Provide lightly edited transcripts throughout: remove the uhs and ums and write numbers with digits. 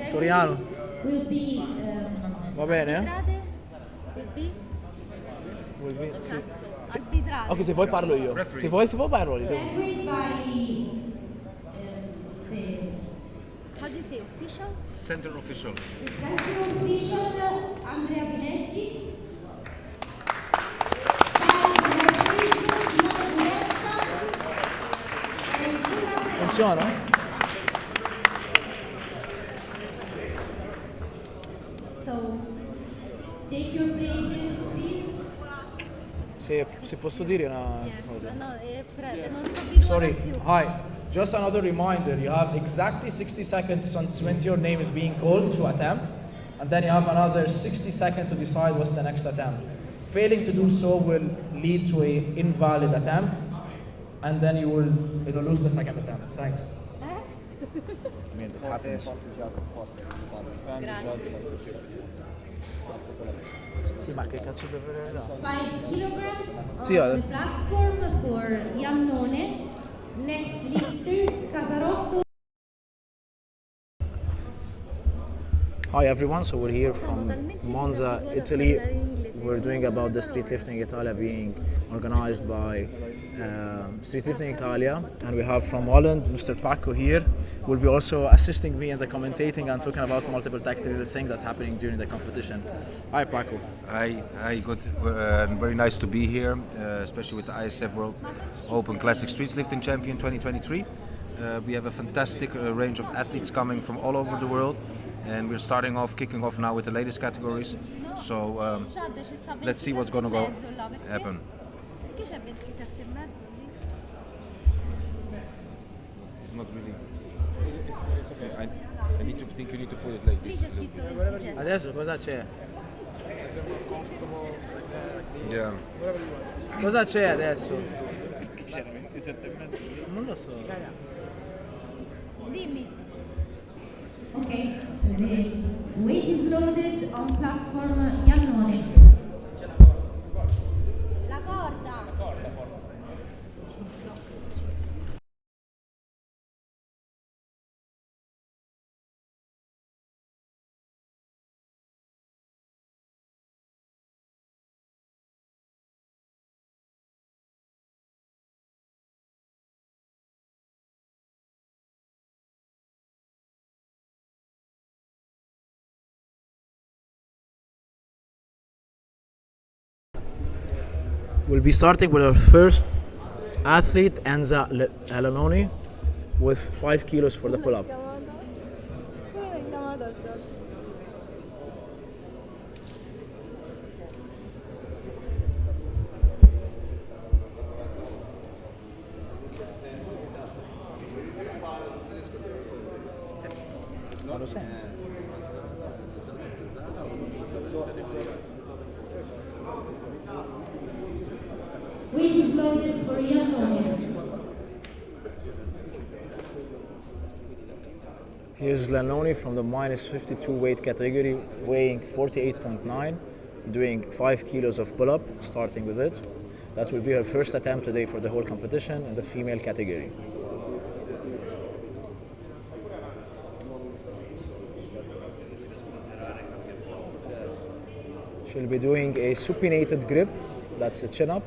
Soriano. will be Va bene? Arbitrate? Sì. Arbitrate. Ok, se vuoi parlo io. Se vuoi, parlo io. refereed by How do you say official? Center official. the central official Andrea Pineggi. Funziona? So, take your places, please. Se posso dire una cosa. No, non si abituano Sorry. più. Hi. Just another reminder. You have exactly 60 seconds since when your name is being called to attempt, and then you have another 60 seconds to decide what's the next attempt. Failing to do so will lead to an invalid attempt, and then you will lose the second attempt. Thanks. I mean, it happens. Sì, ma che cazzo deve dare? 5 kilograms Sì, on the platform for Iannone. Next lifters, Casarotto. Hi everyone, so we're here from Monza, Italy. We're doing about the Street Lifting Italia being organized by Street Lifting Italia, and we have from Holland Mr. Paco here, who will be also assisting me in the commentating and talking about multiple tactical things that's happening during the competition. Hi Paco. Hi, good. Very nice to be here, especially with the ISF World Open Classic Street Lifting Champion 2023. We have a fantastic range of athletes coming from all over the world, and we're kicking off now with the latest categories. So let's see what's going to happen. Perché c'è 27 e mezzo lì? It's not really. I need to think. You need to put it like Lì this. c'è scritto 27. Adesso cosa c'è? Yeah. Cosa c'è adesso? C'era 27 e mezzo. Non lo so. Dimmi. Okay, the weight is loaded on platform Iannone. La corda. We'll be starting with our first athlete, Enza Alanoni, with 5 kilos for the pull-up. Come l'hai chiamato addosso? Non lo so. Weight is loaded for Iannone. Here's Lanoni from the minus 52 weight category, weighing 48.9, doing 5 kilos of pull-up, starting with it. That will be her first attempt today for the whole competition in the female category. She'll be doing a supinated grip, that's a chin-up.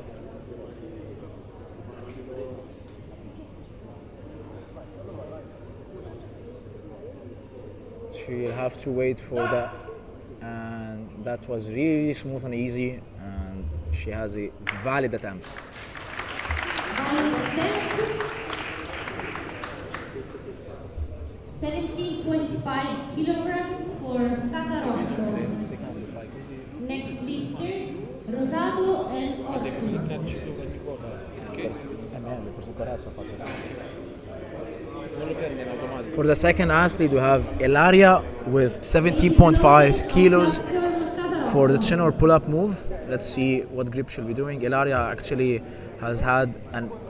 She'll have to wait for that, and that was really smooth and easy, and she has a valid attempt. Valid attempt. 17.5 kilograms for Casarotto. Next lifters, Rosato and Orto. For the second athlete, we have Ilaria with 17.5 kilos for the chin or pull-up move. Let's see what grip she'll be doing. Ilaria actually has had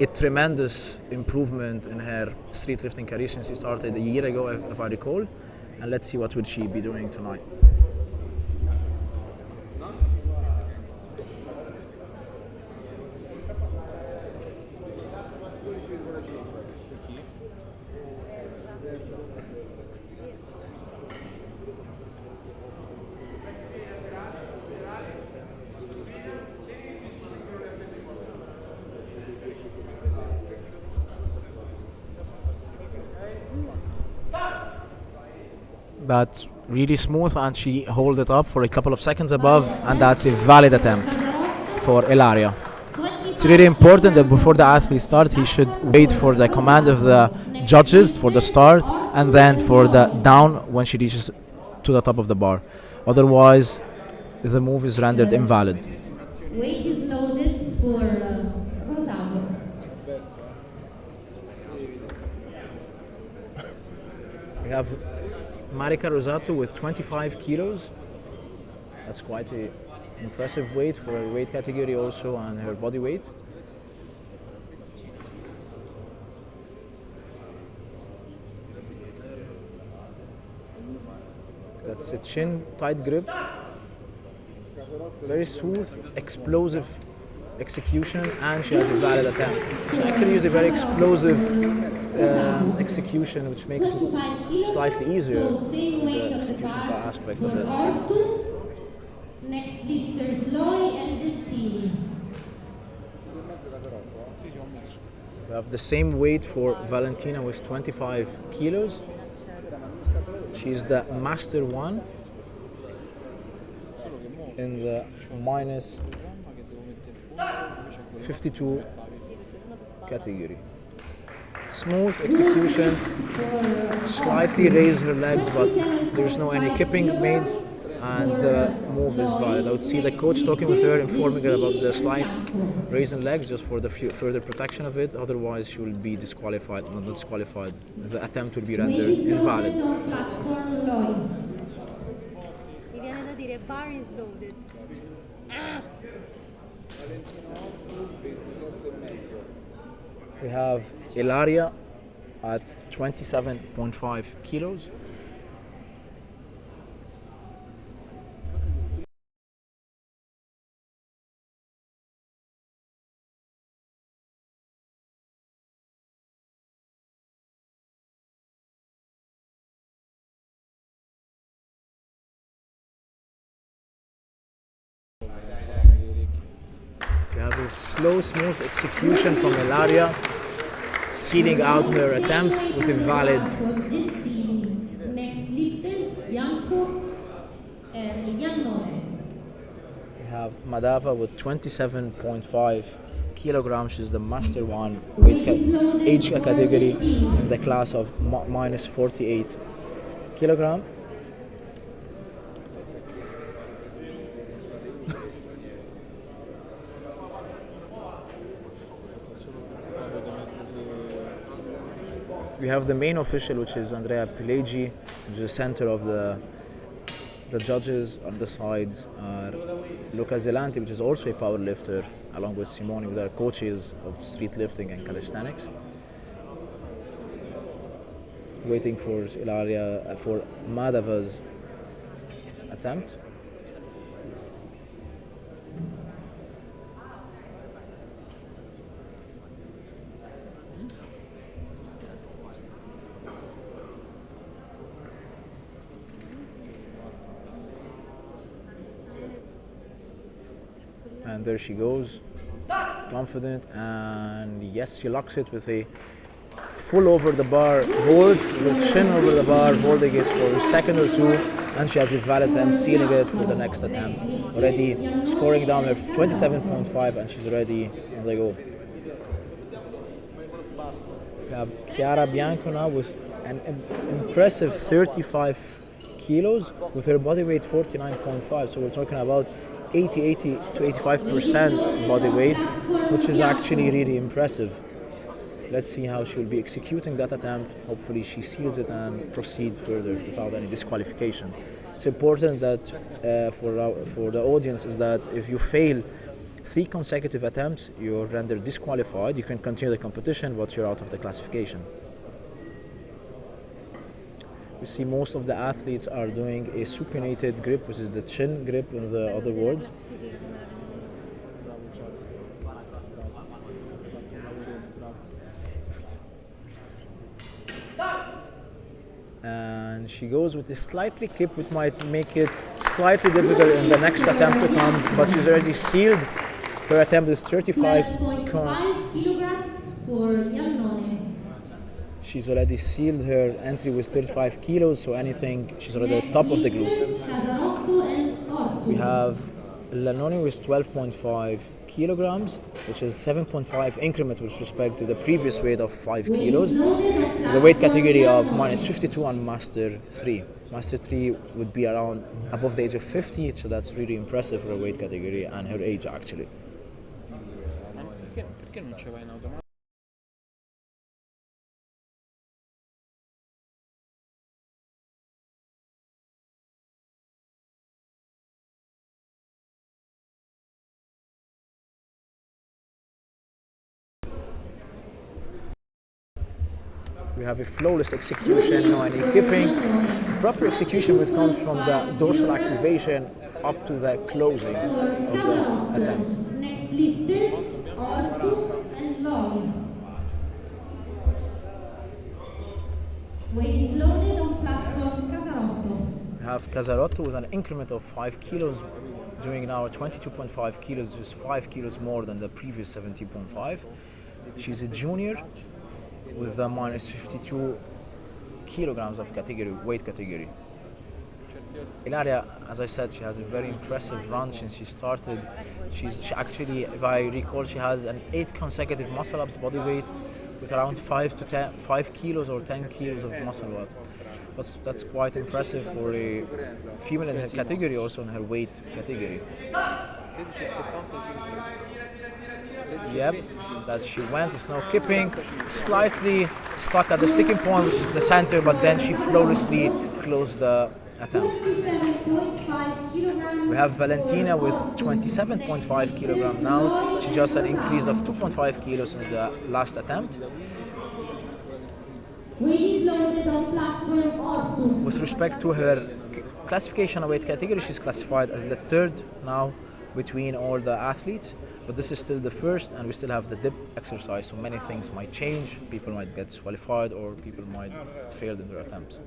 a tremendous improvement in her street lifting career since she started a year ago, if I recall. And let's see what will she be doing tonight. That's really smooth, and she hold it up for a couple of seconds above, and that's a valid attempt for Ilaria. It's really important that before the athlete starts, he should wait for the command of the judges for the start, and then for the down when she reaches to the top of the bar. Otherwise, the move is rendered invalid. Weight is loaded for Rosato. We have Marika Rosato with 25 kilos. That's quite an impressive weight for her weight category also, and her body weight. That's a chin tight grip. Very smooth, explosive execution, and she has a valid attempt. She actually used a very explosive execution, which makes it slightly easier, the execution aspect of it. Next lifters Loi and Gentili. We have the same weight for Valentina with 25 kilos. She's the master one in the minus 52 category. Smooth execution, slightly raise her legs, but there's no any kipping made, and the move is valid. I would see the coach talking with her, informing her about the slight raise in legs just for the further protection of it. Otherwise, she will be disqualified, not disqualified. The attempt will be rendered invalid. Mi viene da dire bar is loaded. We have Ilaria at 27.5 kilos. We have a slow, smooth execution from Ilaria, sealing out her attempt with a valid. Next lifters Bianco and Iannone. We have Madava with 27.5 kilograms. She's the master one age category in the class of minus 48 kilogram. We have the main official, which is Andrea Pelegi, which is the center of the judges. On the sides are Luca Zelanti, which is also a power lifter, along with Simone, with our coaches of street lifting and calisthenics. Waiting for Ilaria, for Madava's attempt. And there she goes, confident, and yes, she locks it with a full over the bar hold, with her chin over the bar, holding it for a second or two, and she has a valid attempt, sealing it for the next attempt. Already scoring down her 27.5, and she's ready on the go. We have Chiara Bianco now with an impressive 35 kilos, with her body weight 49.5, so we're talking about 80 to 85% body weight, which is actually really impressive. Let's see how she'll be executing that attempt. Hopefully she seals it and proceed further without any disqualification. It's important that for the audience is that if you fail 3 consecutive attempts, you're rendered disqualified. You can continue the competition, but you're out of the classification. We see most of the athletes are doing a supinated grip, which is the chin grip in the other words. And she goes with a slightly kip, which might make it slightly difficult in the next attempt to come, but she's already sealed. Her attempt is 35 12.5 kilograms for Iannone. She's already sealed her entry with 35 kilos, so anything, she's already at the top of the group. We have Lanoni with 12.5 kilograms, which is 7.5 increment with respect to the previous weight of 5 kilos. The weight category of minus 52 and Master 3. Master 3 would be around above the age of 50, so that's really impressive for her weight category and her age actually. Perché non ci vai in automatico? We have a flawless execution, no any kipping. Proper execution which comes from the dorsal activation up to the closing of the attempt. Next lifters, Ortu and Loi. Weight is loaded on platform Casarotto. We have Casarotto with an increment of 5 kilos, doing now 22.5 kilos, which is 5 kilos more than the previous 17.5. She's a junior with the minus 52 kilograms of weight category. Ilaria, as I said, she has a very impressive run since she started. She actually, if I recall, she has an 8 consecutive muscle ups body weight with around 5 kilos or 10 kilos of muscle up. That's quite impressive for a female in her category, also in her weight category. Yep, that she went with no kipping, slightly stuck at the sticking point, which is the center, but then she flawlessly closed the attempt. We have Valentina with 27.5 kilograms now. She just had an increase of 2.5 kilos since the last attempt. With respect to her classification of weight category, she's classified as the third now between all the athletes, but this is still the first, and we still have the dip exercise, so many things might change. People might get disqualified or people might fail in their attempts.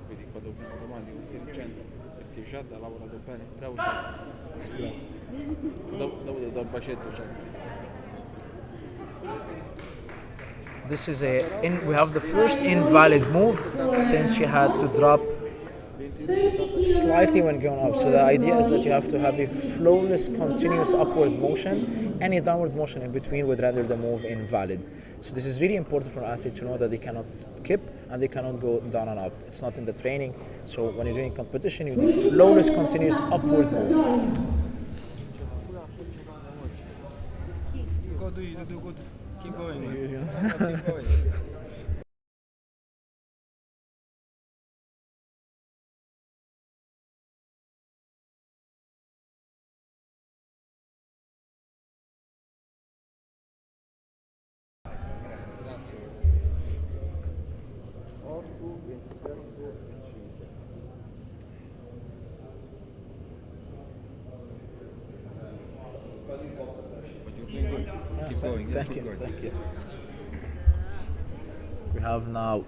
Vedi qua dopo automatico, intelligente, perché Chad ha lavorato bene, bravo Chad. Grazie. Dopo ti do il bacetto Chad. This is we have the first invalid move since she had to drop slightly when going up. So the idea is that you have to have a flawless, continuous upward motion. Any downward motion in between would render the move invalid. So this is really important for an athlete to know that they cannot kip and they cannot go down and up. It's not in the training. So when you're doing competition, you need flawless, continuous upward move. You do good. Keep going. Keep going. Keep going. Thank you. We have now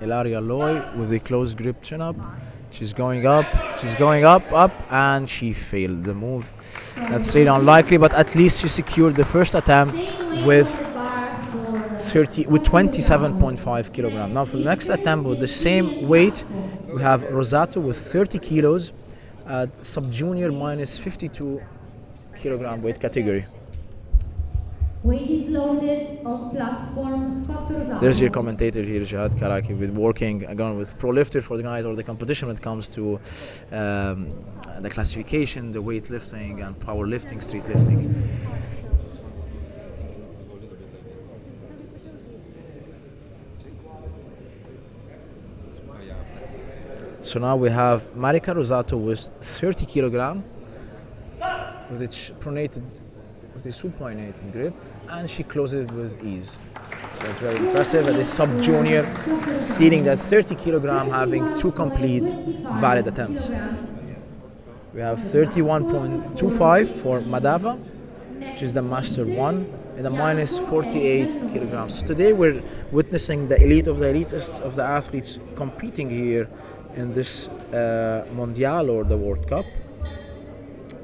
Ilaria Loi with a close grip chin up. She's going up, up, and she failed the move. That's really unlikely, but at least she secured the first attempt with 27.5 kilograms. Now for the next attempt with the same weight, we have Rosato with 30 kilos at sub-junior minus 52 kilogram weight category. Weight is loaded on platform Scott Rosato. There's your commentator here, Jihad Karaki, with working again with pro lifter for the guys or the competition when it comes to the classification, the weightlifting and powerlifting, street lifting. So now we have Marika Rosato with 30 kilogram with its pronated, with a supinated grip, and she closes it with ease. That's very impressive. At a sub-junior, seating that 30 kilogram, having 2 complete valid attempts. We have 31.25 for Madava, which is the Master 1, and a minus 48 kilograms. So today we're witnessing the elite of the elitist of the athletes competing here in this Mondial or the World Cup.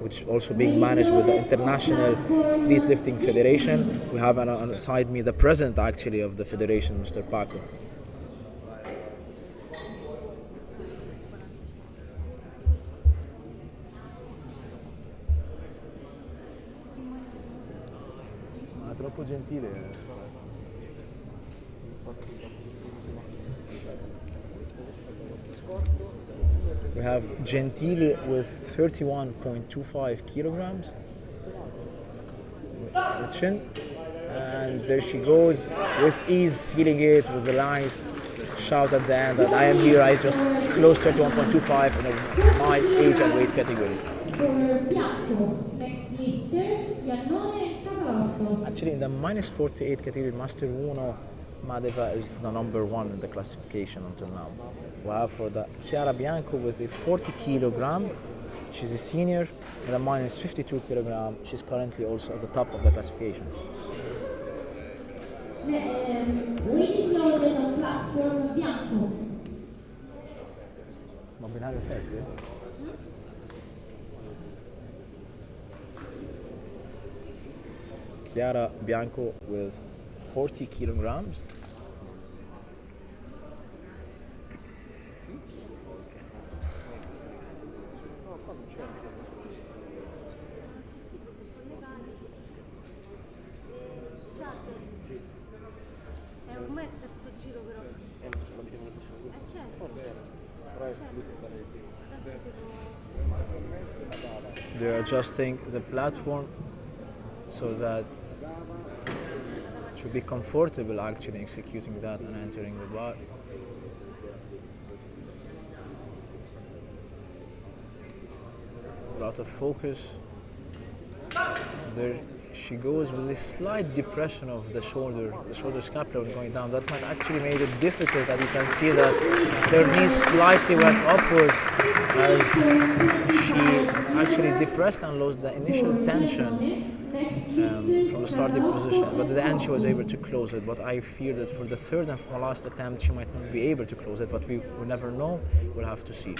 which also being managed with the International Street Lifting Federation. We have alongside me the president actually of the federation, Mr. Paco. Ma troppo gentile. We have Gentile with 31.25 kilograms with the chin, and there she goes with ease, sealing it with a nice shout at the end that I am here, I just closed 31.25 in my age and weight category. Actually, in the minus 48 category, Master Uno Madeva is the number one in the classification until now. We have for the Chiara Bianco with a 40 kilogram. She's a senior with a minus 52 kilogram. She's currently also at the top of the classification. Weight is loaded on platform Bianco. Ma binario 7? Chiara Bianco with 40 kilograms. È ormai il terzo giro però. Certo. They're adjusting the platform so that it should be comfortable actually executing that and entering the bar. A lot of focus. There she goes with a slight depression of the shoulder scapula going down. That might actually make it difficult, and you can see that her knees slightly went upward as she actually depressed and lost the initial tension from the starting position. But at the end she was able to close it. But I fear that for the third and for last attempt she might not be able to close it, but we will never know. We'll have to see.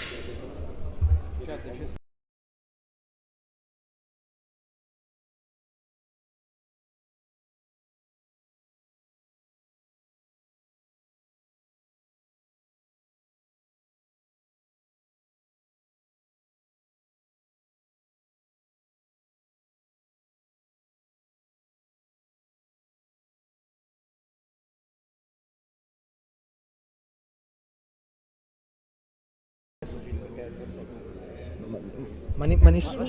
Ma nessuno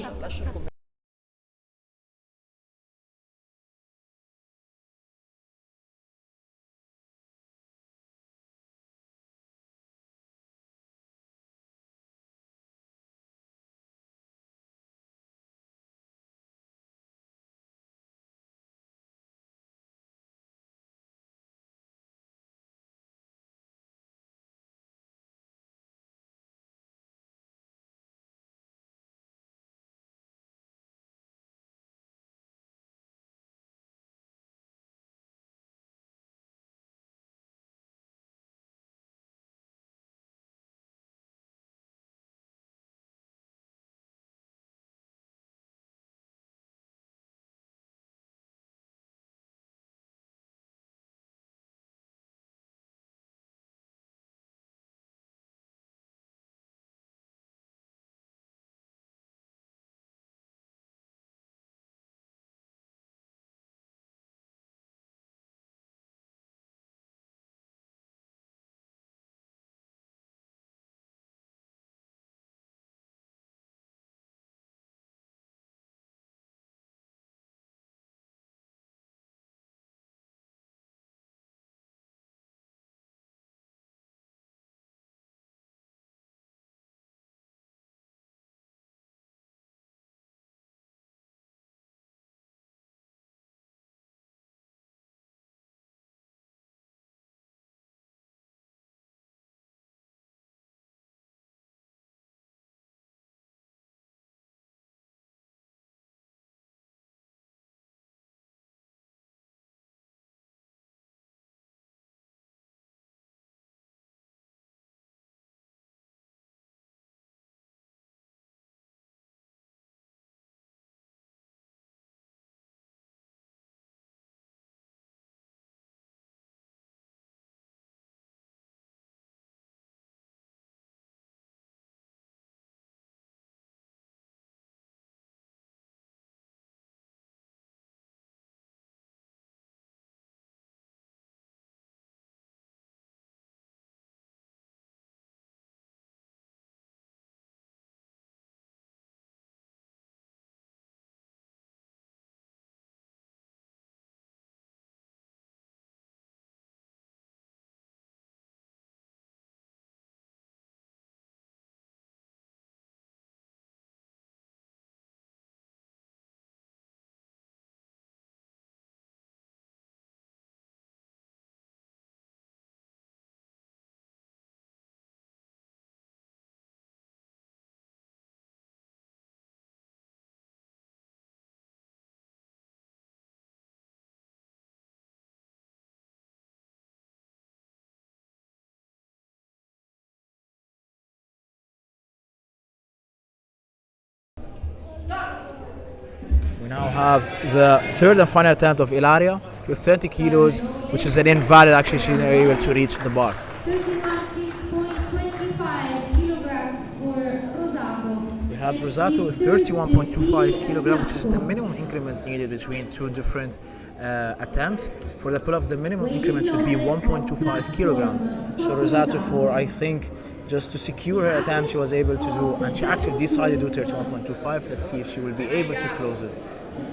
We now have the third and final attempt of Ilaria with 30 kilos, which is an invalid. Actually, she's not able to reach the bar. 31.25 kilograms for Rosato. We have Rosato with 31.25 kilograms, which is the minimum increment needed between two different attempts. For the pull-up, the minimum increment should be 1.25 kilograms. So Rosato, for I think just to secure her attempt, she was able to do, and she actually decided to do 31.25. Let's see if she will be able to close it.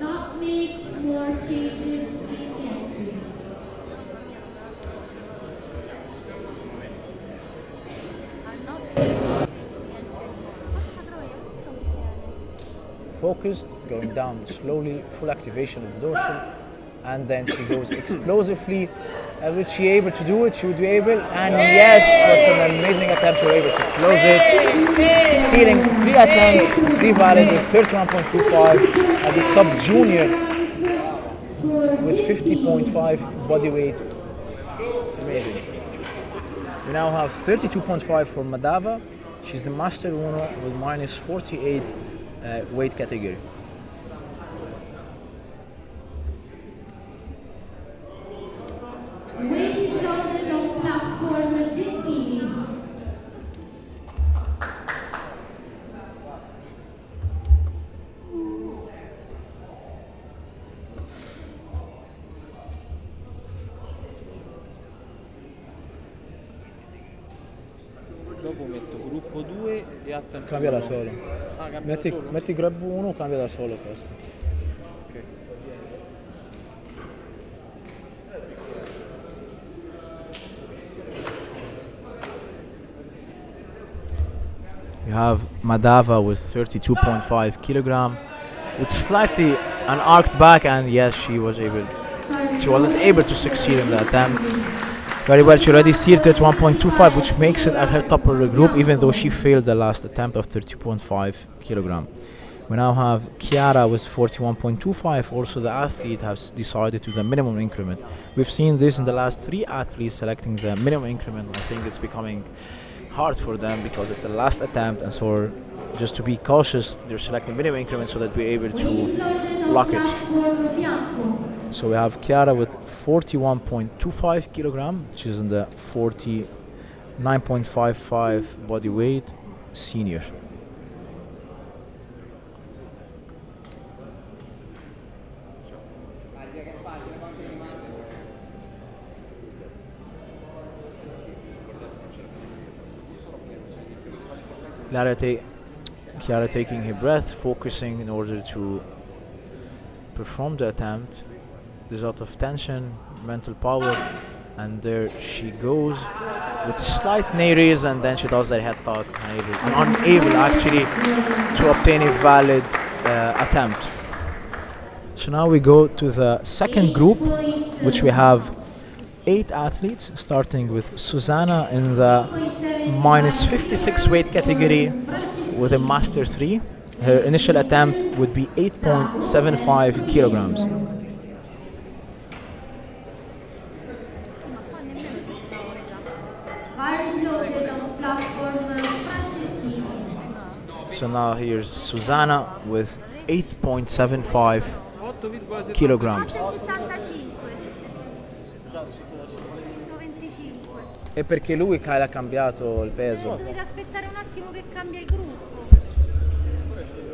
Not make more changes in entry. Focused, going down slowly, full activation of the dorsal, and then she goes explosively. Would she able to do it? She would be able, and yes, what an amazing attempt. She was able to close it, sealing 3 attempts, 3 valid with 31.25 as a sub-junior with 50.5 body weight. It's amazing. We now have 32.5 for Madava. She's the Master Uno with minus 48 weight category. Weight shoulder on platform Gentili. Dopo metto gruppo 2 e attempt Cambia da 1. solo. Ah, cambia da solo? Metti grab 1, cambia da solo questo. Ok. We have Madava with 32.5 kilogram, with slightly an arced back, and yes, she wasn't able to succeed in the attempt. Very well, she already sealed at 1.25, which makes it at her top of the group, even though she failed the last attempt of 30.5 kilogram. We now have Chiara with 41.25. Also, the athlete has decided to the minimum increment. We've seen this in the last 3 athletes selecting the minimum increment. I think it's becoming hard for them because it's the last attempt, and so just to be cautious, they're selecting minimum increment so that we're able to lock it. So we have Chiara with 41.25 kilogram, which is in the 49.55 body weight, senior. Chiara taking her breath, focusing in order to perform the attempt. There's a lot of tension, mental power, and there she goes with a slight knee raise, and then she does that head tuck, unable actually to obtain a valid attempt. So now we go to the second group, which we have 8 athletes, starting with Susanna in the minus 56 weight category with a Master 3. Her initial attempt would be 8.75 kilograms. So now here's Susanna with 8.75 kilograms. 125. E perché lui ha cambiato il peso? Dovete aspettare un attimo che cambia il gruppo.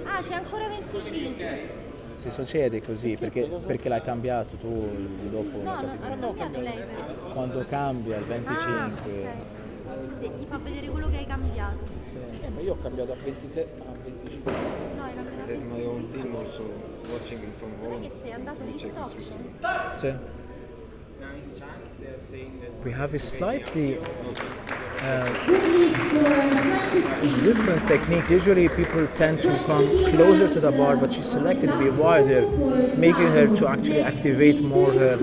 Ah, c'è ancora 25. Si succede così, perché l'hai cambiato tu dopo? No, non ha cambiato lei però. Quando cambia il 25. Gli fa vedere quello che hai cambiato. Ma io ho cambiato a 27, a 25. No, hai cambiato a 25. My own team also watching it from Non è home. che sei andato di top. Sì. We have a slightly different technique. Usually people tend to come closer to the bar, but she selected to be wider, making her to actually activate more her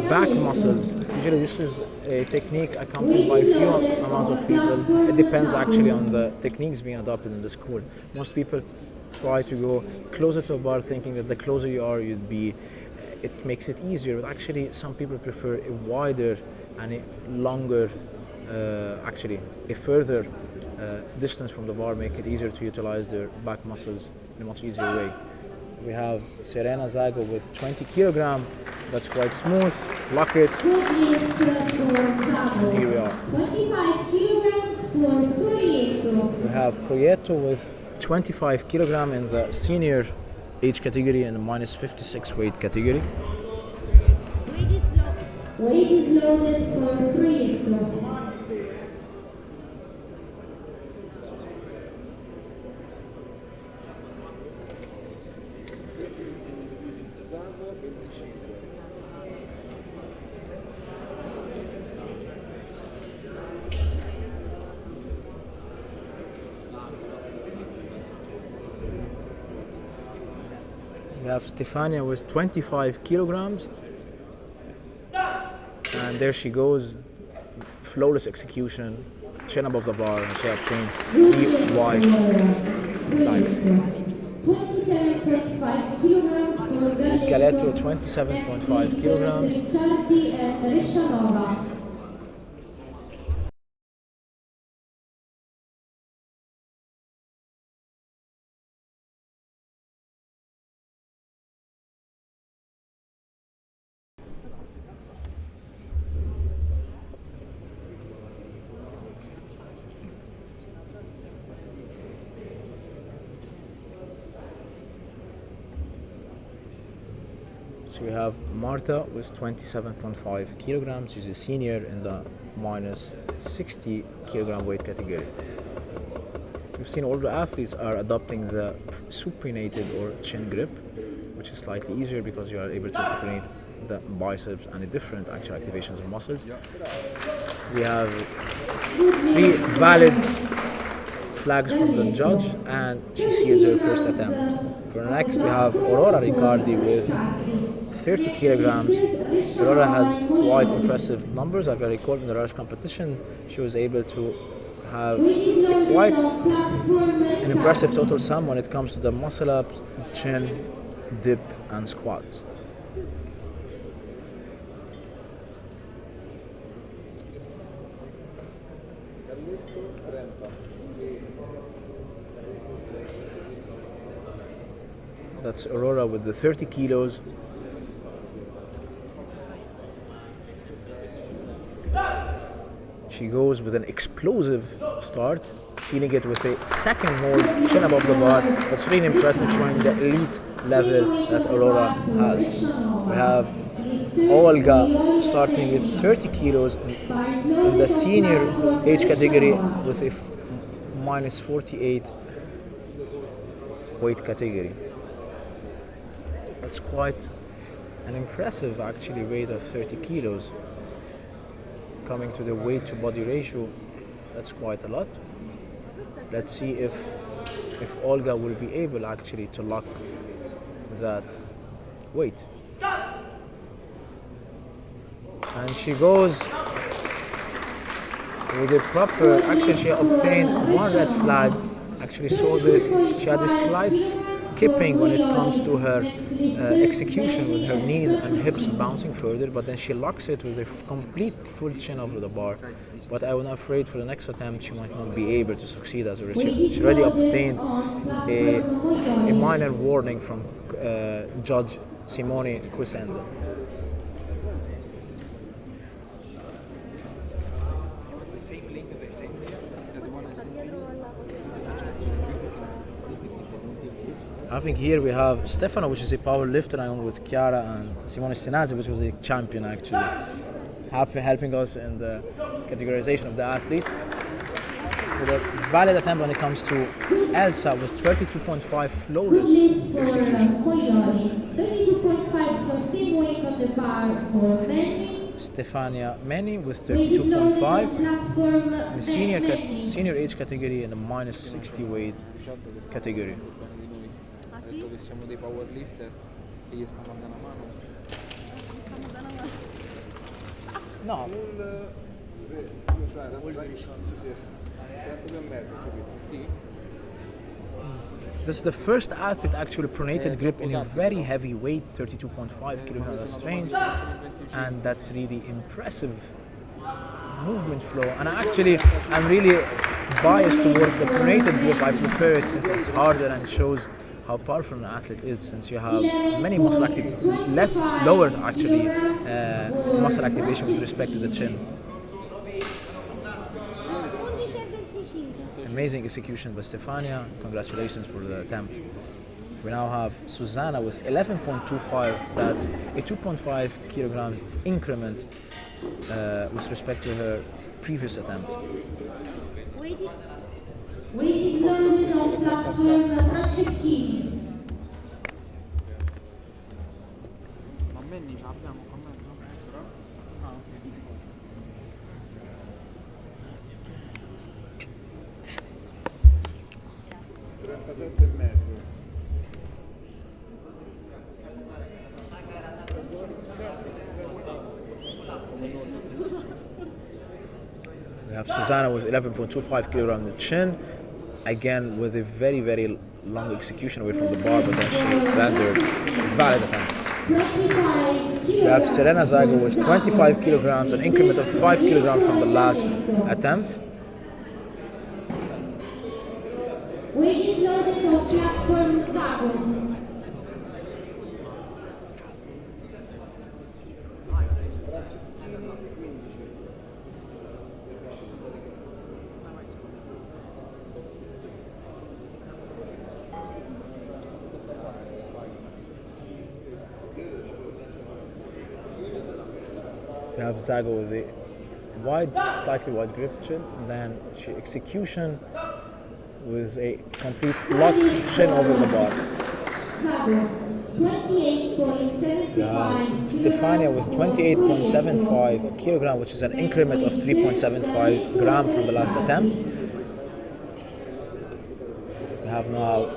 back muscles. Usually this is a technique accompanied by a few amounts of people. It depends actually on the techniques being adopted in the school. Most people try to go closer to a bar thinking that the closer you are, it makes it easier, but actually some people prefer a wider and a longer, actually a further distance from the bar, make it easier to utilize their back muscles in a much easier way. we have Serena Zago with 20 kilogram. That's quite smooth. Lock it. And here we are. 25 kilograms for Proieto. We have Proieto with 25 kilogram in the senior age category and the minus 56 weight category. Weight is loaded for Proieto. We have Stefania with 25 kilograms. And there she goes. Flawless execution. Chin above the bar. And she obtained 3 white flags. 27.5 kilograms for Galetto, 27.5 kilograms. Charity and Rishanova. So we have Marta with 27.5 kilograms. She's a senior in the minus 60 kilogram weight category. We've seen all the athletes are adopting the supinated or chin grip, which is slightly easier because you are able to incorporate the biceps and the different actual activations of muscles. We have 3 valid flags from the judge, and she seals her first attempt. For next, we have Aurora Riccardi with 30 kilograms. Aurora has quite impressive numbers. As I recall in the rush competition, she was able to have quite an impressive total sum when it comes to the muscle up, chin, dip, and squats. That's Aurora with the 30 kilos. She goes with an explosive start, sealing it with a second hold, chin above the bar. That's really impressive, showing the elite level that Aurora has. We have Olga starting with 30 kilos in the senior age category with a minus 48 weight category. That's quite an impressive actually weight of 30 kilos. Coming to the weight to body ratio, that's quite a lot. Let's see if Olga will be able actually to lock that weight. And she goes with a proper, actually she obtained 1 red flag. Actually saw this, she had a slight skipping when it comes to her execution with her knees and hips bouncing further, but then she locks it with a complete full chin over the bar. But I was afraid for the next attempt she might not be able to succeed as she already obtained a minor warning from Judge Simone Cusenza. I think here we have Stefano, which is a power lifter, along with Chiara and Simone Sinazzi, which was a champion actually, helping us in the categorization of the athletes. With a valid attempt when it comes to Elsa with 32.5 flawless execution. 32.5 for same weight on the bar for Manny. Stefania Manny with 32.5 in the senior age category and the minus 60 weight category. Detto che siamo dei powerlifter e gli stanno dando una mano. No. This is the first athlete actually pronated grip in a very heavy weight, 32.5 kilograms. That's strange, and that's really impressive movement flow. And actually, I'm really biased towards the pronated grip. I prefer it since it's harder and it shows how powerful an athlete is, since you have many muscle less lower actually muscle activation with respect to the chin. 11,25. Amazing execution by Stefania. Congratulations for the attempt. We now have Susanna with 11.25. That's a 2.5 kilograms increment with respect to her previous attempt. Weight is loaded on platform Franceschini. Ma Manny ce l'abbiamo con mezzo? Ah, ok. E mezzo. We have Susanna with 11.25 kilograms on the chin, again with a very, very long execution away from the bar, but then she rendered a valid attempt. We have Serena Zago with 25 kilograms, an increment of 5 kilograms from the last attempt. Weight is loaded on platform Zago. We have Zago with a slightly wide grip chin, and then she execution with a complete lock chin over the bar. Zago, 28.75. Stefania with 28.75 kilogram, which is an increment of 3.75 gram from the last attempt. We have now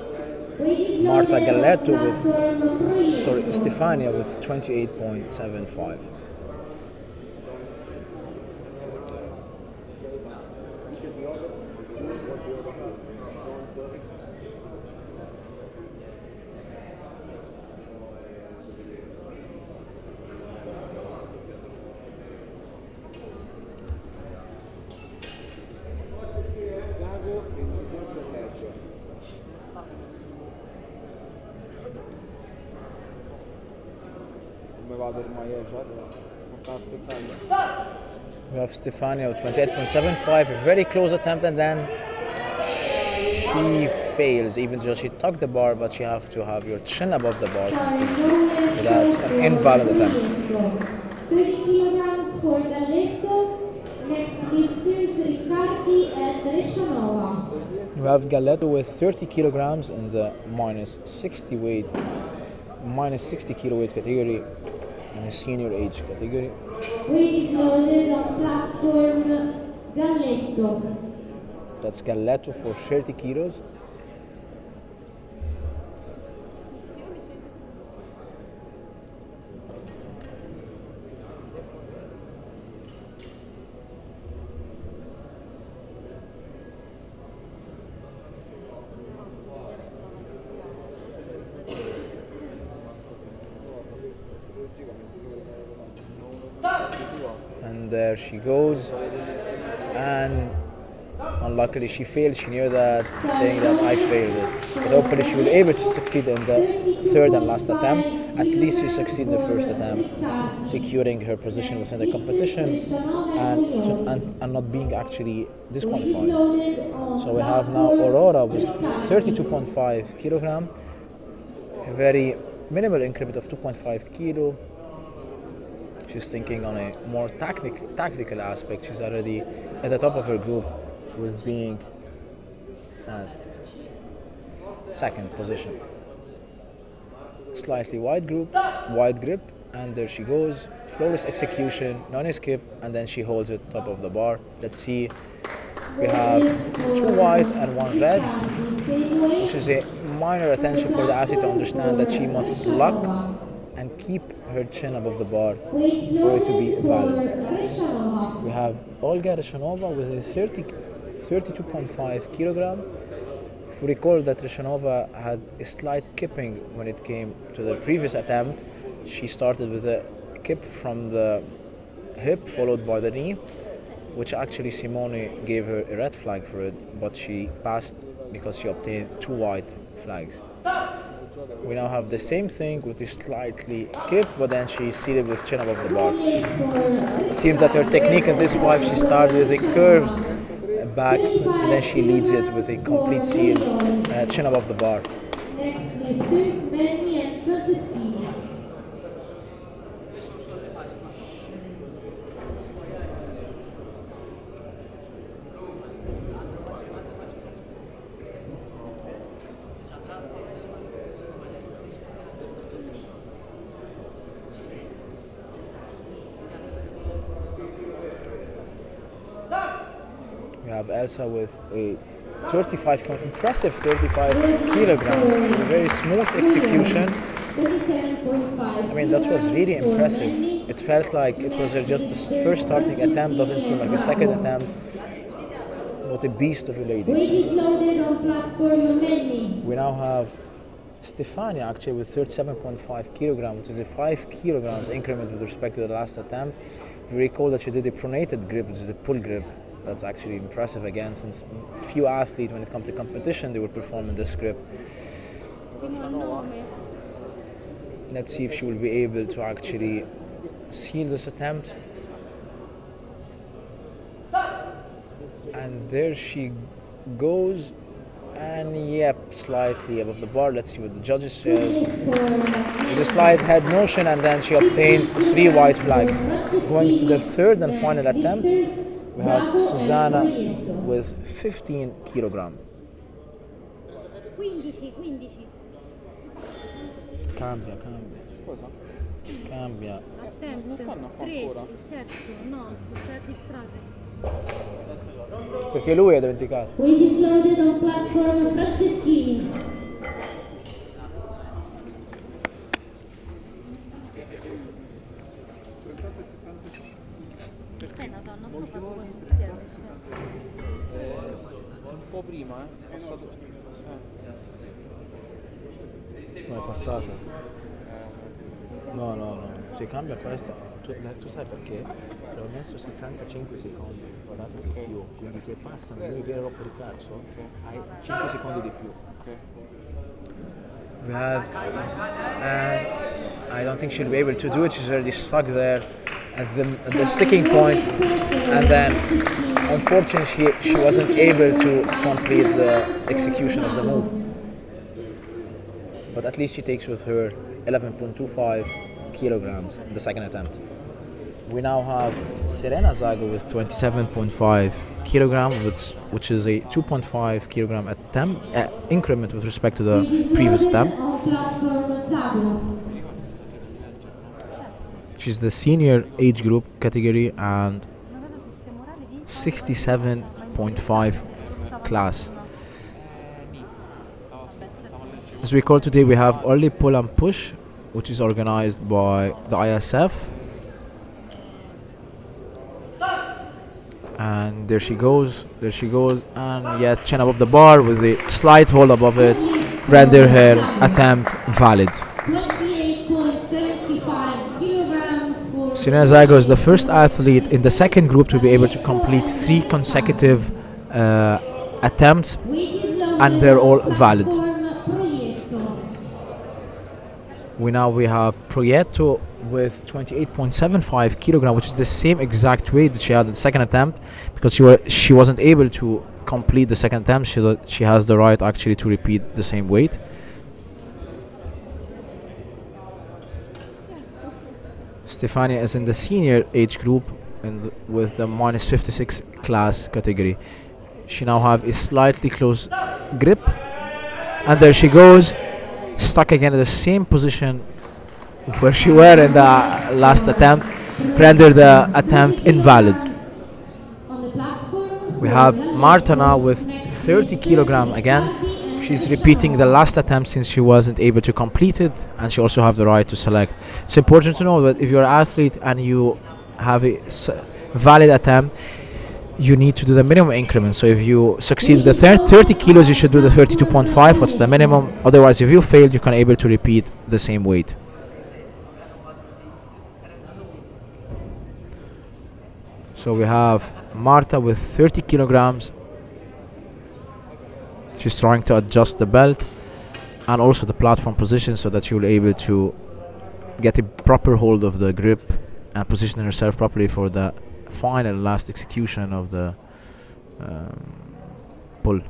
Marta Galletto Stefania with 28.75. Zago 27 e mezzo. Come vado ormai già? Non sta aspettando. We have Stefania with 28.75, a very close attempt, and then she fails, even though she tucked the bar, but you have to have your chin above the bar. So that's an invalid attempt. 30 kilograms for Galletto. Next lifters Riccardi and Reshanova. We have Galletto with 30 kilograms in the minus 60 kilo weight category in the senior age category. Weight is loaded on platform Galletto. That's Galletto for 30 kilos. And there she goes, and unluckily she failed. She knew that, saying that I failed it, but hopefully she will be able to succeed in the third and last attempt. At least she succeeded in the first attempt, securing her position within the competition and not being actually disqualified. So we have now Aurora with 32.5 kilogram, a very minimal increment of 2.5 kilo. She's thinking on a more tactical aspect. She's already at the top of her group with being at second position. Slightly wide grip, and there she goes. Flawless execution, non-skip, and then she holds it top of the bar. Let's see. We have 2 white and 1 red, which is a minor attention for the athlete to understand that she must lock and keep her chin above the bar for it to be valid. We have Olga Reshanova with a 32.5 kilogram. If we recall that Reshanova had a slight kipping when it came to the previous attempt, she started with a kip from the hip followed by the knee, which actually Simone gave her a red flag for it, but she passed because she obtained 2 white flags. We now have the same thing with a slightly kick, but then she's seated with chin above the bar. It seems that her technique in this wipe, she started with a curved back, and then she leads it with a complete seal, chin above the bar. We have Elsa with a impressive 35 kilograms, a very smooth execution. I mean, that was really impressive. It felt like it was just the first starting attempt, doesn't seem like a second attempt. What a beast of a lady. We now have Stefania actually with 37.5 kilograms, which is a 5 kilograms increment with respect to the last attempt. If you recall that she did a pronated grip, which is a pull grip. That's actually impressive again, since few athletes, when it comes to competition, they would perform in this grip. Let's see if she will be able to actually seal this attempt. And there she goes, and yep, slightly above the bar. Let's see what the judges say. With a slight head motion, and then she obtains 3 white flags. Going to the third and final attempt, we have Susanna with 15 kilograms. 15. Cambia. Attento. Non stanno a fare 3, ancora? il terzo, no, stai distratte. Perché lui ha dimenticato. Sei una donna, come fa questo insieme? Un po' prima, passato. No, è passata. No. Se cambia questa, tu sai perché? L'ho messo 65 secondi, ho dato di più. Quindi se passano noi vero per il calcio, hai 5 secondi di più. We have, I don't think she'll be able to do it. She's already stuck there at the sticking point, and then unfortunately she wasn't able to complete the execution of the move. But at least she takes with her 11.25 kilograms in the second attempt. We now have Serena Zago with 27.5 kilograms, which is a 2.5 kilogram attempt increment with respect to the previous attempt. She's the senior age group category and 67.5 class. As we call today, we have only pull and push, which is organized by the ISF. And there she goes, and yes, chin above the bar with a slight hold above it, render her attempt valid. Serena Zago is the first athlete in the second group to be able to complete 3 consecutive attempts, and they're all valid. We have Proietto with 28.75 kilogram, which is the same exact weight that she had in the second attempt, because she wasn't able to complete the second attempt. She has the right actually to repeat the same weight. Stefania is in the senior age group and with the minus 56 class category. She now have a slightly close grip, and there she goes, stuck again in the same position where she were in the last attempt, render the attempt invalid. We have Marta now with 30 kilogram again. She's repeating the last attempt since she wasn't able to complete it, and she also have the right to select. It's important to know that if you're an athlete and you have a valid attempt, you need to do the minimum increment. So if you succeed with the 30 kilos, you should do the 32.5. What's the minimum? Otherwise, if you failed, you can able to repeat the same weight. So we have Marta with 30 kilograms. She's trying to adjust the belt. and also the platform position, so that she will be able to get a proper hold of the grip and position herself properly for the final last execution of the pull.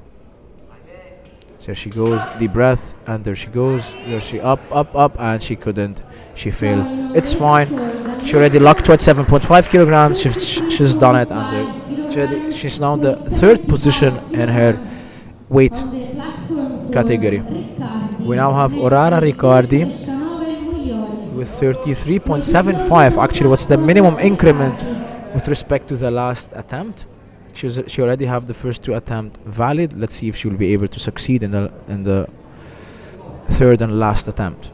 So she goes, deep breath, and there she goes. There she up, and she couldn't. She failed. It's fine. She already locked 27.5 kilograms. She's done it, and she's now the third position in her weight category. We now have Aurora Riccardi with 33.75. Actually, what's the minimum increment with respect to the last attempt? She already have the first two attempts valid. Let's see if she will be able to succeed in the third and last attempt.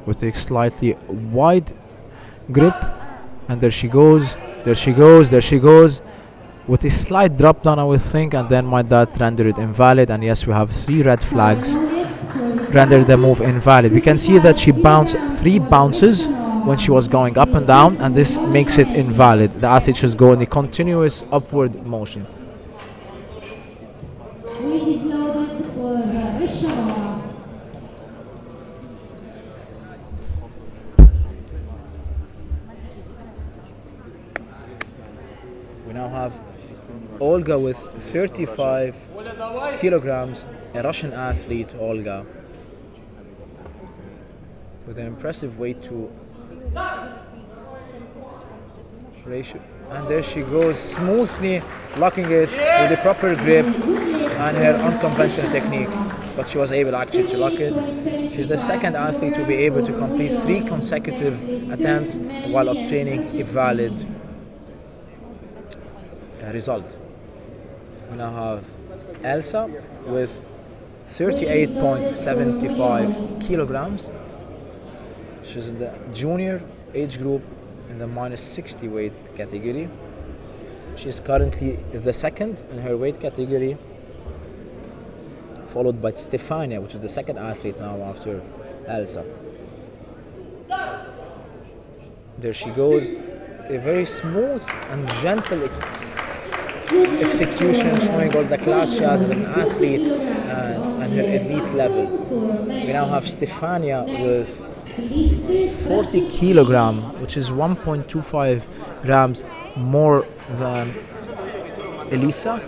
With a slightly wide grip, and there she goes, with a slight drop down, I would think, and then might that render it invalid. And yes, we have 3 red flags render the move invalid. We can see that she bounced 3 bounces when she was going up and down, and this makes it invalid. The athlete should go in a continuous upward motion. We now have Olga with 35 kilograms, a Russian athlete, Olga, with an impressive weight to ratio. And there she goes, smoothly locking it with a proper grip and her unconventional technique. But she was able actually to lock it. She's the second athlete to be able to complete 3 consecutive attempts while obtaining a valid result. We now have Elsa with 38.75 kilograms. She's in the junior age group in the minus 60 weight category. She's currently the second in her weight category, followed by Stefania, which is the second athlete now after Elsa. There she goes, a very smooth and gentle execution, showing all the class she has as an athlete and her elite level. We now have Stefania with 40 kilogram, which is 1.25 grams more than Elisa.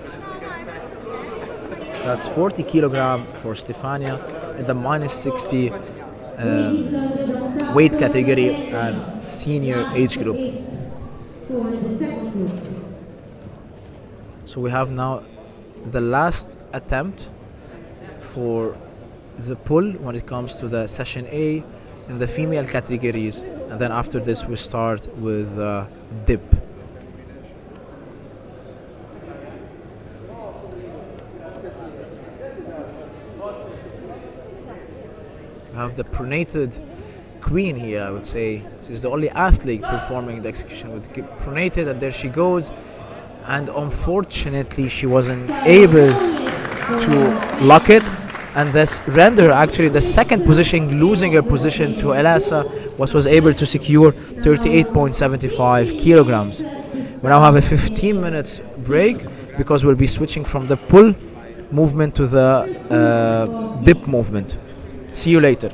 That's 40 kilogram for Stefania in the minus 60 weight category and senior age group. So we have now the last attempt for the pull when it comes to the session A in the female categories, and then after this we start with dip. We have the pronated queen here, I would say. This is the only athlete performing the execution with pronated, and there she goes. And unfortunately, she wasn't able to lock it, and this render actually the second position, losing her position to Elasa, was able to secure 38.75 kilograms. We now have a 15 minutes break because we'll be switching from the pull movement to the dip movement. See you later.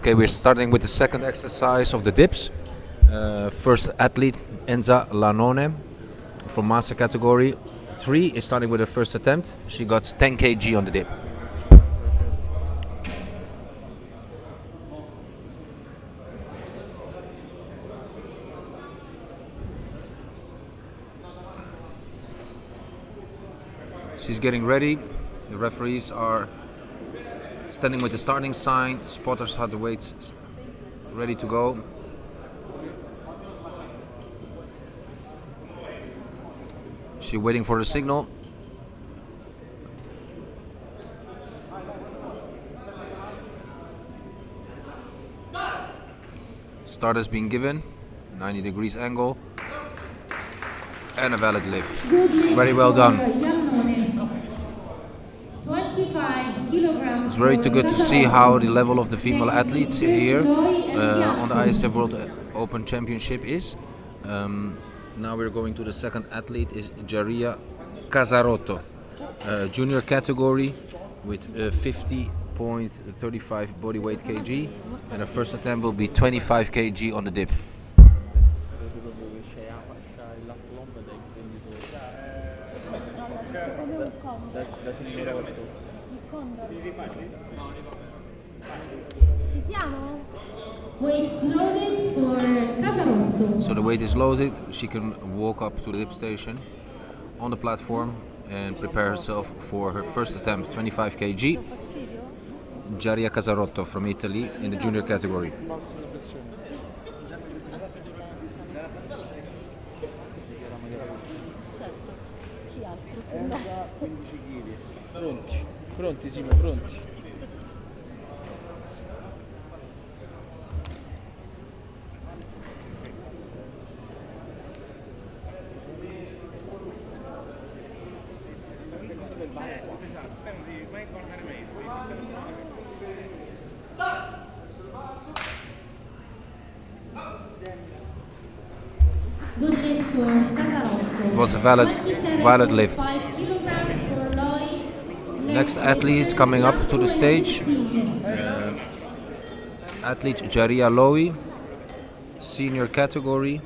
Okay, we're starting with the second exercise of the dips. First athlete, Enza Lanone, from master category 3 is starting with her first attempt. She got 10 kg on the dip. She's getting ready. The referees are standing with the starting sign. Spotters have the weights ready to go. She's waiting for the signal. Start has been given. 90 degrees angle. And a valid lift. Very well done. 25 kilograms. It's very good to see how the level of the female athletes here on the ISF World Open Championship is. Now we're going to the second athlete, is Giaria Casarotto, junior category with 50.35 body weight kg, and her first attempt will be 25 kg on the dip. Ci siamo? Weights loaded for Casarotto. So the weight is loaded, she can walk up to the dip station on the platform and prepare herself for her first attempt, 25 kg. Giaria Casarotto from Italy in the junior category. Chi altro? Se no. 15 kg. Pronti? Pronti Simo, pronti? Good lift for Casarotto. It was a valid lift. 5 kilograms for Lloyd. Next athlete is coming up to the stage. Athlete Giaria Lowy, senior category.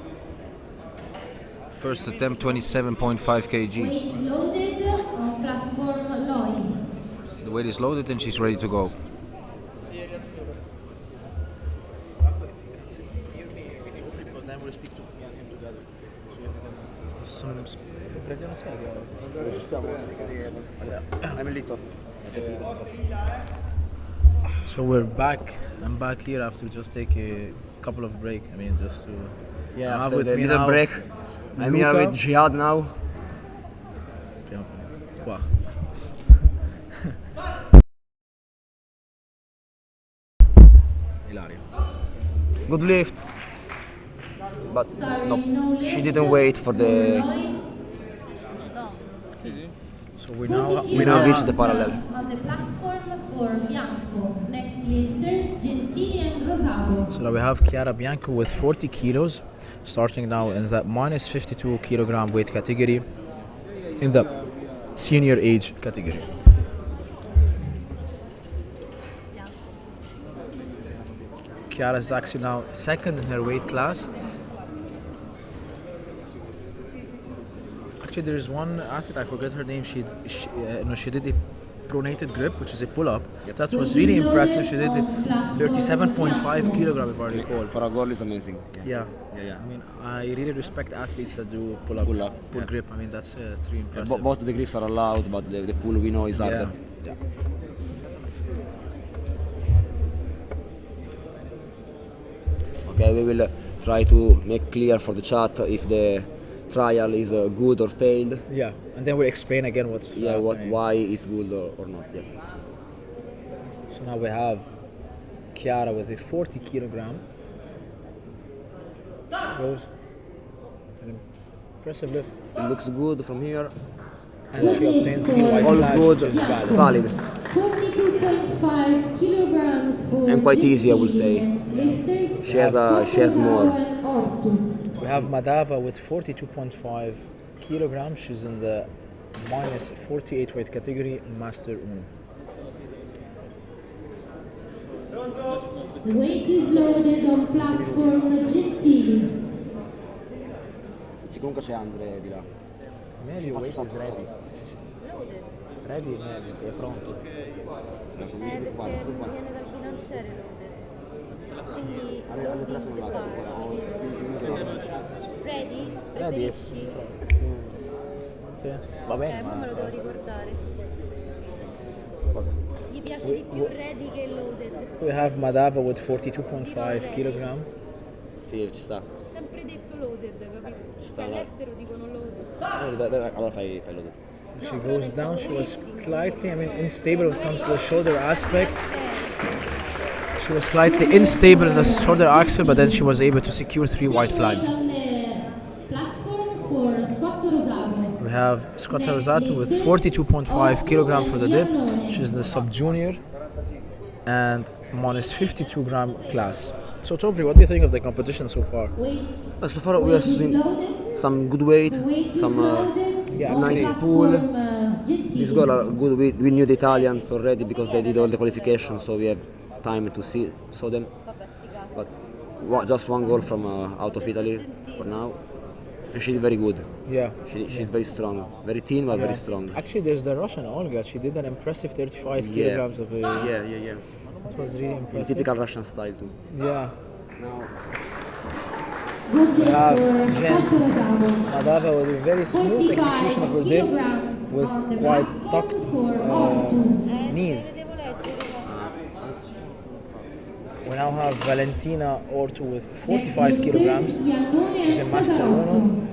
First attempt 27.5 kg. Weight loaded on platform Lloyd. The weight is loaded and she's ready to go. So we're back. I'm back here after just take a couple of break. I mean, just to Yeah, have after with the me little now break, I'm here Luca. with Jihad now. Qua. Ilaria. Good lift, but no, she didn't wait for the. So we We now reached the parallel. On the platform for Bianco. Next lifters, Gentili and Rosato. So now we have Chiara Bianco with 40 kilos, starting now in that minus 52 kilogram weight category in the senior age category. Chiara is actually now second in her weight class. Actually, there is one athlete, I forget her name. She did a pronated grip, which is a pull-up. That was really impressive. She did it 37.5 kilogram, if I recall. For a girl, is amazing. Yeah. Yeah. I mean, I really respect athletes that do pull-up, Pull-up, pull yeah. grip. I mean, that's really impressive. Both the grips are allowed, but the pull we know is harder. Yeah. Okay, we will try to make clear for the chat if the trial is good or failed. Yeah, and then we'll explain again what's happening. Why it's good or not. Yeah. So now we have Chiara with a 40 kilogram. Goes an impressive lift, It looks good from here. and she obtains 3 white All flags, good, which is valid. valid. 42.5 kilograms for And quite easy, I would say. lifters. She has more. We have Madava with 42.5 kilograms. She's in the minus 48 weight category, Master 1. Weight is loaded on platform Gentili. Sì, comunque c'è Andre di là. Maybe weight is ready. Ready, maybe, è pronto. Perché viene dal bilanciere loaded. Quindi Alle 3 sono là. ready? Ready? Preferisci? Sì. Va bene, Ma me lo ma devo ricordare. Cosa? Gli piace di più ready che loaded. we have Madava with 42.5 kg. Sì, ci sta. Sempre detto loaded, capito? Sta Cioè là. all'estero dicono loaded. Allora fai lo She goes down. She was slightly, unstable when it comes to the shoulder aspect. She was slightly unstable in the shoulder axle, but then she was able to secure 3 white flags. On the platform for Scott Rosato. We have Scotta Rosato with 42.5 kg for the dip. She's the sub-junior and minus 52 gram class. So Tovri, what do you think of the competition so far? So far we have seen some good weight, some nice pull. These girls are good. We knew the Italians already because they did all the qualifications, so we have time to saw them. But just one goal from out of Italy for now, and she did very good. Yeah. She's very strong, very thin but very strong. Actually, there's the Russian Olga. She did an impressive 35 kilograms of a. Yeah. It was really In impressive. typical Russian style too. Yeah. Good We have for Jen Scott Rosato. Madava with a very smooth execution of her dip with quite tucked knees. Devo leggere. We now have Valentina Ortu with 45 kilograms. She's a Master 1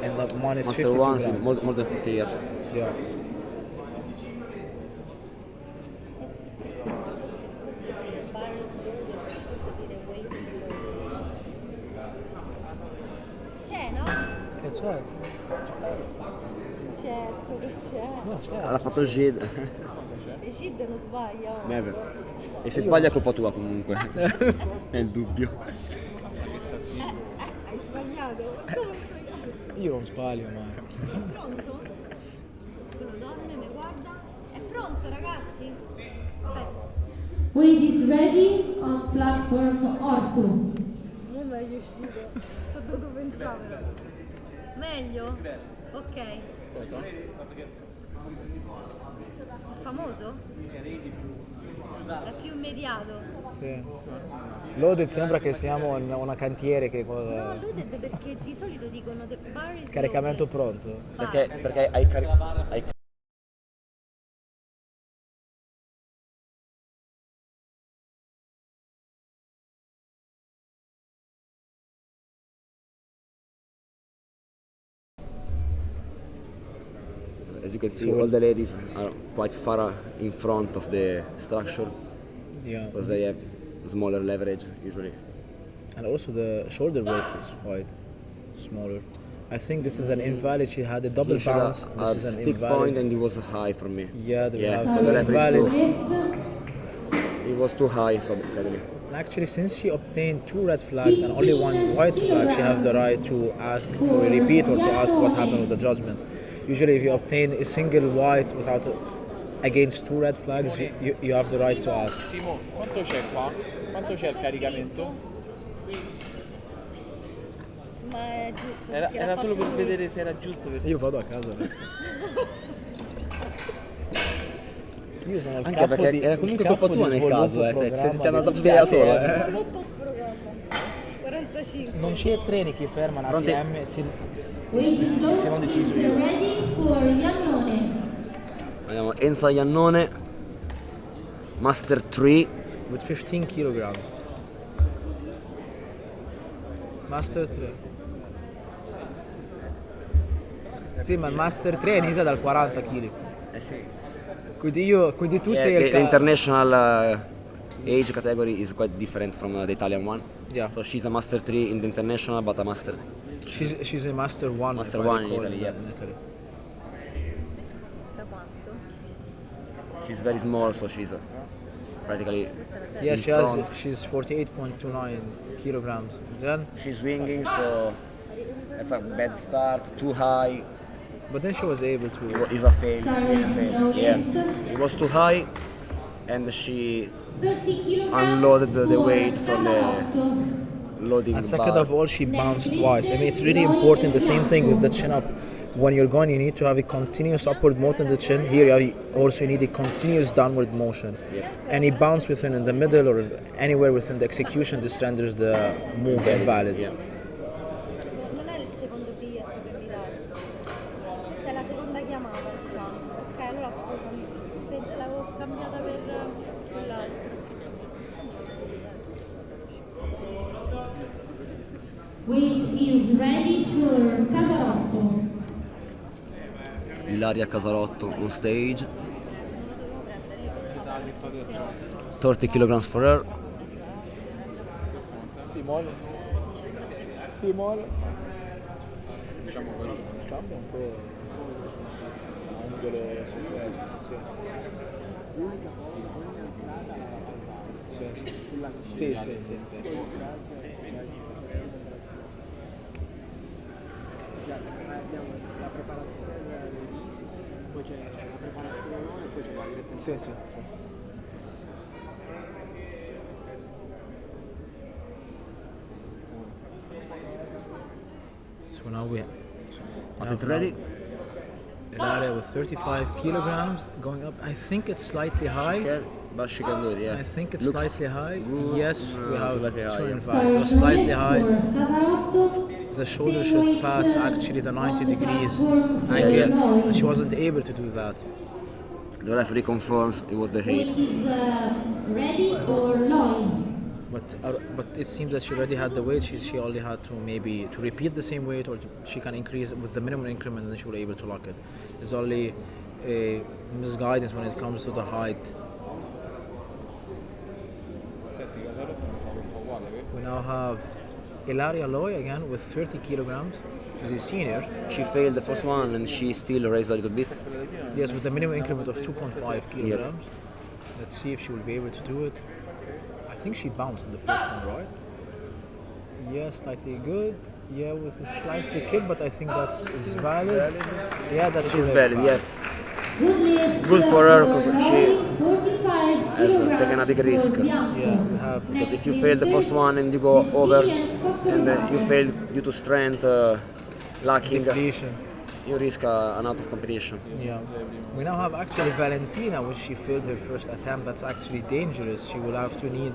and the minus Master 52 one, grams. more than 50 years. Yeah. C'è, no? Certo. Certo che c'è. L'ha fatto Gid. E Gid non sbaglia. Oh. Never. E se sbaglia è colpa tua comunque. Nel dubbio. Hai sbagliato? Come hai sbagliato? Io non sbaglio mai. Pronto? Quello dorme, mi guarda. È pronto, ragazzi? Sì. Ok. Weight is ready on platform Ortu. Non è uscito. Ci ho dovuto pensare. Meglio? Ok. È famoso? È più immediato. Sì. Loaded sembra che siamo in una cantiere che No, loaded perché di solito dicono the bar is caricamento loaded. pronto. Perché hai As you can see, all the ladies are quite far in front of the structure Yeah. because they have smaller leverage usually. And also the shoulder width is quite smaller. I think this is an invalid. She had a double She had bounce. a This is an stick invalid. point and it was high for me. Yeah, they Yeah, have so the two referee invalid. It was too high, so sadly. And actually, since she obtained 2 red flags and only 1 white flag, she has the right to ask for a repeat or to ask what happened with the judgment. Usually, if you obtain a single white without against 2 red flags, you have the right to ask. Simo, quanto c'è qua? Quanto c'è il caricamento? Ma è giusto. Era, perché l'ha era solo fatto per lui. vedere se era giusto. Per... Io vado a casa. Io sono il Anche capo perché di, era il comunque capo colpa tua di nel sviluppo caso, cioè programma se ti hanno dato di via solo. ATM. Sviluppo programma. 45. Non c'è treni che fermano Pronti? ATM se Weight is non loaded. deciso io. Ready for Iannone. Andiamo Enza Iannone, Master 3. With 15 kilograms. Master 3. Sì, ma il Master 3 inizia dal 40 kg. Quindi tu sei il The capo. international age category is quite different from the Italian one. Yeah. So she's a Master 3 in the international, but a Master. She's a Master 1. Master if I 1 in recall, Italy, yeah. in Italy. Da quanto? She's very small, so she's practically. Yeah, in she has. front. She's 48.29 kilograms. Then, She's winging, so that's a bad start. Too high. but then she was able to. Is a fail. Sorry, no Yeah. weight. It was too high. and she 30 kilograms unloaded the for weight from the Casarotto. loading And second bar. of all, she bounced twice. I mean, it's really important. The same thing with the chin up. When you're going, you need to have a continuous upward motion in the chin. Here, you also need a continuous downward motion. Any bounce within in the middle or anywhere within the execution, this renders the move invalid. Yeah. Non è il secondo biglietto che mi dai. Questa è la seconda chiamata che scambio. Ok, allora scusami. L'avevo scambiata per quell'altro. Weight is ready for Casarotto. Ilaria Casarotto on stage. 30 kilograms for her. Si muove. Si muove. Diciamo quello che cambia un po' l'angolo sul retro. Sì. La preparazione poi c'è la preparazione e poi c'è la direzione. Sì. So now we Is it ready? Ilaria with 35 kilograms going up. I think it's slightly high. Okay, but she can do it, yeah. I think it's Looks slightly high. good. Yes, we have Slightly high, 205. It was slightly high. The shoulder should pass actually the 90 degrees angle, and she wasn't able to do that. The referee confirms it was the Weight height. is ready for Lloyd. But it seems that she already had the weight. She only had to maybe to repeat the same weight, or she can increase with the minimum increment, and then she will be able to lock it. It's only a misguidance when it comes to the height. Senti, Casarotto mi fa un po' uguale, We now have Ilaria Loy again with 30 kilograms. She's a senior. She failed the first one and she still raised a little bit. Yes, with a minimum increment of 2.5 kilograms. Let's see if she will be able to do it. I think she bounced in the first one, right? Yeah, slightly good. Yeah, with a slightly kick, but I think that's it's valid. Yeah, that's She's really valid, yeah. Good for her, 'cause she 45 has kilograms taken a big risk. for Bianco. Yeah, we have. Because if you fail the first one and you go over and you fail due to strength lacking, Depletion. you risk an out of competition. Yeah. We now have actually Valentina, when she failed her first attempt. That's actually dangerous. She will have to need.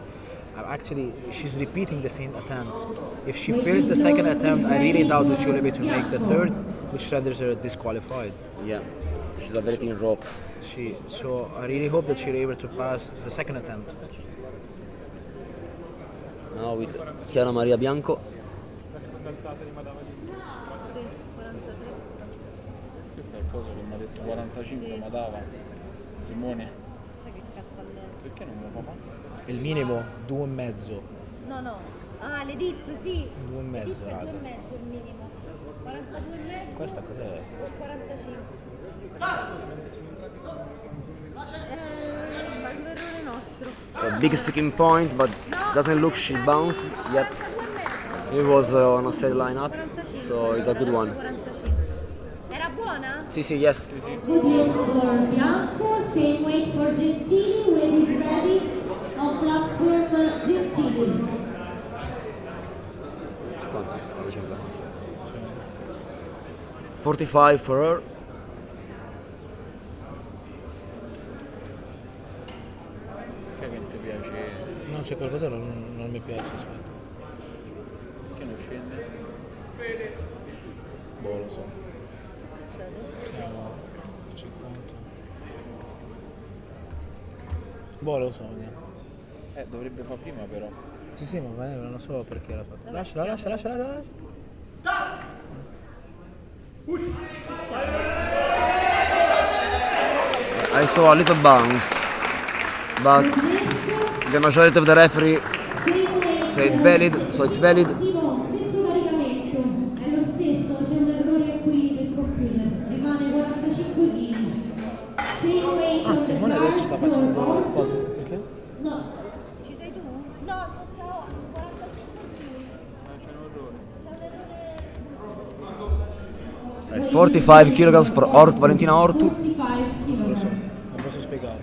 Actually, she's repeating the same attempt. If she fails the second attempt, I really doubt that she'll be able to make the third, which renders her disqualified. Yeah, she's a very thin rope. So I really hope that she'll be able to pass the second attempt. Now with Chiara Maria Bianco. Sì, 43. Questo è il coso che mi ha detto 45, ma dava Simone. Sai che cazzo a lei? Perché non me lo fa fare? Il minimo 2,5. No. Ah, le dip, sì. 2,5, Le dip è raga. 2,5 il minimo. 42,5 Questa cos'è? o 45. Ma l'errore nostro. A big sticking point, but doesn't look she bounced. Yep, it was on a straight line up, 45. so it's a good one. 45. Era buona? Sì, yes. Good weight for Bianco, same weight for Gentili, weight is ready on platform Gentili. 45 for her. Che ti piace? No, c'è qualcosa che non mi piace, aspetta. Perché non scende? Boh, lo so. No, 50. Boh, lo so, vediamo. Dovrebbe fare prima però. Sì, ma bene, non lo so perché l'ha fatto. Lascia. I saw a little bounce, but the majority of the referee said valid, so it's valid. Stesso caricamento, è lo stesso, c'è un errore qui del computer, rimane 45 kg. Ah, Simone adesso sta facendo lo spot. Perché? No, Ci sei tu? No, stavo 45 kg. C'è un errore. C'è un errore. 45 kilograms for Valentina Ortu. 45 Non lo so, kg. non posso spiegare.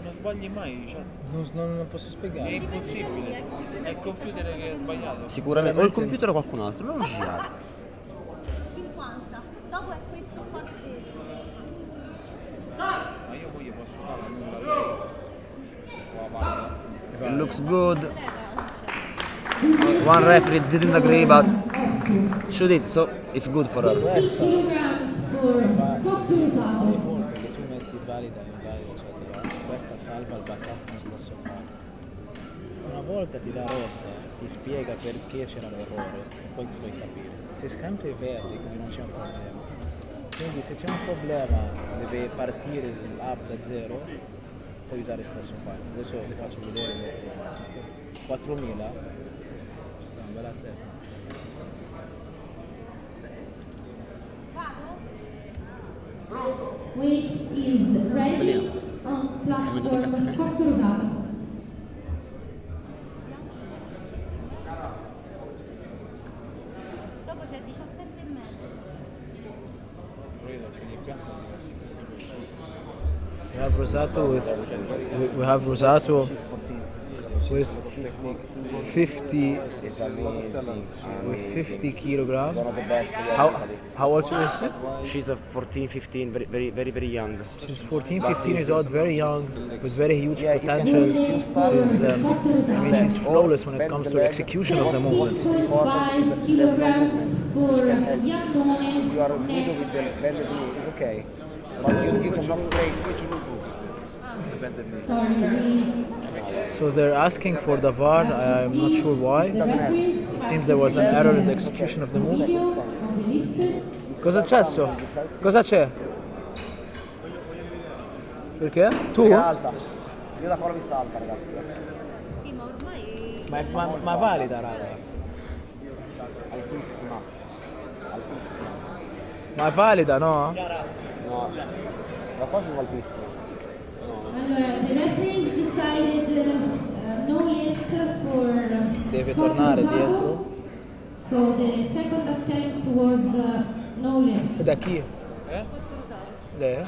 Non sbaglio sbagli mai, cioè, Non posso spiegare. è impossibile. È il computer che è sbagliato. Sicuramente. O il computer o qualcun altro, non sciare. 50. Dopo è questo qua che vedi. Ma io poi posso fare nulla a lei. O a Vanda. It looks good. One referee didn't agree, but shoot it, so it's good for her. Questa 15 grams for Scott Rosato. volte che tu metti valida, invalida, eccetera, questa salva il backup con stesso file. Se una volta ti dà rossa, ti spiega perché c'era l'errore e poi puoi capire. Se sempre verdi, quindi non c'è un problema. Quindi se c'è un problema deve partire l'app da zero, puoi usare il stesso file. Adesso ti faccio vedere 4000, sta un bel atleta. Weight is ready on platform Scott Rosato. Dopo c'è 17,5. Credo che gli piaccia diversi. We have Rosato we have Rosato with 50 kilograms. How old is she? She's a 14, 15, very young. She's 14, 15 years old, very young, with very huge potential. She's flawless when it comes to execution of the movement. 5 kilograms for Iannone. You are good with the bended knee, it's okay. But you cannot straight. Sorry, So they're asking for the VAR. I'm not sure why. It seems there was an error in the execution of the move. Cosa c'è? Cosa c'è? Perché? Tu? È alta. Io da qua l'ho vista alta, ragazzi. Sì, ma ormai Ma valida, raga. Altissima. Altissima. Ma è valida, no? No. Da qua sono altissima. Allora, the referees decided no lift for Deve Scott tornare Rosato. dietro. So the second attempt was no lift. E da chi? Lei?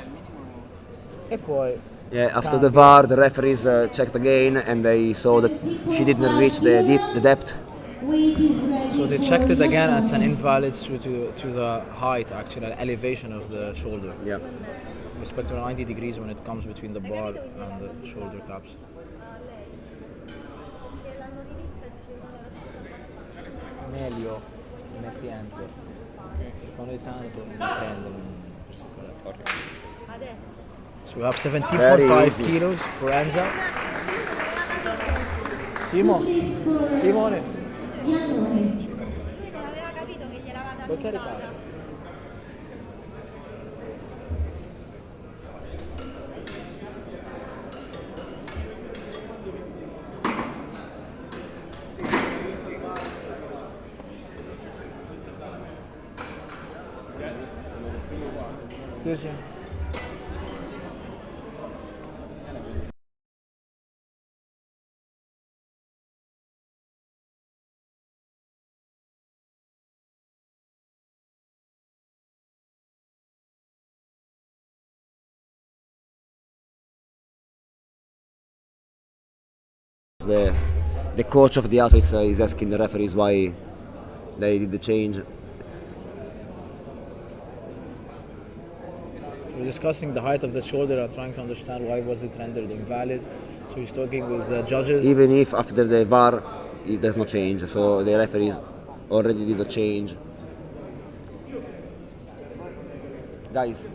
E poi? Yeah, after the VAR, the referees checked again and they saw that she didn't reach the depth. Weight is ready. So they checked it again. It's an invalid to the height, actually, an elevation of the shoulder. Yeah. Respect to 90 degrees when it comes between the bar and the shoulder caps. che l'hanno rivista diceva Meglio metti enter. Quando è tanto non prende. adesso. So we have Very 17.5 easy. kilos for Enza. Simone. Iannone. Lui non aveva capito che gliel'aveva Puoi data. caricare? Sì, sì. The coach of the athletes is asking the referees why they did the change. We're discussing the height of the shoulder and trying to understand why was it rendered invalid. So he's talking with the judges. Even if after the VAR there's no change, so the referees already did the change. Guys,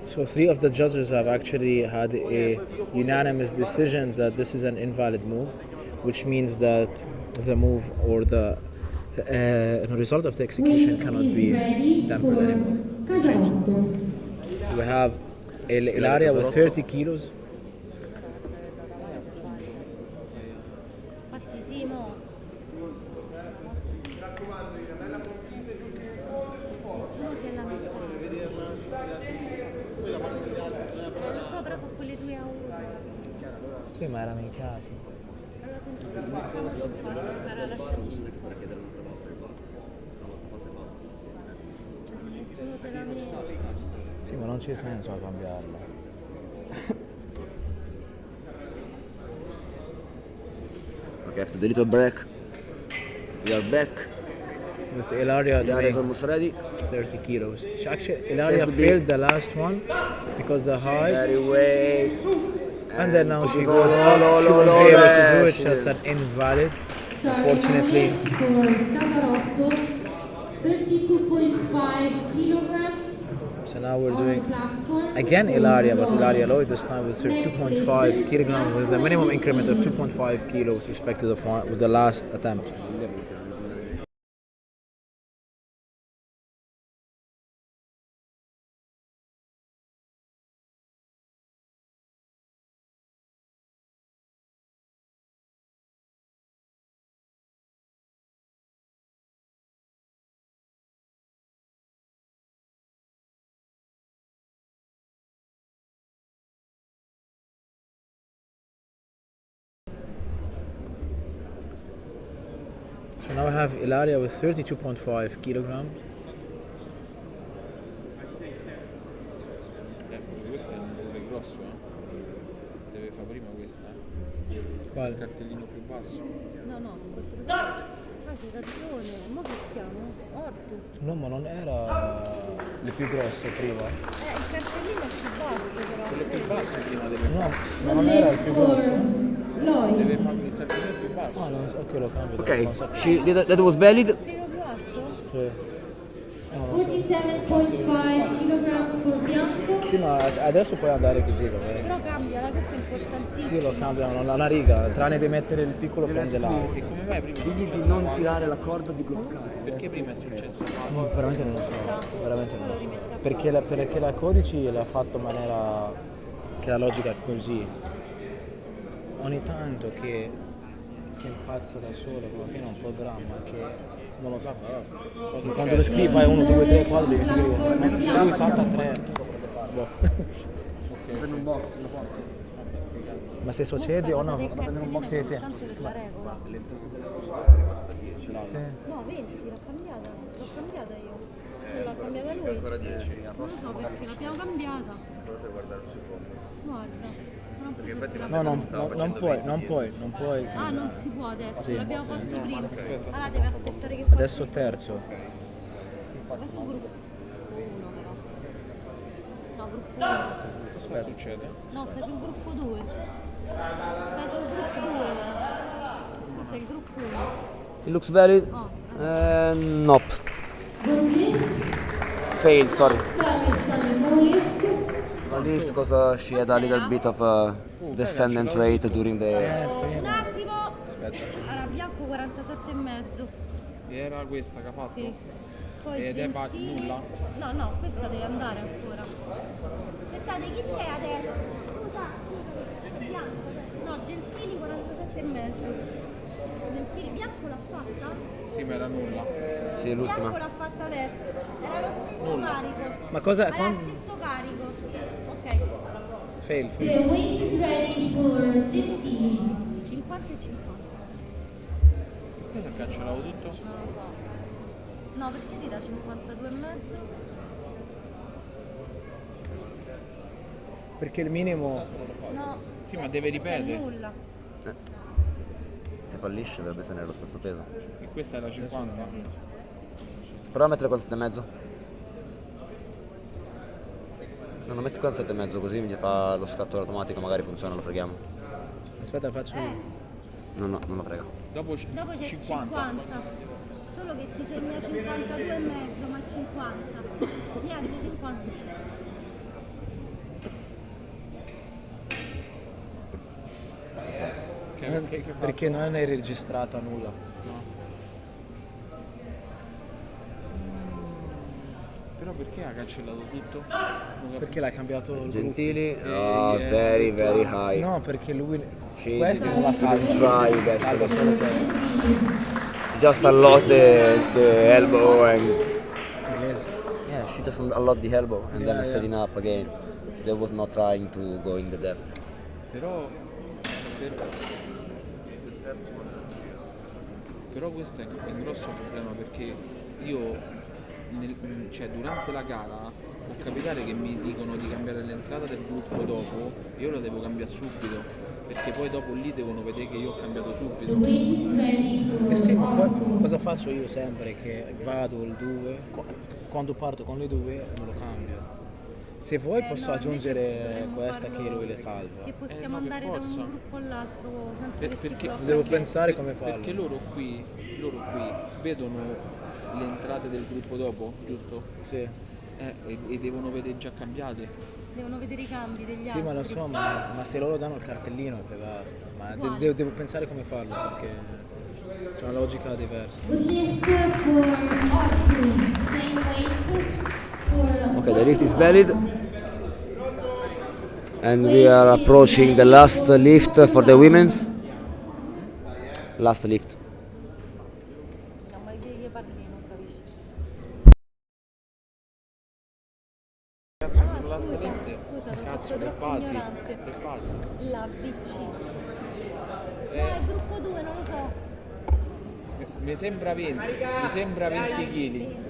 So 3 of the judges have actually had a unanimous decision that this is an invalid move, which means that the move or the result of the execution cannot be tempered anymore, changed. So we have Ilaria with 30 kilos. Infatti sì, mo. Nessuno si è lamentato. Lo so, però sono quelle 2 a 1. Sì, ma era minchiato. Allora senti, lasciamoci fare. Cioè, se nessuno Sì, ma non c'è senso a cambiarla. Okay, after the little break, we are back. With Ilaria Ilaria is doing almost ready. 30 kilos. She actually, Ilaria She has to be- failed the last one because the height, Very weight. and then now she go goes low, up. low, She low, won't low be able to there. do it. She That's did. an invalid. Unfortunately. For Casarotto, 32.5 kilograms. So now we're On doing the platform. again Ilaria, but Ilaria Lloyd this time with 32.5 kilograms with a minimum increment of 2.5 kilos with respect to with the last attempt. So now I have Ilaria with 32.5 kilograms. Questo è un errore grosso, Deve fare prima questa, Il Quale? cartellino più basso. No, no, ascolta. Ah, c'hai ragione. Ma che chiamo? Orto. No, ma non era le più grosse prima. Il cartellino è più basso però. Quello più basso prima deve No, fare. ma non era il più grosso. Lloyd. Deve fare il cartellino più basso. Ah, non so, ok, lo cambio. Okay, non so. that was valid. Cartellino più alto? Sì. 47.5 kilograms for Bianco. Sì, ma adesso puoi andare così, va bene? Però cambiala, questo è importantissimo. Sì, lo cambiano, una riga, tranne di mettere il piccolo prende l'alto. E come mai prima è Digli successo di non qua? tirare la corda, di bloccare. Perché prima è successo qua? No, veramente non lo so, veramente non lo so. Perché la codici l'ha fatto in maniera che la logica è così. Ogni tanto che si impazza da solo, alla fine è un programma che non lo sa fare. Quando lo scrivi fai 1, 2, 3, 4, devi scrivere. Ma se lui salta a 3. Boh. Prende un box, lo porta. Ma se succede o no? Sì, sì. Tanto per la regola. L'entrata della corsa è rimasta 10. No, 20, l'ho cambiata io. L'ha cambiata lui. Ancora 10. Non lo so perché l'abbiamo cambiata. Provate a guardare un secondo. Guarda. Perché infatti No, non puoi. Ah, non si può adesso, Sì. l'abbiamo fatto prima. Allora deve aspettare che Adesso terzo. vai sul gruppo 1 però. No, gruppo 1. Cosa succede? No, stai sul gruppo 2. Stai sul gruppo 2. Questo è il gruppo 1. It looks valid. Oh. Nope. Failed, sorry. No lift because she had a little bit of descendant rate during the... Un attimo. Aspetta. Allora, bianco 47,5. Era questa che ha fatto? Sì. Poi Ed è Gentili- nulla? No, questa deve andare ancora. Aspettate, chi c'è adesso? Scusa, bianco. No, Gentili 47,5. Gentili, bianco l'ha fatta? Sì, ma era nulla. Sì, l'ultima. Bianco l'ha fatta adesso. Era lo stesso carico. Ma cosa? Era lo stesso carico. Ok. Fail. The weight is ready for Gentili. 50 e 50. Cosa cancellavo tutto? Non lo so. No, perché ti dà 52,5? Perché il minimo. No. Sì, ma deve questo è ripetere. nulla. Se fallisce dovrebbe essere lo stesso peso. E questa era 50? Prova a mettere con 7,5. No, non metti con 7,5 così mi fa lo scatto automatico, magari funziona, lo freghiamo. Aspetta, faccio io. No, non lo frega. Dopo Dopo c'è 50. 50. Solo che ti segna 52,5, ma 50. Niente, 50. Che fa? Perché non è registrata nulla. Però perché ha cancellato tutto? Perché l'hai cambiato il Gentili, very very high. gruppo? No, perché lui. She Questi non la salva. try best. Salva solo questo. Just a lot the elbow and Inglese. yeah, she just a lot the elbow and Yeah, then setting up again. She was not trying to go in the depth. Però questo è un grosso problema perché io cioè durante la gara può capitare che mi dicono di cambiare l'entrata del gruppo dopo, io la devo cambiare subito, perché poi dopo lì devono vedere che io ho cambiato The subito. weight is ready for Eh sì, ma all poi two. cosa faccio io sempre? Che vado il 2, quando parto con le 2 me lo cambio. Se vuoi posso No, invece aggiungere dovremmo questa farlo che lui le salva. Che possiamo no, per andare da forza. un gruppo all'altro senza che si Perché blocca. Devo pensare come farlo. Perché loro qui vedono le entrate del gruppo dopo, giusto? Sì. E devono vedere già cambiate. Devono vedere i cambi degli Sì, altri. ma lo so, ma se loro danno il cartellino e poi basta. Ma devo pensare come farlo perché c'è una logica diversa. Good lift for all two. Same weight for Okay, the lift is valid. And we are approaching the last lift for the women's. Last lift. No, ma che parli, non capisci. Scusa, Cazzo, sono le troppo basi, ignorante. le basi. La BC. No, è gruppo 2, non lo so. Mi sembra 20, mi sembra 20 kg.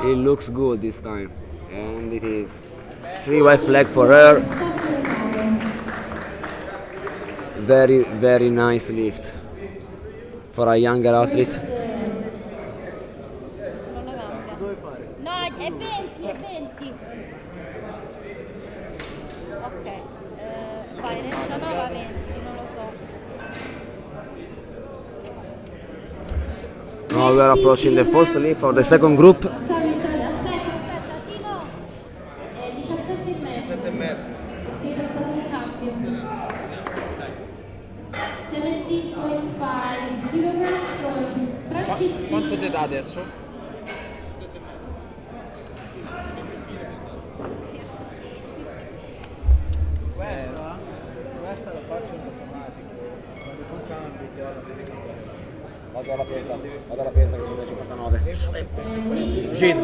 It looks good this time. And it is. 3 white flag for her. Very, very nice lift for a younger athlete. Non la cambia. No, è 20, è 20. Ok. Vai, Rescia 9 20, non lo so. Now we are approaching the first lift for the second group. Aspetta, sì, no. 17 e mezzo. 7 e mezzo. Che c'è stato un cambio. 17.5 kg for Franceschi. Quanto ti dà adesso? Questa la faccio in automatico. Quando tu cambi ti dà la Vado alla pesa che sono 59. Gino.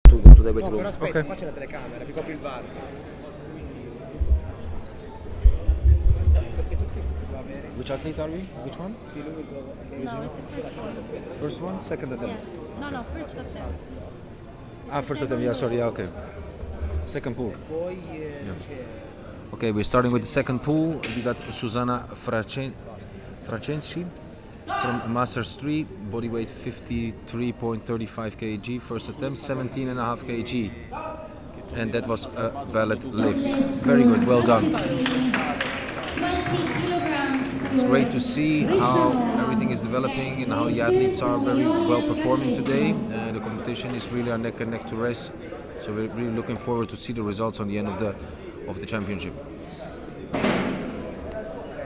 To go to the weight room. aspetta, qua c'è la telecamera, mi copri il VAR. Which athlete are we? Which one? No, it's the first one. First one? Second attempt? Yes. No, first attempt. Ah, first attempt, yeah, sorry, yeah, okay. Second pool. Poi c'è Okay, we're starting with the second pool. We got Susanna Fracenci from Masters 3, body weight 53.35 kg, first attempt 17.5 kg. And that was a valid lift. Very good, well done. 20 kilograms. It's great to see how everything is developing and how the athletes are very well performing today. The competition is really a neck and neck to race, so we're really looking forward to see the results on the end of the championship.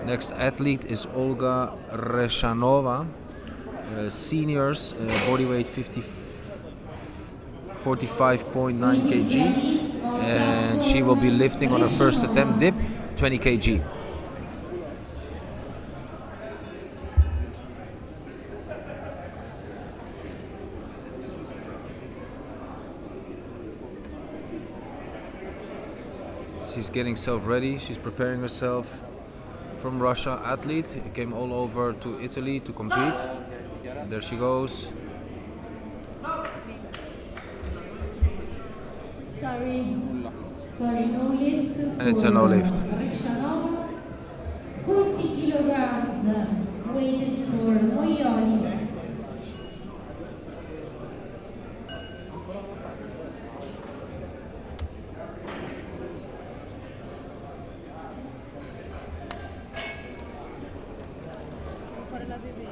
Next athlete is Olga Reshanova, seniors, body weight 45.9 kg, and she will be lifting on her first attempt dip 20 kg. She's getting herself ready, she's preparing herself. From Russia athlete, came all over to Italy to compete. There she goes. Sorry, no lift. And it's a no lift. 40 kilograms weighted for Moioli. Fare la bebè.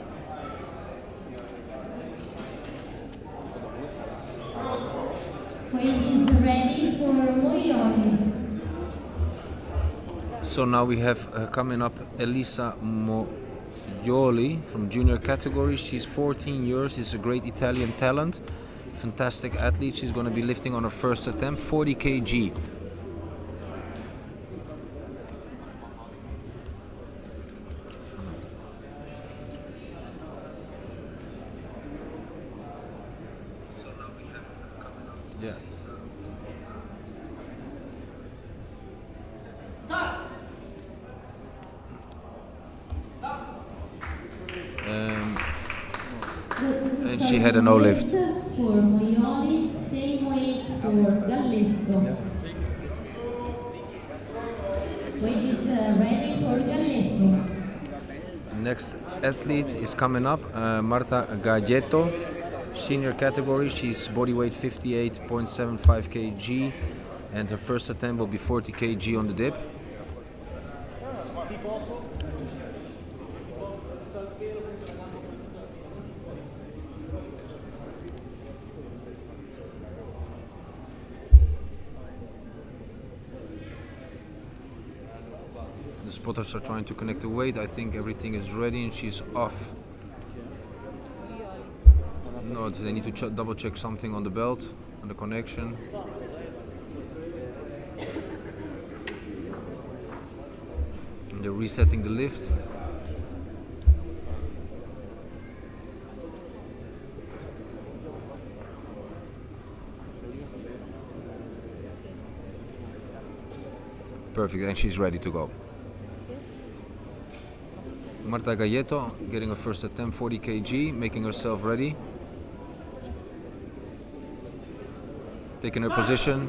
Weight is ready for Moioli. So now we have coming up Elisa Moioli from junior category. She's 14 years, she's a great Italian talent, fantastic athlete. She's going to be lifting on her first attempt 40 kg. And she had a no lift. For Moioli, same weight for Galletto. Weight is ready for Galletto. Next athlete is coming up, Marta Galletto, senior category. She's body weight 58.75 kg, and her first attempt will be 40 kg on the dip. The spotters are trying to connect the weight. I think everything is ready and she's off. No, they need to double check something on the belt, on the connection. And they're resetting the lift. Perfect, and she's ready to go. Marta Galletto getting her first attempt, 40 kg, making herself ready. Taking her position.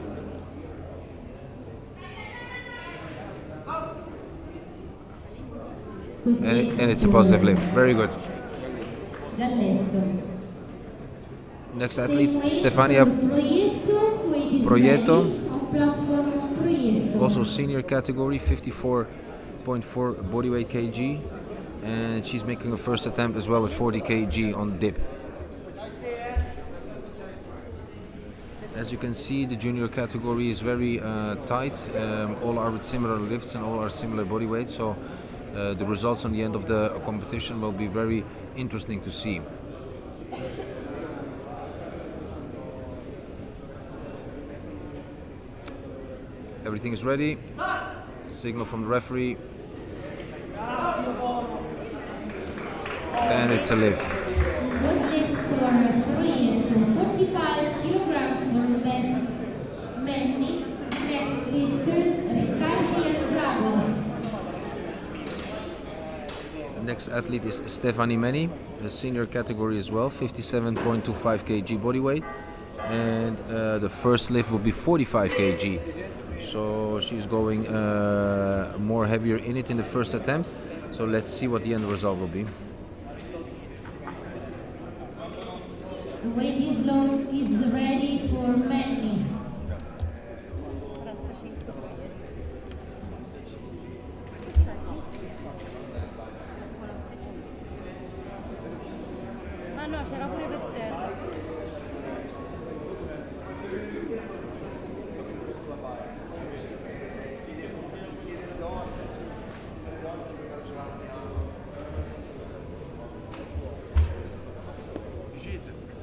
And it's a positive lift. Very good. Galletto. Next athlete, Stefania Proietto. Also senior category, 54.4 bodyweight kg. And she's making her first attempt as well with 40 kg on dip. As you can see, the junior category is very tight. All are with similar lifts and all are similar body weights. So the results on the end of the competition will be very interesting to see. Everything is ready. Signal from the referee. And it's a lift. Good lift for Proietto, 45 kilograms for Manny. Next lifters, Riccardi and Zago. Next athlete is Stefani Meni, the senior category as well, 57.25 kg body weight. And the first lift will be 45 kg. So she's going more heavier in it in the first attempt. So let's see what the end result will be. The weight is ready for Manny. Ah no, c'era pure per terra.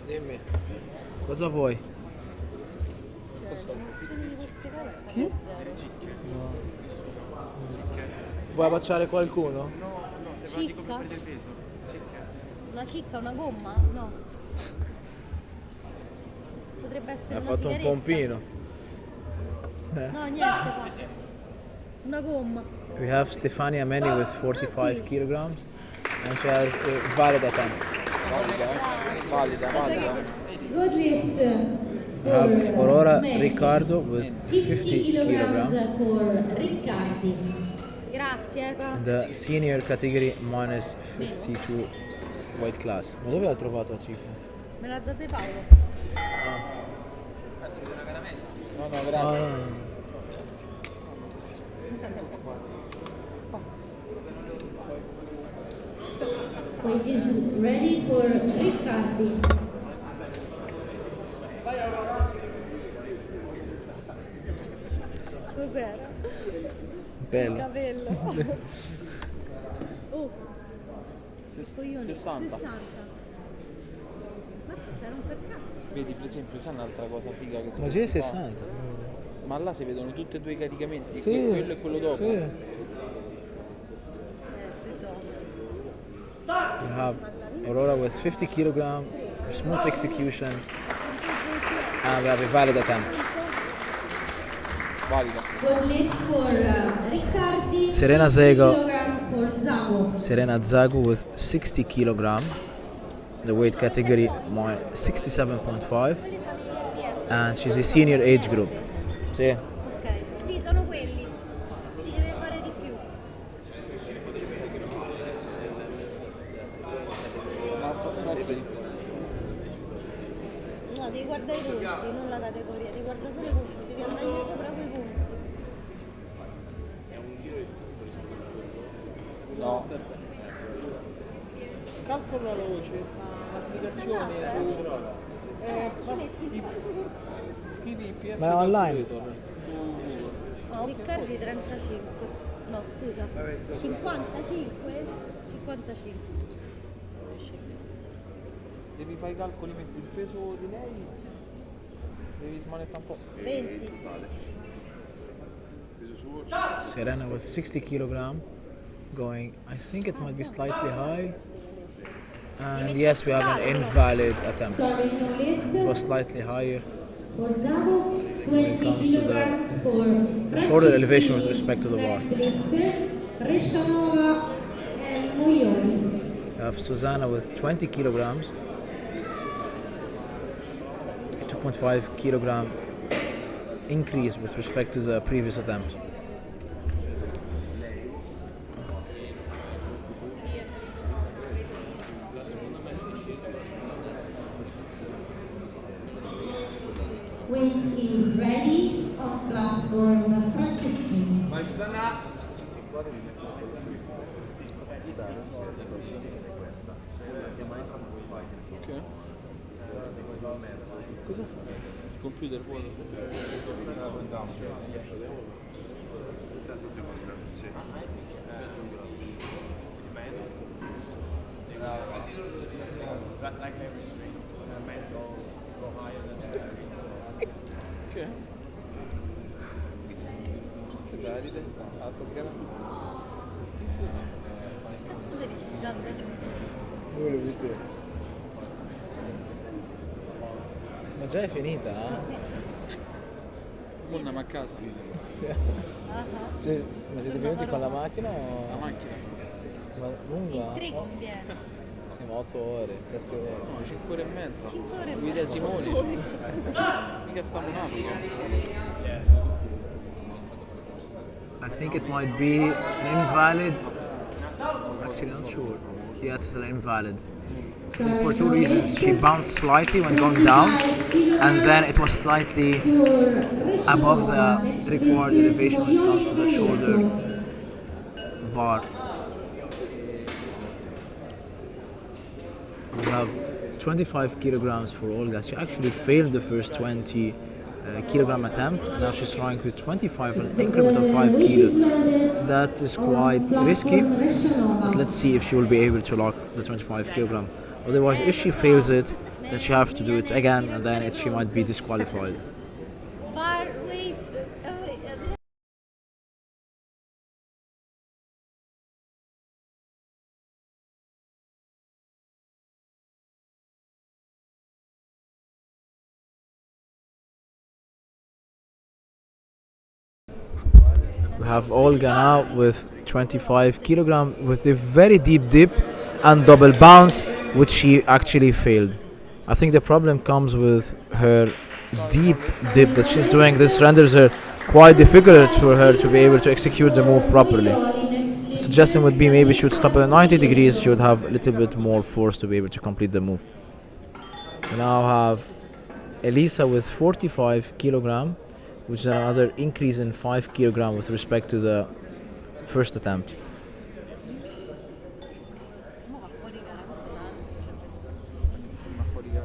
Dimmi, cosa vuoi? Chi? Vuoi abbracciare qualcuno? Cicca? Una cicca, una gomma? No. Potrebbe essere Ha una fatto un sigaretta. pompino. No, niente qua. Una gomma. We have Stefania Meni with 45 kilograms and she has a valid attempt. Valida. Good lift. We have for Aurora Manny. Riccardo with 50 kilograms. For Riccardi. Grazie, In the senior category minus 52 weight class. Ma dove l'ha trovato la cifra? Me l'ha date Paolo. No, grazie. no. Weight is ready for Riccardi. Cos'era? Bello. Capello. Oh. Coglioni, 60. 60. Ma questo era un per cazzo. Vedi, per esempio, sai un'altra cosa figa che Ma dovresti fare? 60. Ma là si vedono tutti e due i caricamenti, Sì, quello e quello dopo. sì. Tesoro. You have Aurora with 50 kilogram, smooth execution, and we have a valid attempt. Valida. Good lift for Riccardi. Serena 50 Zego. kilograms for Zago. Serena Zagu with 60 kilogram. the weight category, 67.5, and she's a senior age group. Sì. Ok, sì, sono quelli. Deve fare di più. No, devi guardare i punti, non la categoria, devi guardare solo i punti, devi andare sopra quei punti. No. Calcola la voce, l'applicazione scrivi PF Ma è online. Riccardi 35. No, scusa. 55? 55. Devi fare i calcoli, metti il peso di lei, devi smanettare un po'. 20. Serena with 60 kilogram, going, I think it might be slightly high. And yes, we have an invalid attempt. Sorry, no lift. It was slightly higher. Forzano, 20 comes to the kilograms for shoulder elevation with respect to the bar. Next lift, Reshanova and Muyori. We have Susanna with 20 kilograms, a 2.5 kilogram increase with respect to the previous attempt. Weight is ready on platform Francescini. Ok. Cosa fa? Il computer vuoto. Ok. Che salite? Ah, sta schermando. Cazzo devi già Dove l'hai visto? Ma già è finita, eh? Mo andiamo a casa. Sì. Sì, ma siete venuti con la macchina o... La macchina. Ma lunga? Tre conviene. Sì, ma 8 ore, 7 ore. No, 5 ore e mezza. 5 ore e Guida mezza. Simoni. Mica stiamo in Africa. I think it might be an invalid. Actually, not sure. Yeah, it's an invalid. I think for two reasons. She bounced slightly when going down, and then it was slightly above the required elevation when it comes to the shoulder bar. We have 25 kilograms for Olga. She actually failed the first 20 kilogram attempt, and now she's trying with 25, an increment of 5 kilos. That is quite risky, but let's see if she will be able to lock the 25 kilogram. Otherwise, if she fails it, then she has to do it again, and then she might be disqualified. Bar weight. We have Olga now with 25 kilogram with a very deep dip and double bounce, which she actually failed. I think the problem comes with her deep dip that she's doing. This renders her quite difficult for her to be able to execute the move properly. The suggestion would be maybe she would stop at 90 degrees, she would have a little bit more force to be able to complete the move. We now have Elisa with 45 kilogram, which is another increase in 5 kilogram with respect to the first attempt.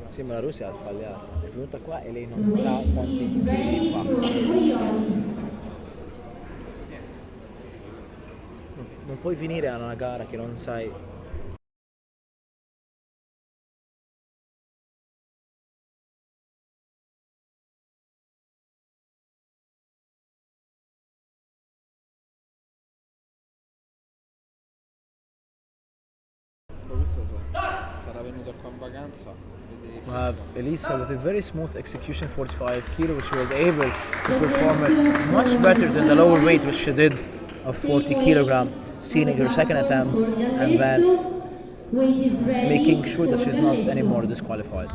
Sì, ma la Russia ha sbagliato. È venuta qua e lei non sa quanti chili fa. Non puoi finire a una gara che non sai. Sarà venuta qua in vacanza. Elisa with a very smooth execution 45 kilo, which she was able to perform it much better than the lower weight which she did of 40 kilogram, sealing her second attempt, and then Weight is ready. making sure that she's not for anymore disqualified.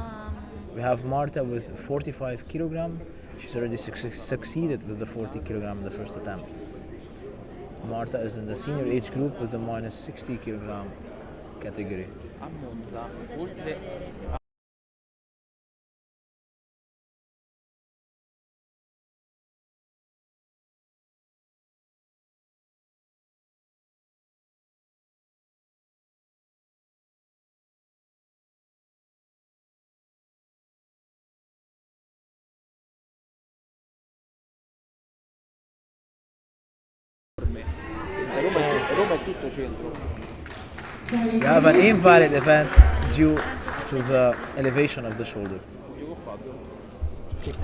We have Marta with 45 kilogram. She's already succeeded with the 40 kilogram in the first attempt. Marta is in the senior age group with the minus 60 kilogram category. A Monza, oltre Roma è tutto centro. We have an invalid event due to the elevation of the shoulder. Io che ho fatto?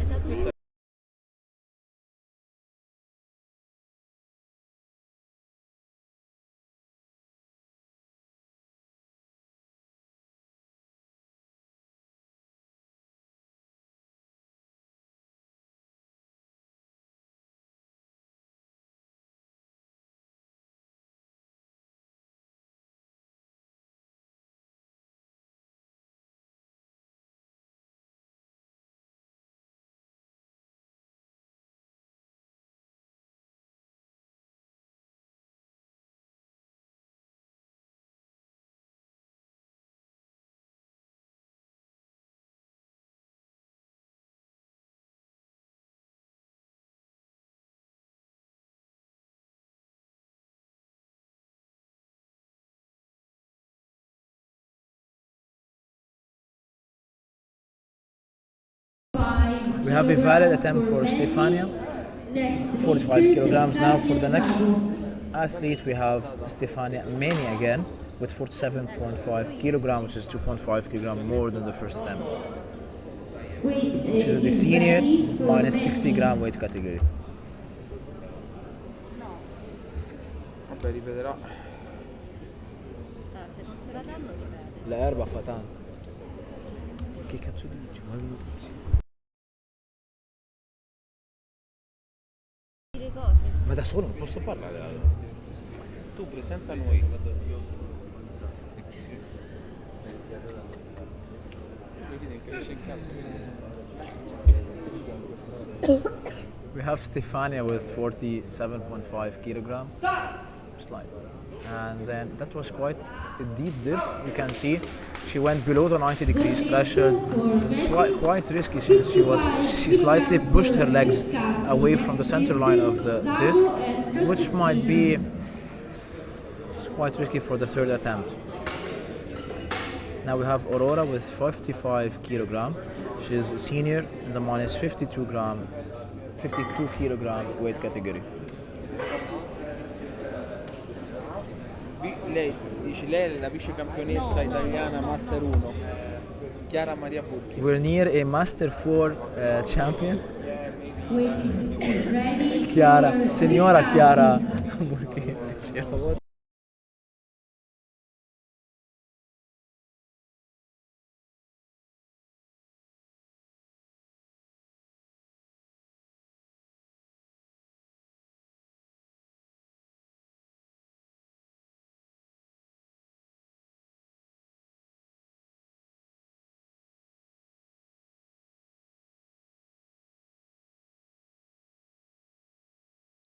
We have a valid attempt for Stefania, 45 kilograms. Now for the next athlete we have Stefania Meni again with 47.5 kilograms, which is 2.5 kilograms more than the first attempt. She's at the senior minus 60 gram weight category. Vabbè, ripeterà. Se non te la danno, ripete. La erba fa tanto. Che cazzo dici? Ma Dire cose. Ma da solo non posso parlare. Tu presenta noi. Vedi che cresce in cazzo. We have Stefania with 47.5 kilogram slide, and then that was quite a deep dip. You can see she went below the 90 degrees threshold. It's quite risky since she slightly pushed her legs away from the center line of the disc, which might be quite risky for the third attempt. Now we have Aurora with 55 kilogram. She's a senior in the minus 52 kilogram weight category. Lei dice, lei è la vice campionessa italiana Master 1, Chiara Maria Burchi. We're near a Master 4 champion. Weight is ready. Chiara, signora Chiara Burchi.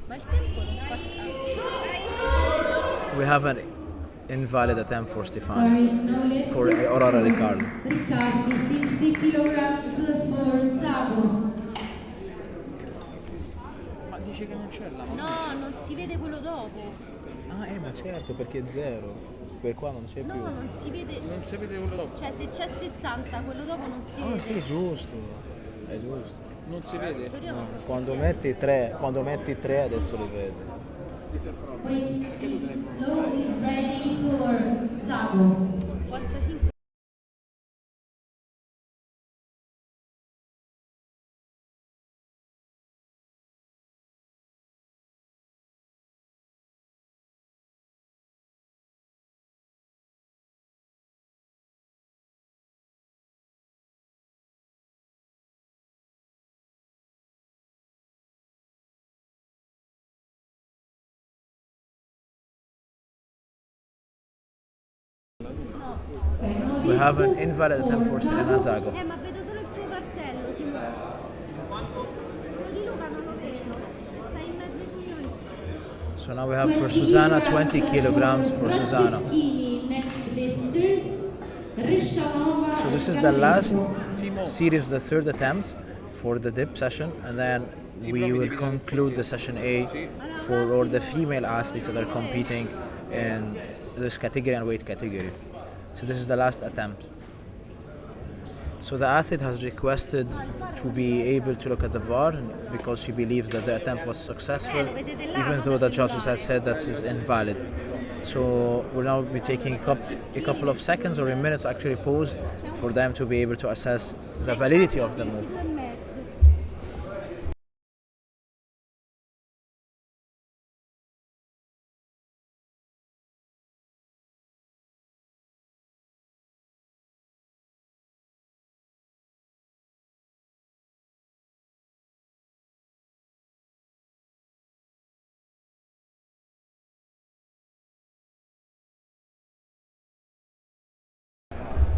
Ma il tempo non fa. We have an invalid attempt for Stefania, for Aurora Riccardo. Riccardo, 60 kilograms for Zabo. Ma dice che non c'è la mano. No, non si vede quello dopo. Ah, ma certo, perché è zero. Per qua non c'è No, più. non si vede. Non si vede quello dopo. Cioè, se c'è 60, quello dopo non si Ah, vede. sì, giusto. È giusto. Non si vede. Speriamo. Quando metti tre adesso li vedi. Low is ready for Zabo. 55. No, We have an invalid attempt for Serena Zago. Ma vedo solo il tuo cartello, Simone. Quello di Luca non lo vedo. Stai in mezzo ai coglioni. So now we have for Susanna 20 kilograms for Susanna. So this is the last series, the third attempt for the dip session, and then we will conclude the session A for all the female athletes that are competing in this category and weight category. So this is the last attempt. So the athlete has requested to be able to look at the VAR because she believes that the attempt was successful, even though the judges have said that is invalid. So we'll now be taking a couple of seconds or a minutes actually pause for them to be able to assess the validity of the move.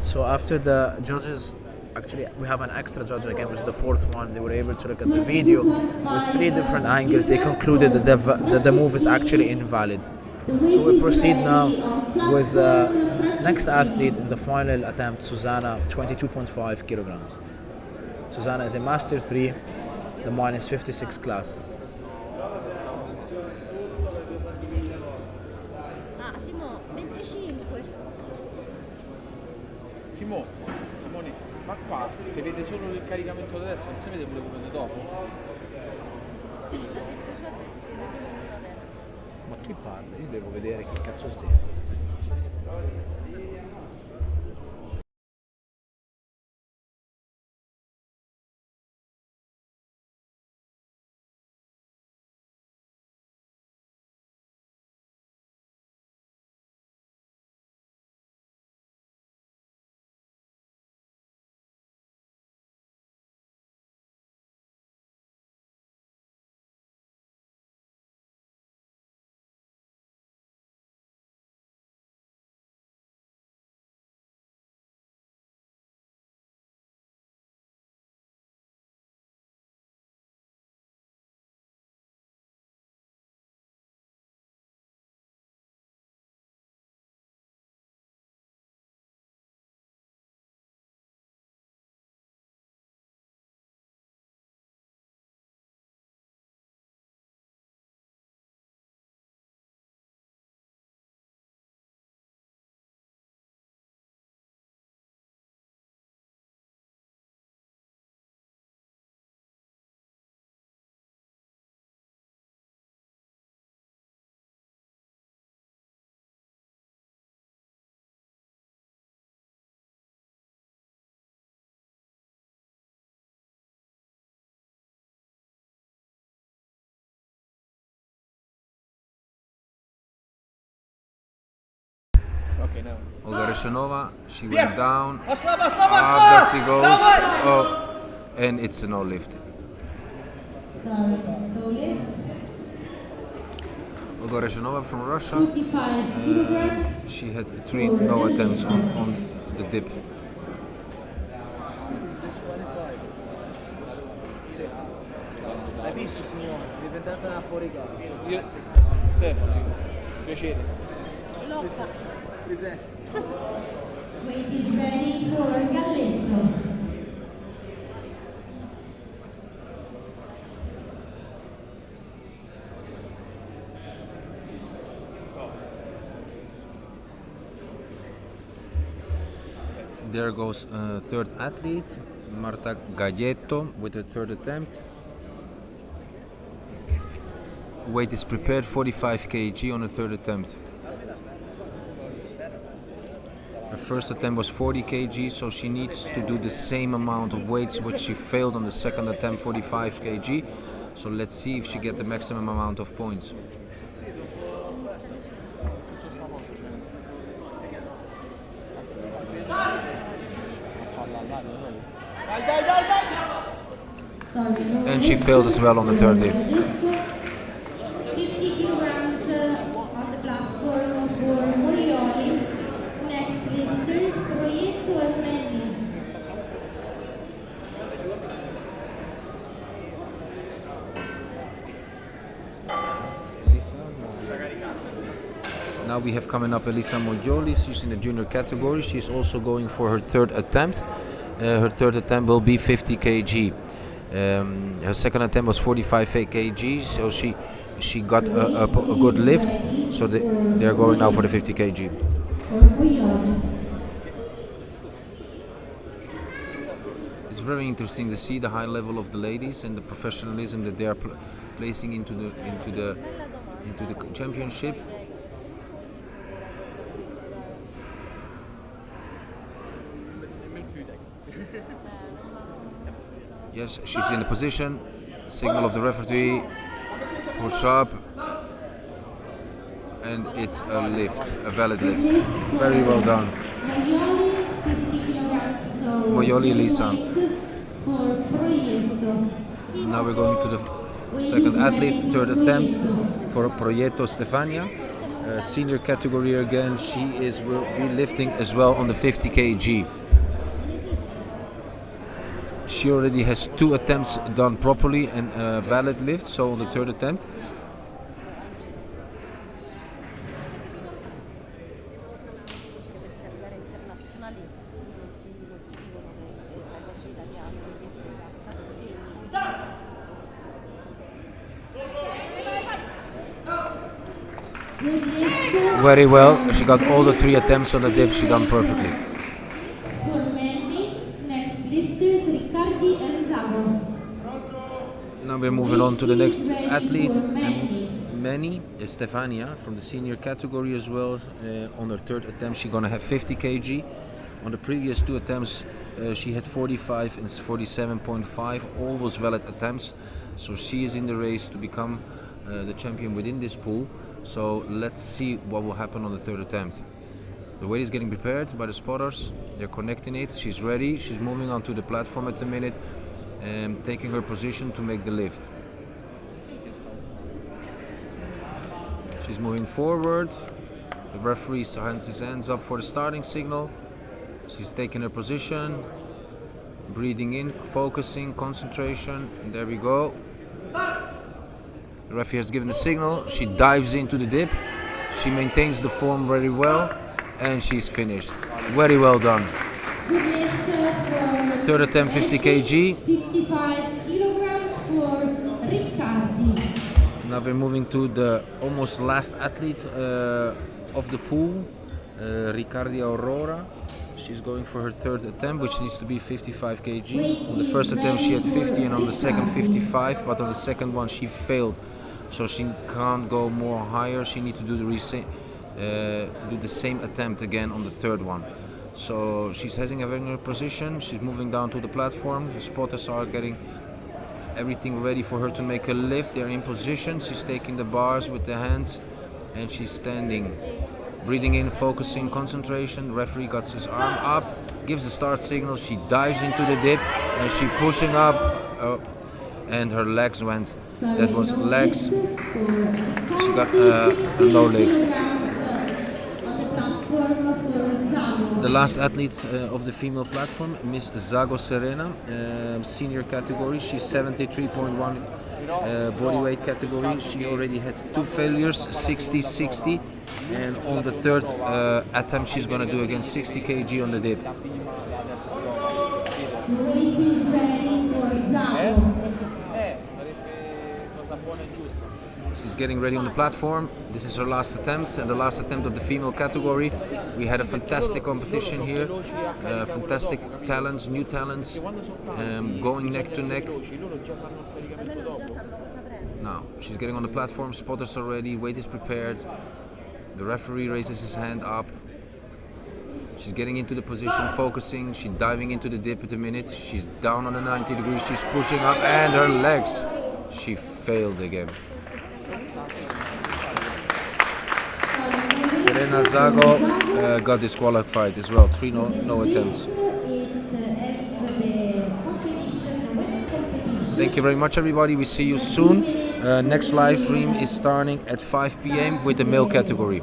So after the judges, actually we have an extra judge again, which is the fourth one. They were able to look at the video with 3 different angles. They concluded that the move is actually invalid. So we proceed now with the next athlete in the final attempt, Susanna, 22.5 kilograms. Susanna is a Master 3, the minus 56 class. Ah, Simo, 25. Simone, ma qua si vede solo il caricamento da destra, non si vede pure quello di dopo? Sì, da detto ciò si vede solo quello adesso. Ma chi parla? Io devo vedere che cazzo stai. Ok, no. Olga Reshanova, she went down. There she goes. Oh, and it's a no lift. Olga Reshanova from Russia. She had 3 no attempts on the dip. Hai visto, signore? È diventata fuori gara. Stefano, piacere. Locca. Weight is ready for Galletto. There goes third athlete, Marta Galletto, with her third attempt. Weight is prepared, 45 kg on the third attempt. Her first attempt was 40 kg, so she needs to do the same amount of weights, which she failed on the second attempt, 45 kg. So let's see if she gets the maximum amount of points. And she failed as well on the third day. 50 kilograms on the platform for Morioli. Next is Now we have coming up Elisa Moglioli. She's in the junior category. She's also going for her third attempt. Her third attempt will be 50 kg. Her second attempt was 45 kg, so she got a good lift. So they're going now for the 50 kg. It's very interesting to see the high level of the ladies and the professionalism that they are placing into the championship. Yes, she's in the position. Signal of the referee. Push up. And it's a lift, a valid lift. Very well done. Moglioli Elisa. Now we're going to the second athlete, third attempt for Proyecto Stefania. Senior category again. She will be lifting as well on the 50 kg. She already has 2 attempts done properly and a valid lift, so on the third attempt. Very well, she got all the 3 attempts on the dip, she done perfectly. Now we're moving on to the next athlete, Manny Stefania from the senior category as well. On her third attempt, she's gonna have 50 kg. On the previous 2 attempts, she had 45 and 47.5. All was valid attempts, so she is in the race to become the champion within this pool. So let's see what will happen on the third attempt. The weight is getting prepared by the spotters. They're connecting it. She's ready. She's moving onto the platform at the minute and taking her position to make the lift. She's moving forward. The referee hands his hands up for the starting signal. She's taking her position, breathing in, focusing, concentration. And there we go. The referee has given the signal. She dives into the dip. She maintains the form very well, and she's finished. Very well done. Third attempt, 50 kg. 55 kilograms for Riccardi. Now we're moving to the almost last athlete of the pool, Riccardi Aurora. She's going for her third attempt, which needs to be 55 kg. On the first attempt she had 50 and on the second 55, but on the second one she failed. So she can't go more higher, she needs to do the same attempt again on the third one. So she's having her position, she's moving down to the platform. The spotters are getting everything ready for her to make a lift. They're in position, she's taking the bars with the hands and she's standing. Breathing in, focusing, concentration. Referee got his arm up, gives the start signal. She dives into the dip and she pushing up and her legs went. That was legs. She got a low lift. The last athlete of the female platform, Miss Zago Serena, senior category. She's 73.1 bodyweight category. She already had 2 failures, 60-60, and on the third attempt she's gonna do again 60 kg on the dip. She's getting ready on the platform. This is her last attempt and the last attempt of the female category. We had a fantastic competition here, fantastic talents, new talents, going neck to neck. Now she's getting on the platform, spotters are ready, weight is prepared. The referee raises his hand up. She's getting into the position, focusing. She's diving into the dip at a minute. She's down on the 90 degrees. She's pushing up and her legs. She failed again. Serena Zago got disqualified as well. 3 no attempts. Thank you very much, everybody. We see you soon. Next live stream is starting at 5 p.m. with the male category.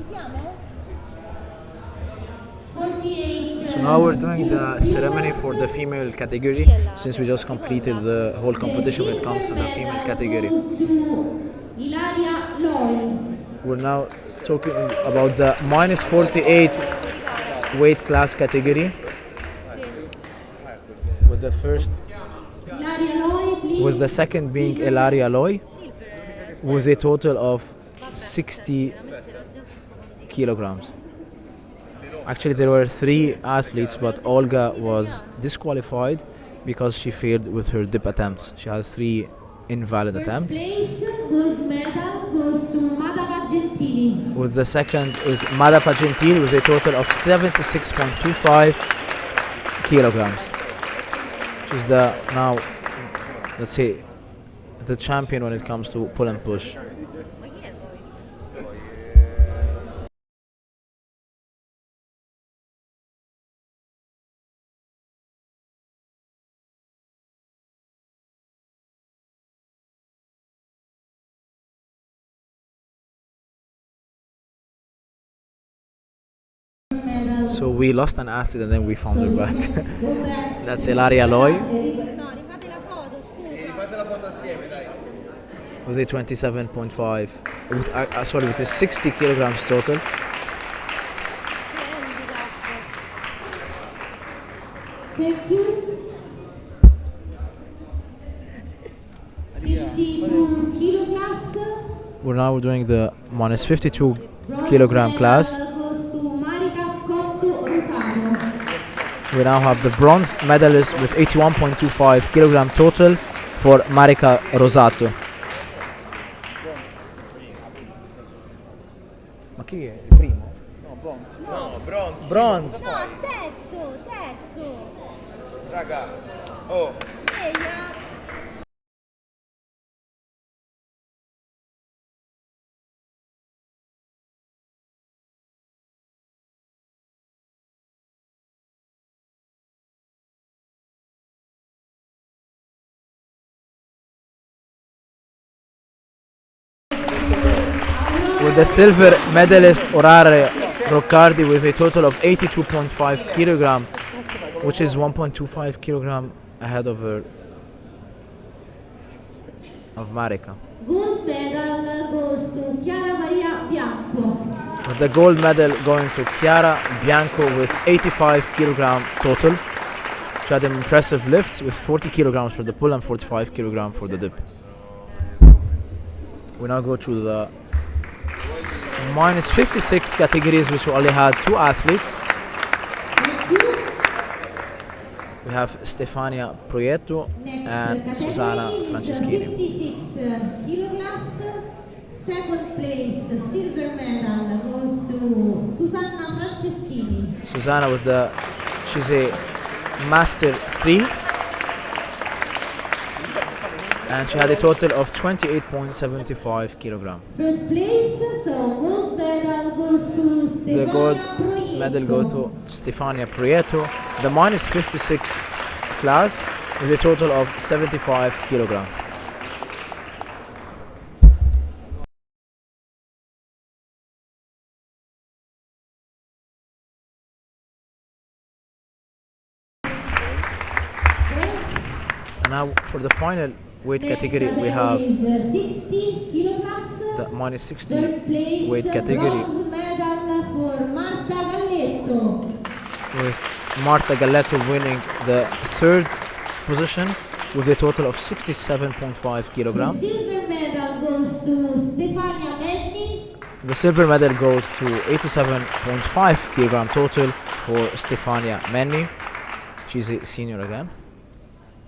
Ci siamo? So now we're doing the ceremony for the female category, since we just completed the whole competition when it comes to the female category. We're now talking about the minus 48 weight class category. With the first, with the second being Ilaria Loy, with a total of 60 kilograms. Actually, there were 3 athletes, but Olga was disqualified because she failed with her dip attempts. She has 3 invalid attempts. Gold medal goes to Madava Gentili. With the second is Madapa Gentili with a total of 76.25 kilograms. She's the now, let's say, the champion when it comes to pull and push. So we lost an athlete and then we found her back. That's Ilaria Loy No, rifate la foto, scusa. with a 27.5, with a 60 kilograms total. Thank you. 52 kilo class. We're now doing the minus 52 kilogram class. Goes to Marica Scotto Rosario. We now have the bronze medalist with 81.25 kilogram total for Marica Rosato. Ma chi è? Il primo? No, bronze. Bronze. No, terzo. Raga, oh, Sveglia. With the silver medalist Orare Roccardi with a total of 82.5 kilogram, which is 1.25 kilogram ahead of her, of Marica. Gold medal goes to Chiara Maria Bianco. With the gold medal going to Chiara Bianco with 85 kilogram total. She had impressive lifts with 40 kilograms for the pull and 45 kilogram for the dip. We now go to the minus 56 categories, which only had 2 athletes. We have Stefania Proietto and Susanna Franceschini. 56 kilo class. Second place, silver medal goes to Susanna Franceschini. Susanna with the, she's a master 3, and she had a total of 28.75 kilogram. First place, so gold medal goes to The gold Stefania medal goes to Stefania Prieto, the minus 56 class with a total of 75 kilogram. And now for the final weight category we have 60 kilo class. the minus 60 Third place, weight category bronze medal for Marta Galletto. with Marta Galletto winning the 3rd position with a total of 67.5 kilogram. Silver medal goes to Stefania Menni. The silver medal goes to 87.5 kilogram total for Stefania Menni. She's a senior again.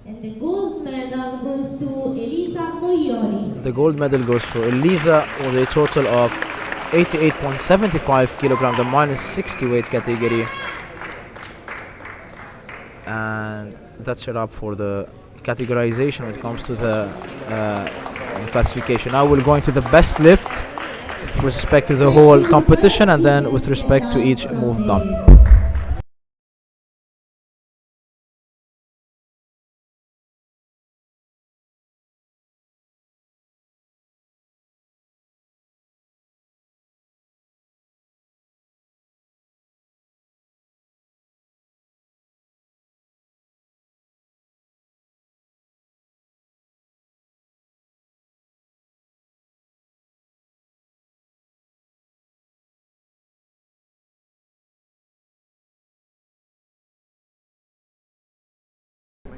And the gold medal goes to Elisa Moglioli. The gold medal goes for Elisa with a total of 88.75 kilogram, the minus 60 weight category. And that's it up for the categorization when it comes to the classification. Now we'll go into the best lifts with respect to the whole competition and then with respect to each move done.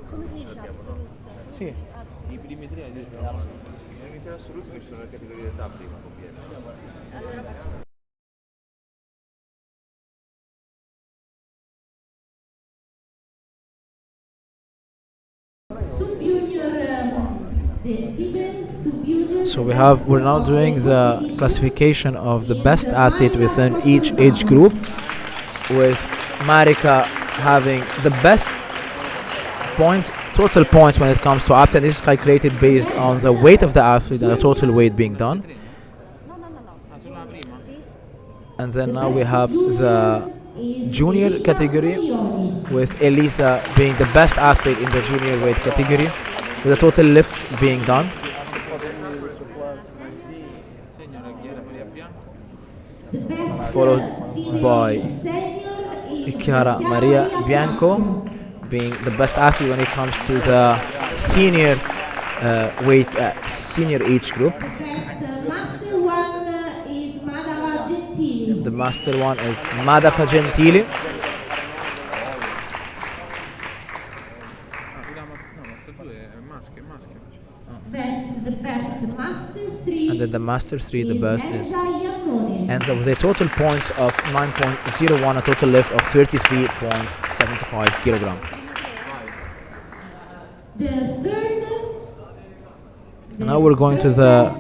Come si dice assoluto? Sì. I primi tre hai detto. I limiti assoluti che ci sono le categorie di età prima, conviene. Allora facciamo. So we're now doing the classification of the best athlete within each age group, with Marika having the best total points when it comes to athlete. This is calculated based on the weight of the athlete and the total weight being done. Ah, sulla prima? And then now we have the junior category, with Elisa being the best athlete in the junior weight category, with the total lifts being done. Signora Chiara Maria Bianco. Followed by Chiara Maria Bianco being the best athlete when it comes to the senior senior age group. The master one is Madava The master one is Gentili. Madava Gentili. No, Master 2 è maschio, è maschio. The best master 3 And then the master 3, the best is Enza Iannone. ends up with a total points of 9.01, a total lift of 33.75 kilogram. The third. And now we're going to the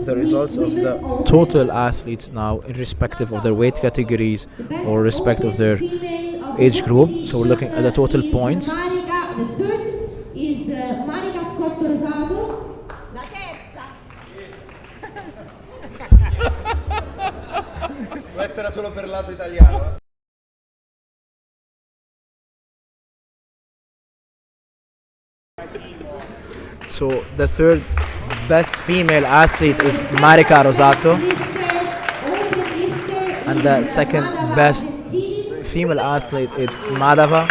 the results of the total athletes now, irrespective of their weight categories or respect of their age group. So we're looking at the total points. The third is Marica Scotto Rosato. La terza. Questo era solo per il lato italiano. So the third best female athlete is Marica Rosato, and the second best female athlete is Madava,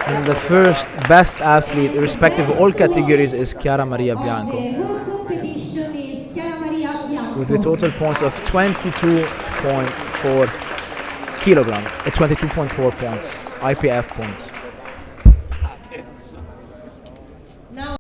and the first best athlete, irrespective of all categories, is Chiara Maria Bianco, The whole competition is Chiara Maria Bianco. with a total points of 22.4 kilogram, 22.4 points, IPF points. Now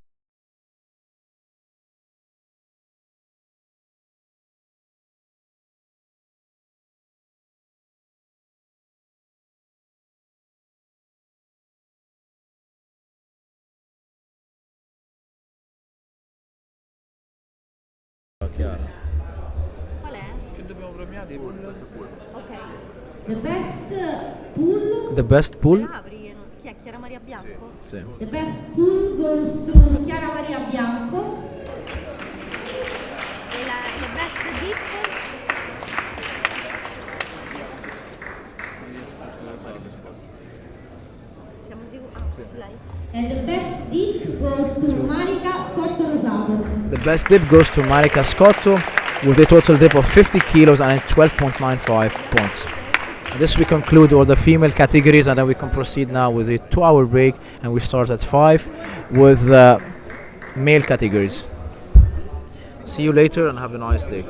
Chiara. Qual è? Che dobbiamo premiare? Ok. the best pool. The best pool? Apri, chi è? Chiara Maria Bianco? Sì. The best pool goes to Chiara Maria Bianco. E le best dip? Siamo sicuri? Ah, ce l'hai? And the best dip goes to Marica Scotto Rosato. The best dip goes to Marica Scotto with a total dip of 50 kilos and 12.95 points. And this we conclude all the female categories, and then we can proceed now with a 2-hour break, and we start at 5 with the male categories. See you later and have a nice day.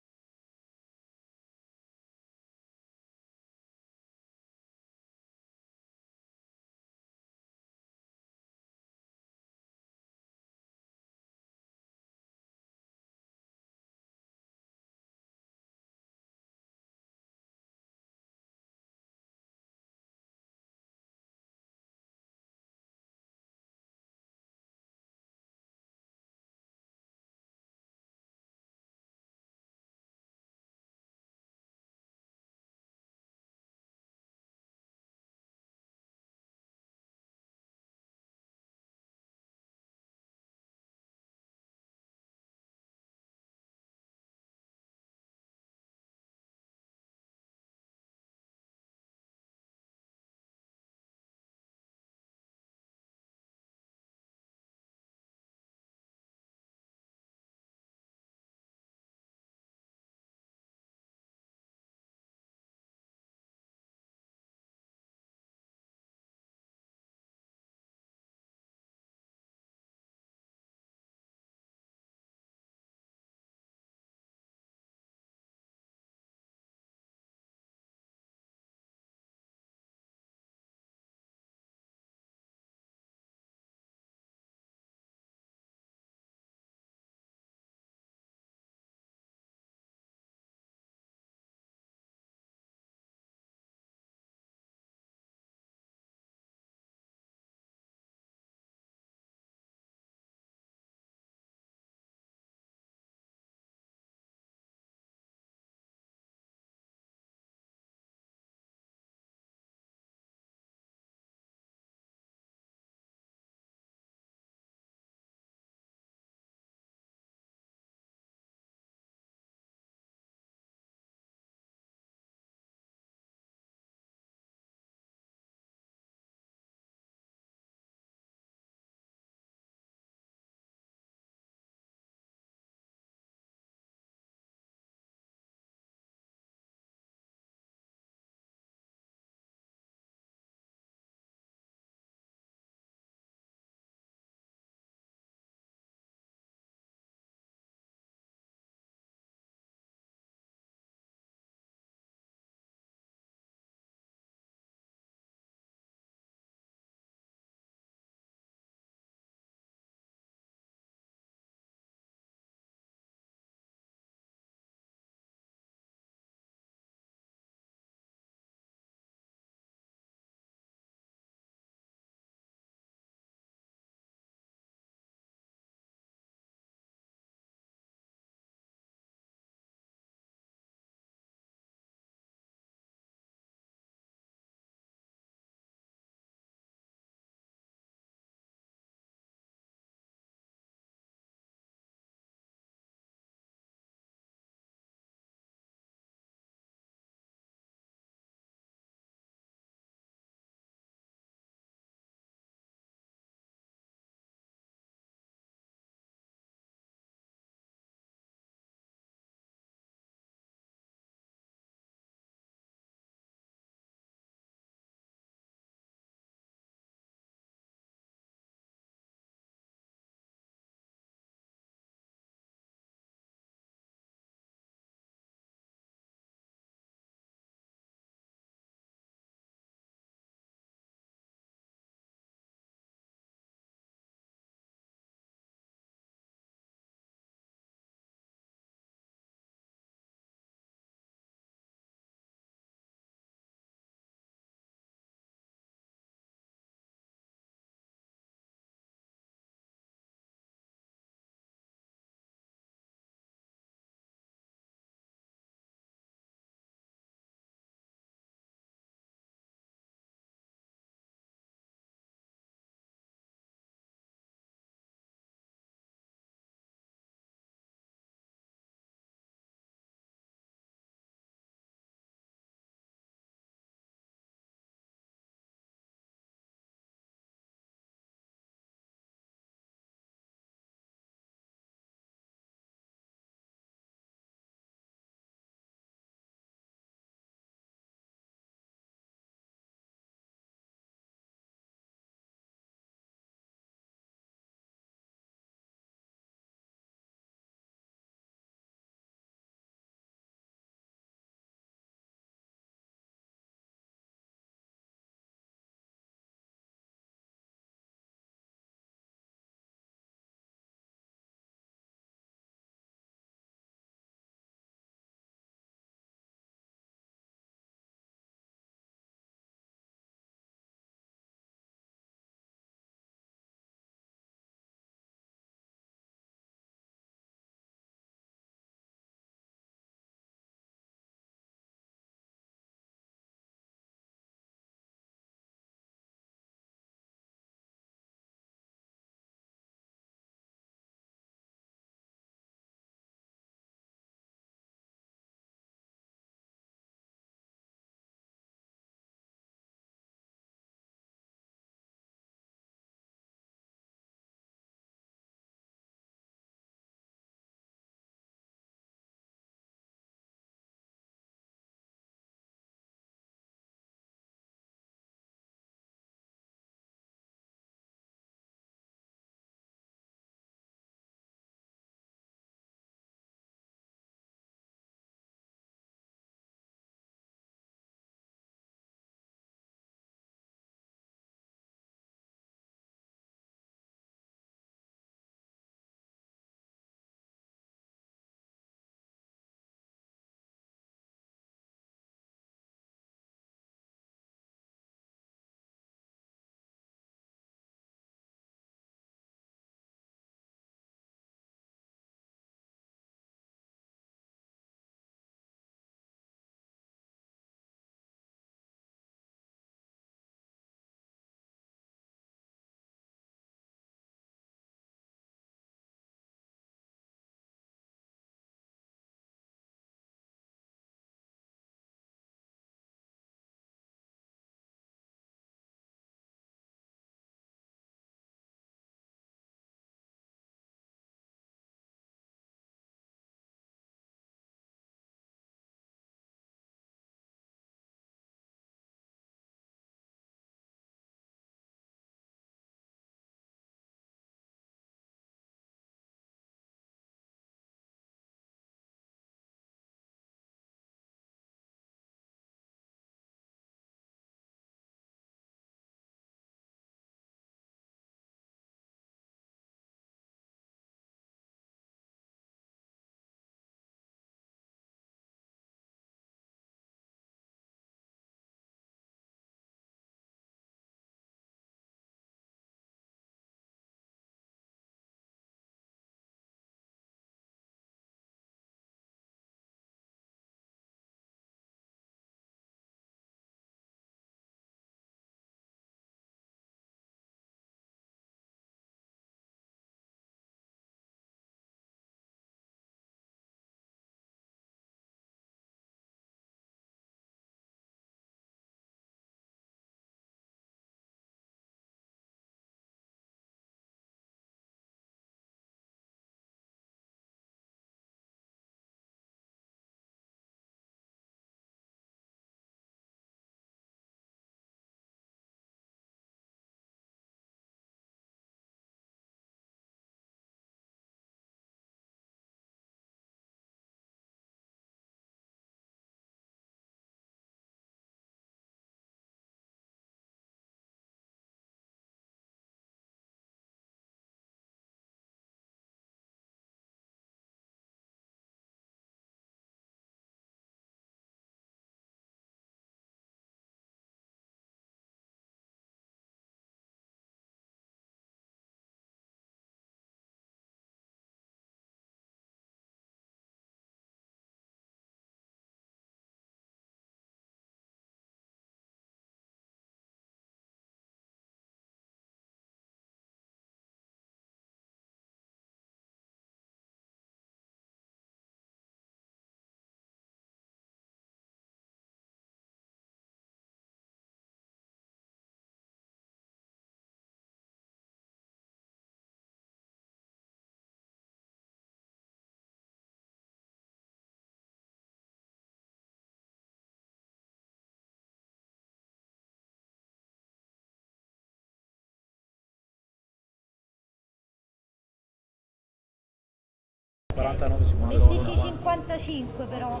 49 si Mettici 55 però.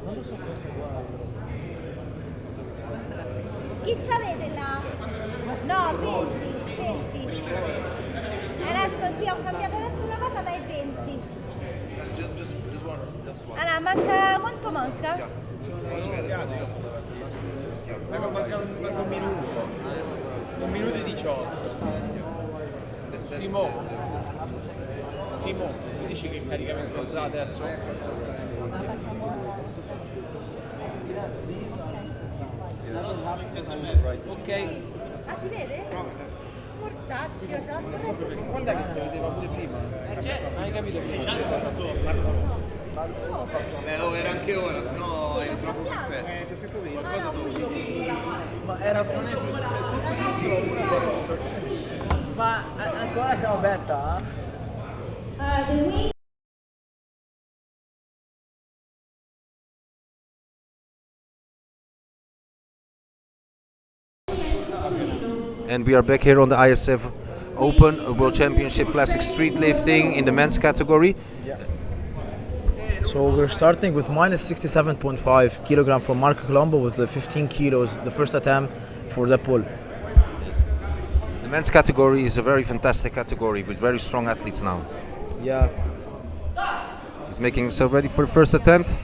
Non lo so questa qua. Chi c'avete là? No, 20. Adesso sì, ho cambiato adesso una cosa, ma è 20. Allora, manca. Quanto manca? Manca un minuto. 1 minuto e 18. Simo, mi dici che caricamento usa adesso? Ok. Ah, si vede? Mortacci, c'ha Guarda che si vedeva pure prima. Hai capito prima? Era anche ora, sennò eri troppo perfetto. C'è scritto qualcosa Ma era non è giusto, se tutto giusto una cosa. Ma ancora siamo betta? The weight And we are back here on the ISF Open World Championship Classic Street Lifting in the men's category. So we're starting with minus 67.5 kilogram for Marco Colombo with the 15 kilos, the first attempt for the pull. The men's category is a very fantastic category with very strong athletes now. Yeah. He's making himself ready for the first attempt,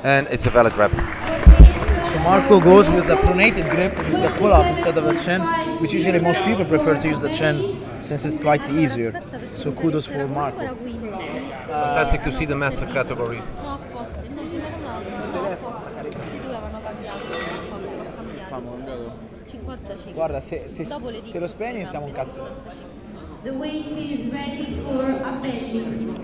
and it's a valid rep. So Marco goes with the pronated grip, which is the pull-up instead of the chin, which usually most people prefer to use the chin since it's slightly easier. So kudos for Marco. Fantastic to see the master category. No, a posto, no, ce n'era un altro, no, a posto. I due avevano cambiato, l'ho cambiato. Stiamo cambiato. 55. Guarda, se Dopo le lo spegni siamo un cazzo. 65. The weight is ready for a belly.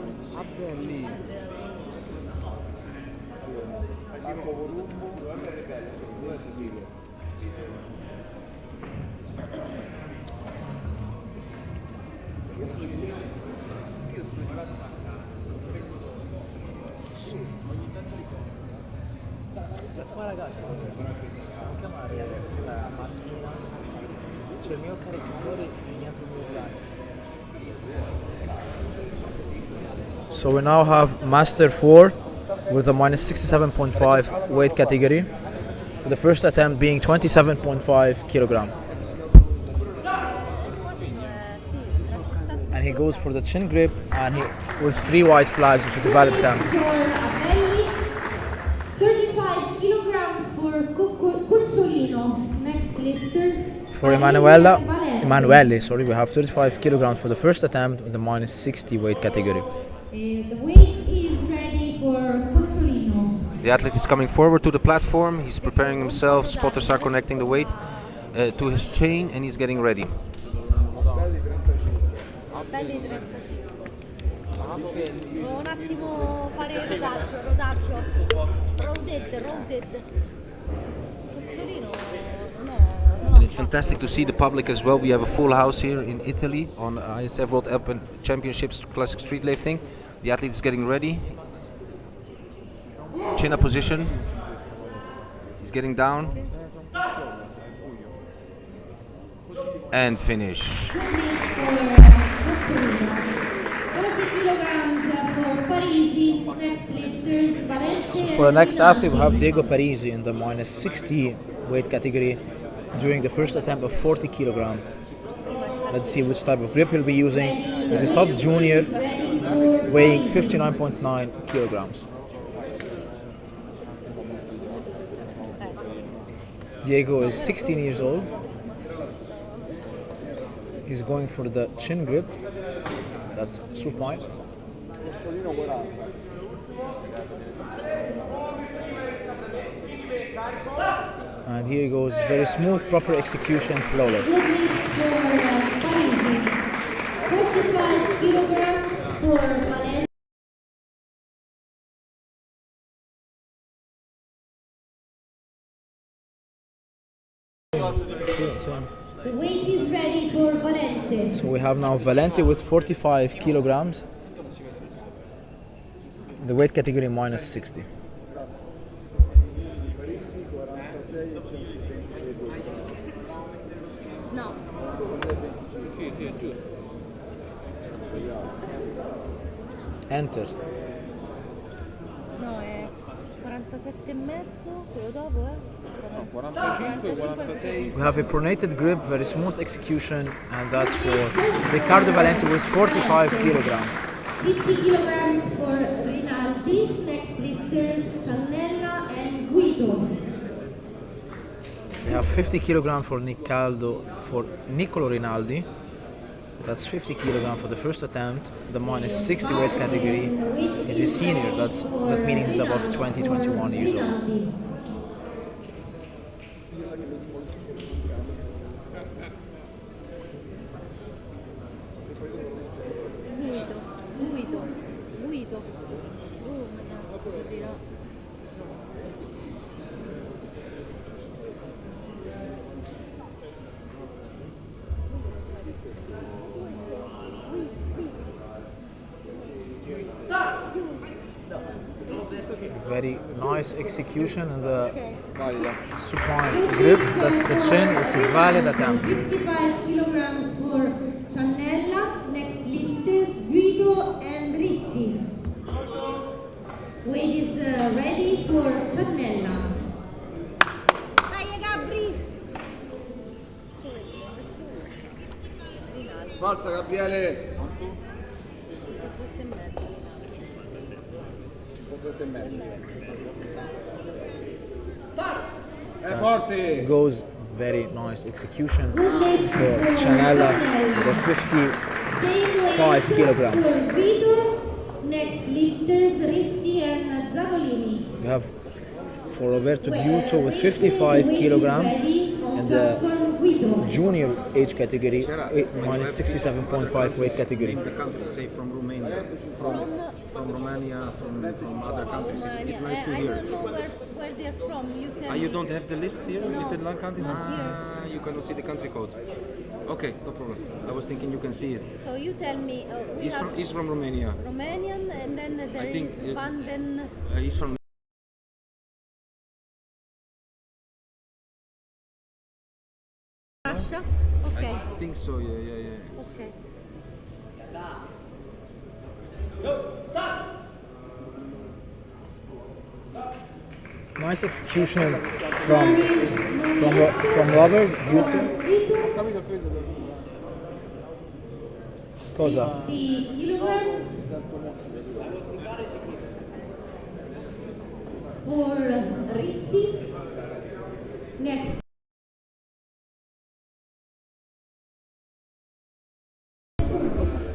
Ma ragazzi, possiamo chiamare la macchina, c'è il mio caricatore dietro il mio zaino. So we now have Master 4 with a minus 67.5 weight category, with the first attempt being 27.5 kilogram. And he goes for the chin grip and he with 3 white flags, which is a valid attempt. For a belly, 35 kilograms for Cuzzolino. Next lifters. For Emanuele, sorry, we have 35 kilograms for the first attempt with the minus 60 weight category. The weight is ready for Cuzzolino. The athlete is coming forward to the platform. He's preparing himself. Spotters are connecting the weight to his chain, and he's getting ready. Belli 30. Devo un attimo fare il rodaggio. Rounded. Cazzolino, no. And it's fantastic to see the public as well. We have a full house here in Italy on ISF World Open Championships Classic Street Lifting. The athlete is getting ready. Chin up position. He's getting down. And finish. 40 kilograms for Parisi. Next lifters, Valente. For the next athlete, we have Diego Parisi in the minus 60 weight category during the first attempt of 40 kilogram. Let's see which type of grip he'll be using. He's a sub-junior weighing 59.9 kilograms. Diego is 16 years old. He's going for the chin grip. That's supine. And here he goes, very smooth, proper execution, flawless. For Parisi. 45 kilograms for Valente. The weight is ready for Valente. So we have now Valente with 45 kilograms. The weight category minus 60. No. Sì, è giusto. Enter. No, è 47 e mezzo, quello dopo è? No, 45, 46. We have a pronated grip, very smooth execution, and that's for Riccardo Valenti with 45 kilograms. 50 kilograms for Rinaldi, next lifters Ciannella and Guido. We have 50 kilograms for Niccolo Rinaldi. That's 50 kilograms for the first attempt. The minus 60 weight category. He's a senior, that meaning he's above 20, 21 years old. Guido. Cazzo si dirà. Very nice execution and the Valida. supine grip. That's the chin. It's a valid attempt. 55 kilograms for Ciannella, next lifters Guido and Rizzi. Weight is ready for Ciannella. Dai Gabri! Forza Gabriele! 7 e mezzo. Forte! Goes very nice execution for Ciannella with a 55 kilograms. For Guido, next lifters Rizzi and Zavolini. We have for Roberto Giuto with 55 kilograms and the junior age category, minus 67.5 weight category. The country, say from Romania, from Romania, from other countries. It's nice to I hear. don't know where they're from. You tell You me. don't have the list here with the country? Not You cannot see the country code. Okay, no problem. I was thinking you can see it. So you tell me. We have He's from Romania. Romanian, and then there I think, is Vanden. He's from Russia. Okay. I think so, yeah. Okay. Nice execution from Robert Giuto. Cosa? 50 kilograms for Rizzi, next.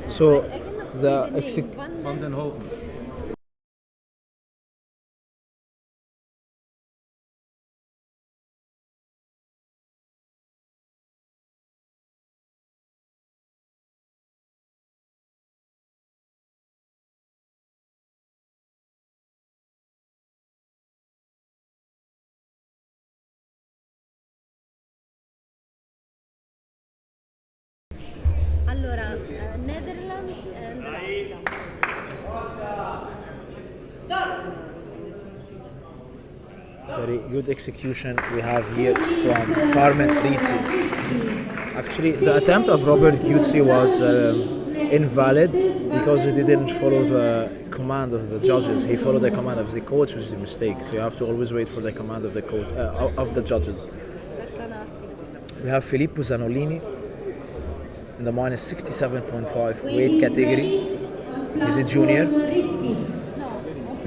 So I cannot the see the name. Van den Hoven. Allora, Netherlands and Russia. very good execution we have here from Carmen Rizzi. Actually, the attempt of Robert Giuto was invalid because he didn't follow the command of the judges. He followed the command of the coach, which is a mistake. So you have to always wait for the command of the coach of the judges. Aspetta un attimo. We have Filippo Zanolini in the minus 67.5 weight category. He's a junior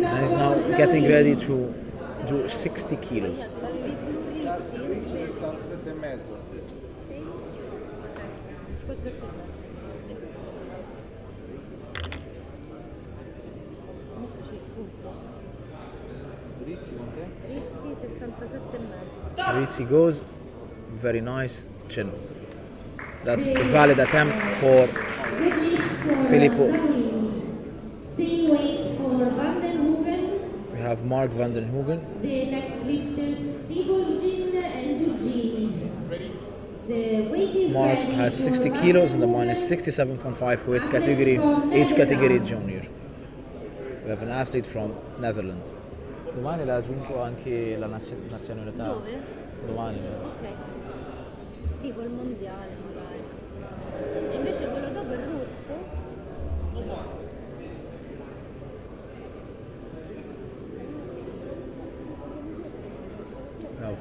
and he's now getting ready to do 60 kilos. Avevi più Rizzi? 7 e mezzo. 57 e mezzo. Adesso ci spunto. Rizzi con te? Rizzi 67 e mezzo. Rizzi goes, very nice chin. That's a valid attempt for Filippo. Same weight for Vanden Hoogen. We have Mark van den Hoogen. The next lifters Sigurgin and Eugene. The weight is Mark ready has for 60 Vanden kilos in the Hoogen. minus 67.5 weight category, age category junior. We have an athlete from Netherlands. Domani l'ha aggiunto anche la nazionalità. Dove? Domani. Ok. Sì, col mondiale magari. E invece quello dopo è Ruffo.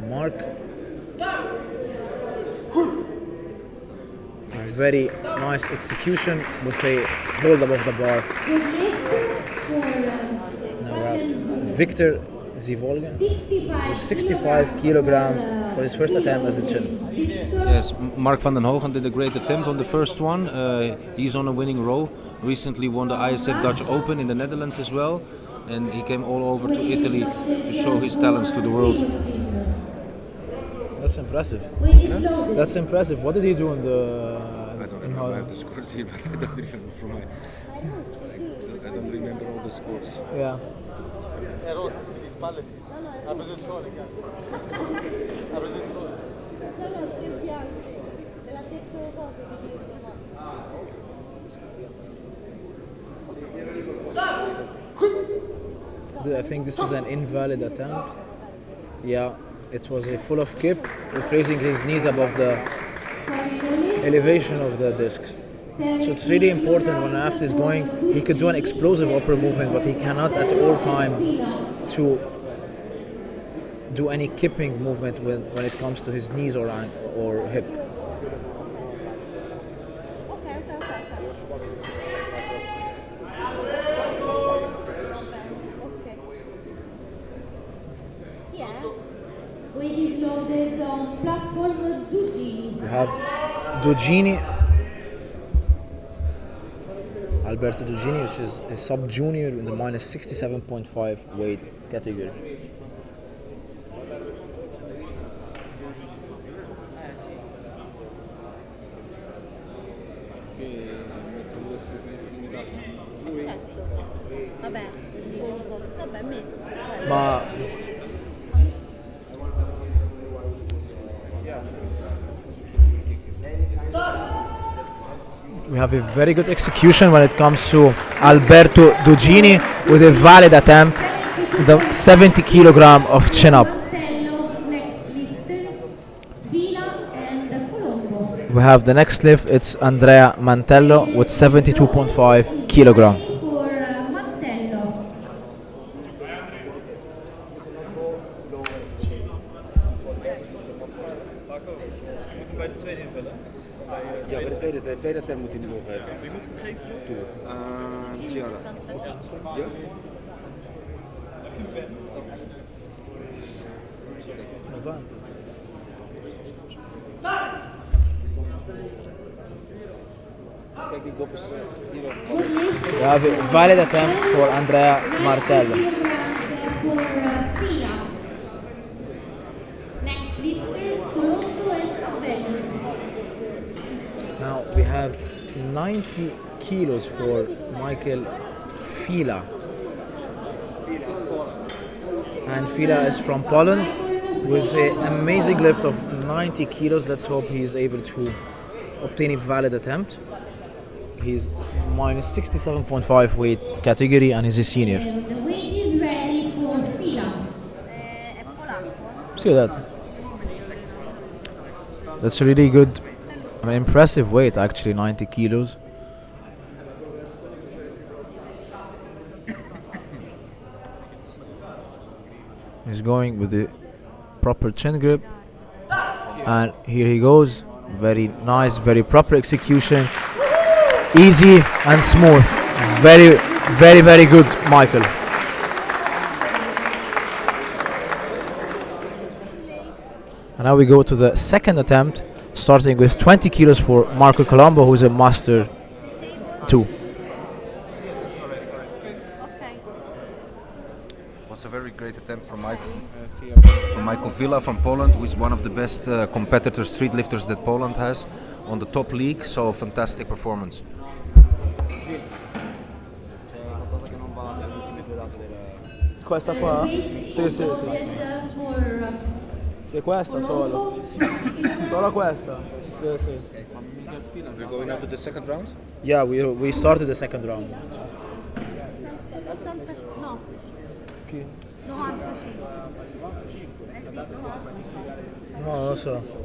with Mark. Very nice execution with a hold above the bar. Now we have Victor Zivolgan with 65 kilograms for his first attempt as a chin. Yes, Mark van den Hogen did a great attempt on the first one. He's on a winning row. Recently won the ISF Dutch Open in the Netherlands as well. And he came all over to Italy to show his talents to the world. That's impressive. That's impressive. What did he do in the... I don't have the scores here, but I don't remember from my... I don't remember all the scores. Yeah. I think this is an invalid attempt. Yeah, it was a full of kip with raising his knees above the elevation of the disc. So it's really important when an athlete is going, he could do an explosive upper movement, but he cannot at all time to do any kipping movement when it comes to his knees or hip. Weight is loaded on platform Dugini. We have Dugini, Alberto Dugini, which is a sub-junior in the minus 67.5 weight category. Certo. Vabbè, sì, vabbè, metti. Ma we have a very good execution when it comes to Alberto Dugini with a valid attempt, the 70 kilogram of chin up. We have the next lift, it's Andrea Mantello with 72.5 kilogram. Bij de tweede invullen. Ja, bij de tweede attempt moet hij nu doorgeven. Wie moet ik hem geven? Giara. Ja? Kijk, die dop is hier ook. We have a valid attempt for Andrea Martello. Now we have 90 kilos for Michael Fila. And Fila is from Poland with an amazing lift of 90 kilos. Let's hope he is able to obtain a valid attempt. He's minus 67.5 weight category and he's a senior. The weight is ready for Fila. È polacco. See that? That's really good. I mean, impressive weight actually, 90 kilos. He's going with the proper chin grip. And here he goes. Very nice, very proper execution. Easy and smooth. Very, very, very good, Michael. And now we go to the second attempt, starting with 20 kilos for Marco Colombo, who's a master 2. Ok. Was a very great attempt from Michael Villa from Poland, who is one of the best competitors, street lifters that Poland has on the top league. So fantastic performance. C'è qualcosa che non va sulle ultime due date del... Questa qua? Sì, sì, sì. Sì, questa solo. Solo questa. Sì, sì. We're going up to the second round. Yeah, we started the second round. 85, no, Chi? 95. Sì, 90. No, non lo so.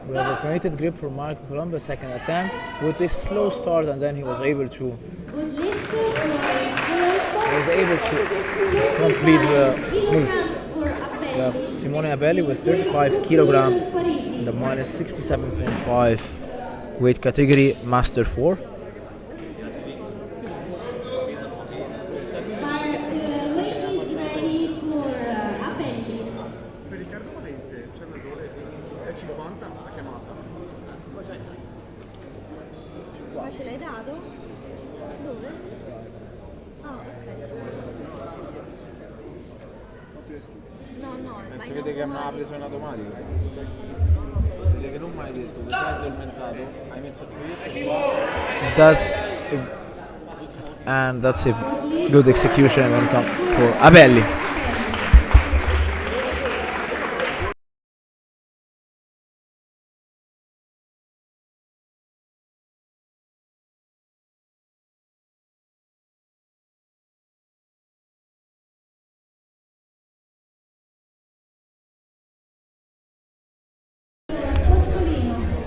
We have a pronated grip for Marco Colombo, second attempt, with a slow start, and then he was able to complete the move. have Simone Abelli with 35 kilogram in the minus 67.5 weight category, Master 4. Per Riccardo Valente c'è un errore, è 50 la chiamata. Ma ce l'hai dato? Dove? Ah, ok. No, Si vede che non ha preso in automatico. Si vede che non mi hai detto, ti sei addormentato, hai messo il proiettore. That's a good execution when it comes for Abelli.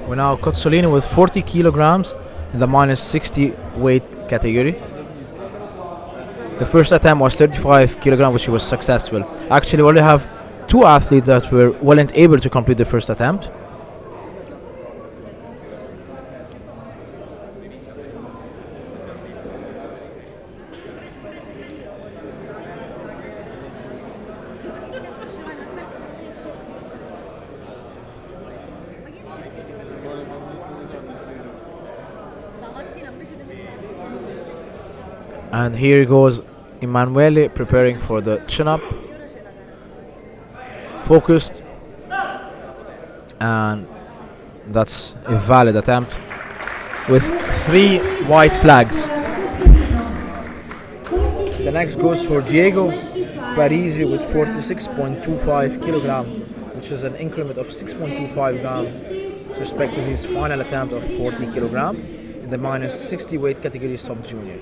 We're now Cozzolino with 40 kilograms in the minus 60 weight category. The first attempt was 35 kilograms, which was successful. Actually, we only have 2 athletes that weren't able to complete the first attempt. And here goes Emanuele preparing for the chin-up. Focused. And that's a valid attempt with 3 white flags. The next goes for Diego Parisi with 46.25 kilogram, which is an increment of 6.25 gram with respect to his final attempt of 40 kilogram in the minus 60 weight category sub-junior.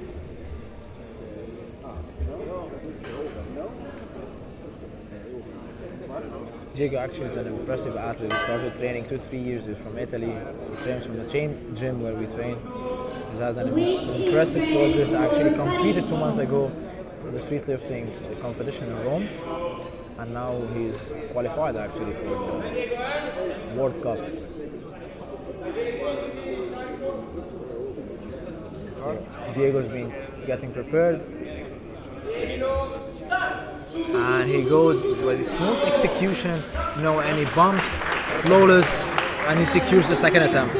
Diego actually is an impressive athlete. He started training 2-3 years from Italy. He trains from the same gym where we train. He's had an impressive progress. Actually competed 2 months ago in the street lifting competition in Rome, and now he's qualified actually for the World Cup. So Diego's been getting prepared. And he goes very smooth execution, no any bumps, flawless, and he secures the second attempt.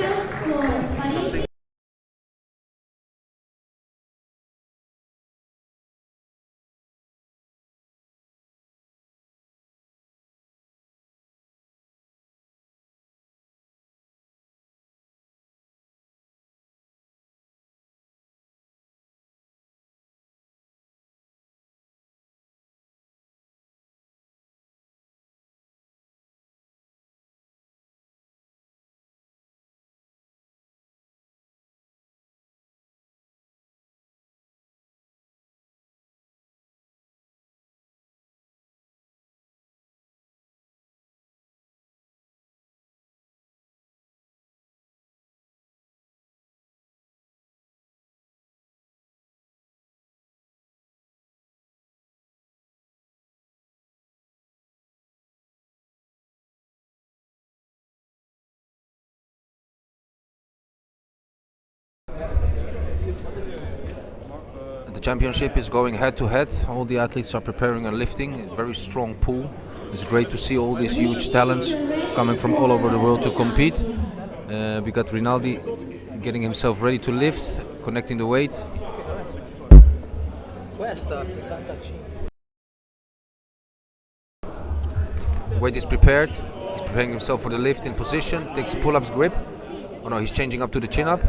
The championship is going head to head. All the athletes are preparing and lifting. Very strong pool. It's great to see all these huge talents coming from all over the world to compete. We got Rinaldi getting himself ready to lift, connecting the weight. Weight is prepared. He's preparing himself for the lift in position. Takes a pull-ups grip. Oh no, he's changing up to the chin-up.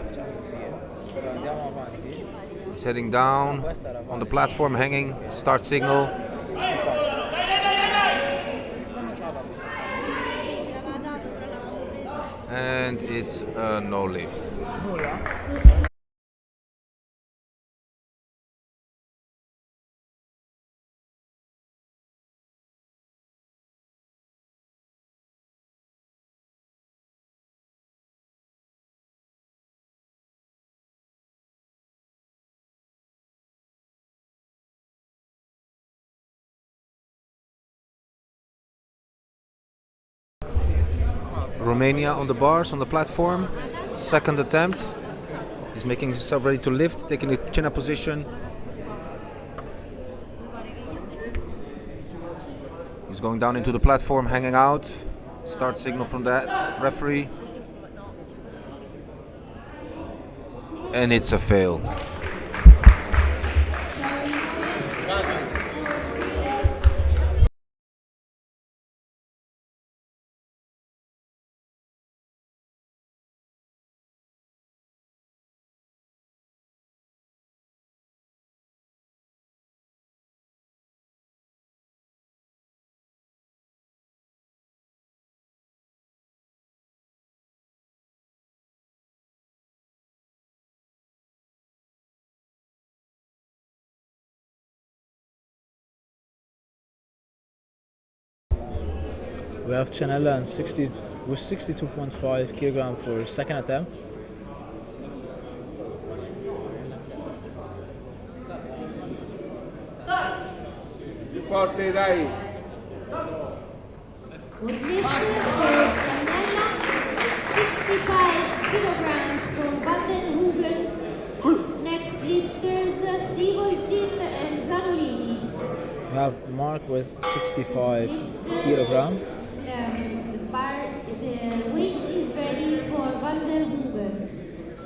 He's heading down on the platform, hanging. Start signal. And it's no lift. Romania on the bars, on the platform. Second attempt. He's making himself ready to lift, taking the chin up position. He's going down into the platform, hanging out. Start signal from the referee. And it's a fail. We have Chanella and 60 with 62.5 kilogram for second attempt. Più forte, dai. Chanella, 65 kilograms from Baden-Hugen. Next lifters, Sivolgin and Zanolini. We have Mark with 65 kilogram. The weight is ready for Baden-Hugen.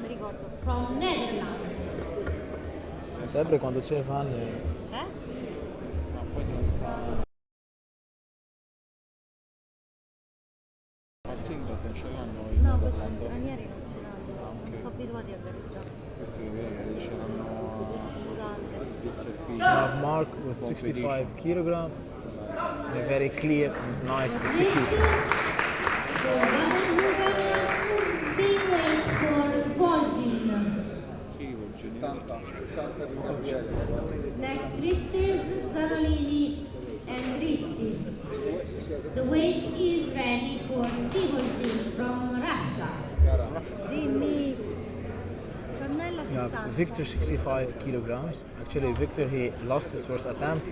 Mi ricordo. From Netherlands. Sempre quando ce fanno. Eh? Ma poi senza... Al singlet non ce l'hanno in No, questi Nederland. stranieri non ce l'hanno, non sono abituati a gareggiare. Questi che ce l'hanno Mutande. ISF. We have Mark with 65 kilogram. A very clear and nice execution. For Baden-Hugen, same weight for Sivolgin. Sì, col genere. 80 secondi. Next lifters, Zanolini and Rizzi. The weight is ready for Sivolgin from Russia. Dimmi, Chanella We have 70. Victor 65 kilograms. Actually, Victor he lost his first attempt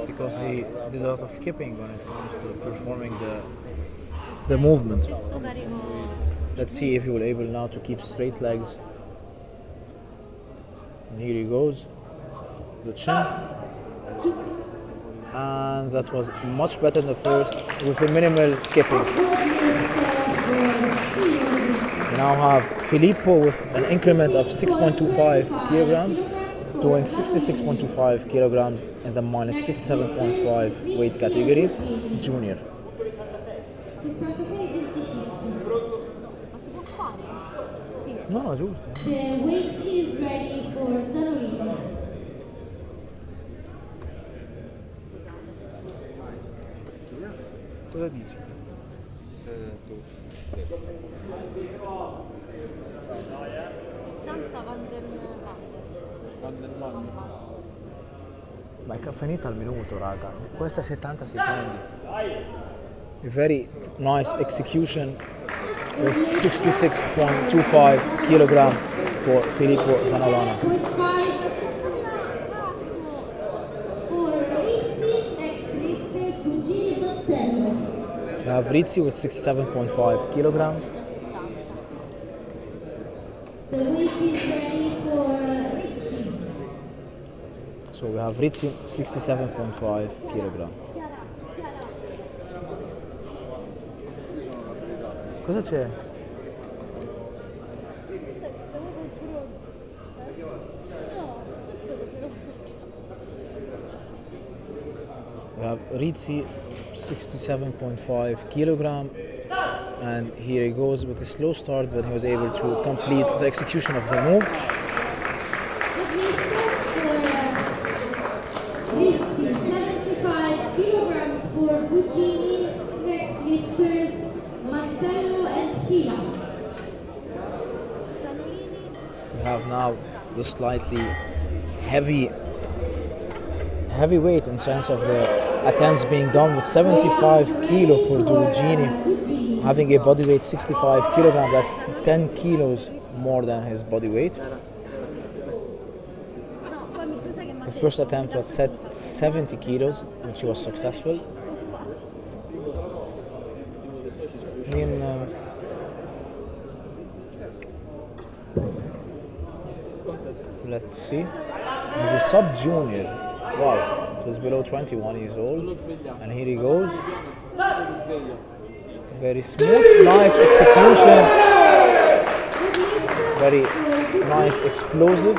because he did a lot of kipping when it comes to performing the movement. Stesso carico. Let's see if he will able now to keep straight legs. And here he goes, the chin. And that was much better than the first with a minimal kipping. We now have Filippo with an increment of 6.25 kilogram, doing 66.25 kilograms in the minus 67.5 weight category, junior. 66-25. Ma si può fare? Sì. No, giusto. The weight is ready for Zanolini. Cosa dici? Tanta Van der Ma è finita al minuto, raga. Questa è 70 secondi. A very nice execution with 66.25 kilogram for Filippo Zanolana. 5 for Rizzi, next lifter, Cugini Montello. We have Rizzi with 67.5 kilogram. The weight is ready for Rizzi. So we have Rizzi 67.5 kilogram. Cosa c'è? We have Rizzi 67.5 kilogram, and here he goes with a slow start, but he was able to complete the execution of the move. Rizzi, 75 kilograms for Cugini, next lifters, Mantello and Fila. We have now the slightly heavy weight in sense of the attempts being done with 75 kilo for Durugini, having a body weight 65 kilogram. That's 10 kilos more than his body weight. The first attempt was set 70 kilos, which was successful. I mean, let's see. He's a sub-junior. Wow. So he's below 21 years old. And here he goes. Very smooth, nice execution. Very nice, explosive.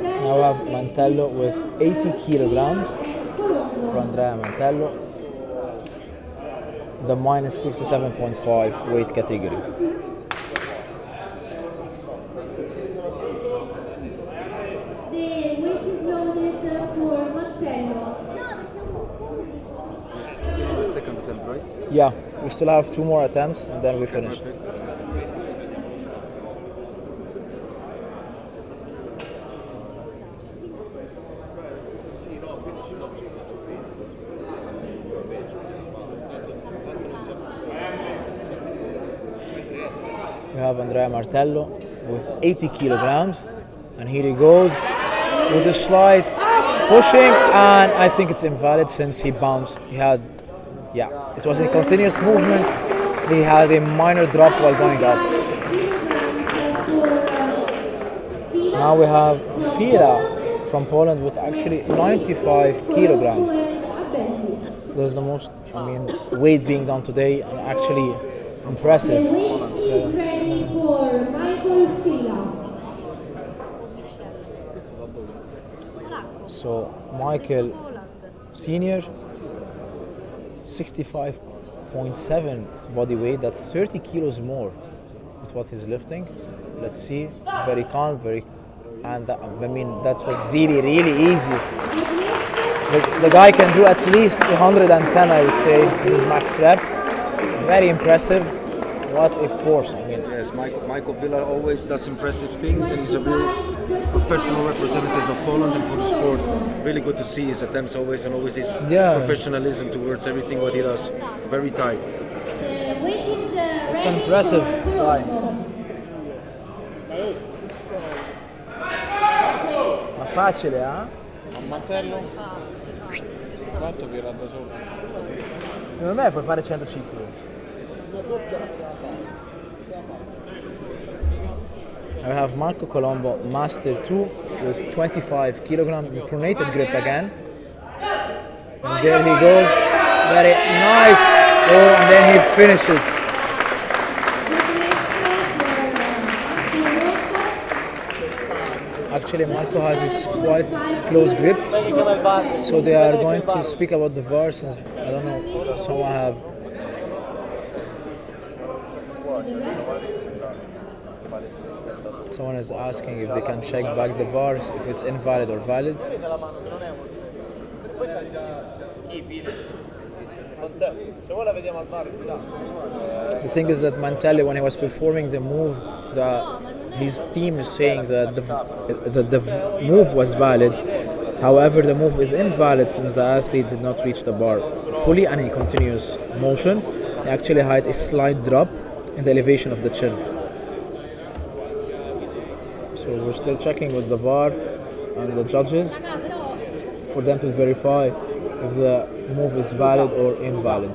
Now we have Mantello with 80 kilograms for Andrea Mantello. The minus 67.5 weight category. Second attempt, right? Yeah, we still have 2 more attempts and then we finish. We have Andrea Martello with 80 kilograms, and here he goes with a slight pushing, and I think it's invalid since he bounced. It was a continuous movement. He had a minor drop while going up. Now we have Fira from Poland with actually 95 kilograms. This is the most, weight being done today, and actually impressive. Ready for Michael Fila. So Michael Senior, 65.7 body weight. That's 30 kilos more with what he's lifting. Let's see. Very calm, and that was really, really easy. The guy can do at least 110, I would say. This is max rep. Very impressive. What a force! Yes, Michael Villa always does impressive things, and he's a real professional representative of Poland and for the sport. Really good to see his attempts always, and always his professionalism towards everything what he does. Very tight. It's an impressive guy. Ma facile, eh? Un mantello? Quanto tira da solo? Secondo me puoi fare 105. I have Marco Colombo, Master 2 with 25 kilogram pronated grip again. And there he goes. Very nice. Oh, and then he finished it. Actually, Marco has a quite close grip. So they are going to speak about the VAR since, I don't know, someone have. Someone is asking if they can check back the VARs, if it's invalid or valid. The thing is that Mantelli, when he was performing the move, his team is saying that the move was valid. However, the move is invalid since the athlete did not reach the bar fully and he continues motion. He actually had a slight drop in the elevation of the chin. So we're still checking with the VAR and the judges for them to verify if the move is valid or invalid.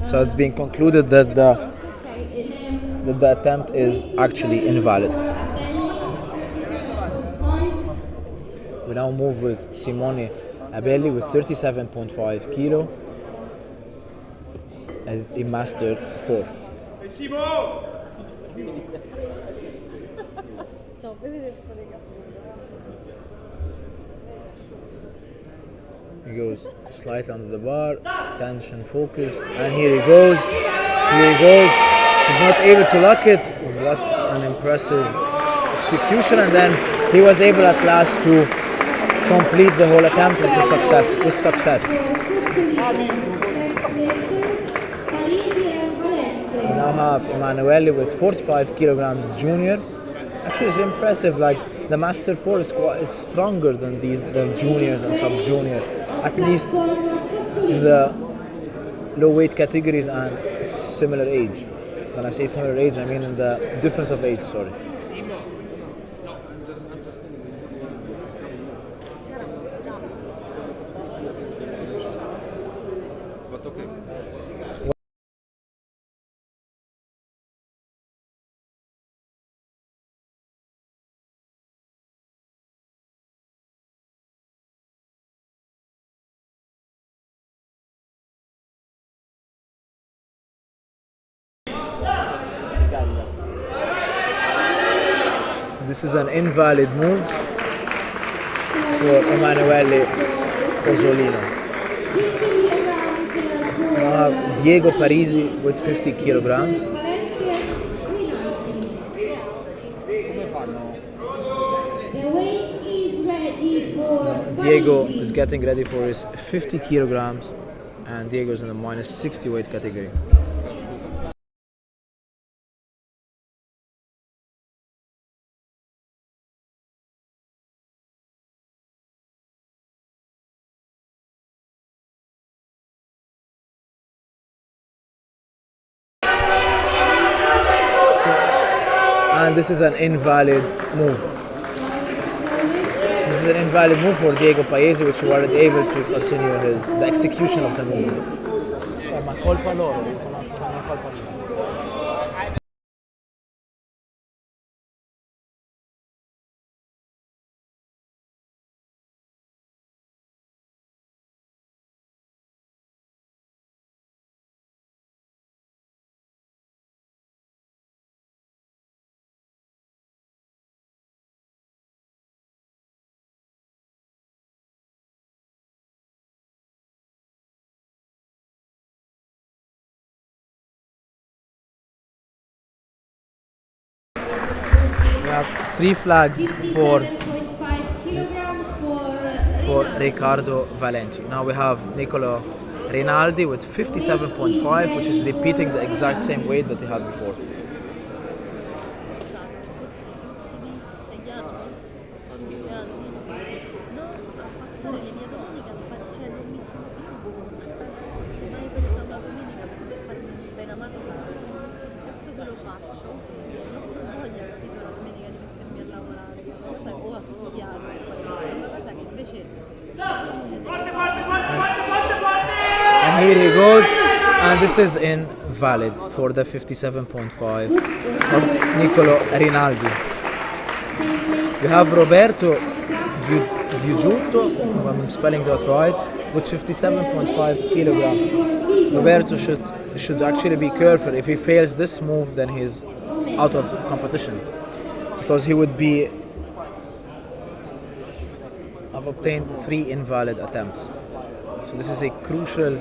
So it's being concluded that the attempt is actually invalid. We now move with Simone Abelli with 37.5 kilo as a Master 4. He goes slightly under the bar, tension focused, and here he goes. He's not able to lock it. What an impressive execution, and then he was able at last to complete the whole attempt with success. We now now have Emanuele with 45 kilograms junior. Actually, it's impressive. Like the Master 4 is stronger than the juniors and sub junior, at least in the low weight categories and similar age. When I say similar age, I mean in the difference of age. Sorry. But okay. This is an invalid move for Emanuele Cozzolino. Now have Diego Parisi with 50 kilograms. Diego is getting ready for his 50 kilograms, and Diego is in the minus 60 weight category. And this is an invalid move. This is an invalid move for Diego Paesi, which weren't able to continue the execution of the movement. Ma colpa loro, una colpa mia. We have 3 flags for Riccardo Valenti. Now we have Nicolo Rinaldi with 57.5, which is repeating the exact same weight that he had before. And here he goes, and this is invalid for the 57.5 of Nicolo Rinaldi. You have Roberto Giugiutto, if I'm spelling that right, with 57.5 kilograms. Roberto should actually be careful. If he fails this move, then he's out of competition, because he would have obtained 3 invalid attempts. So this is a crucial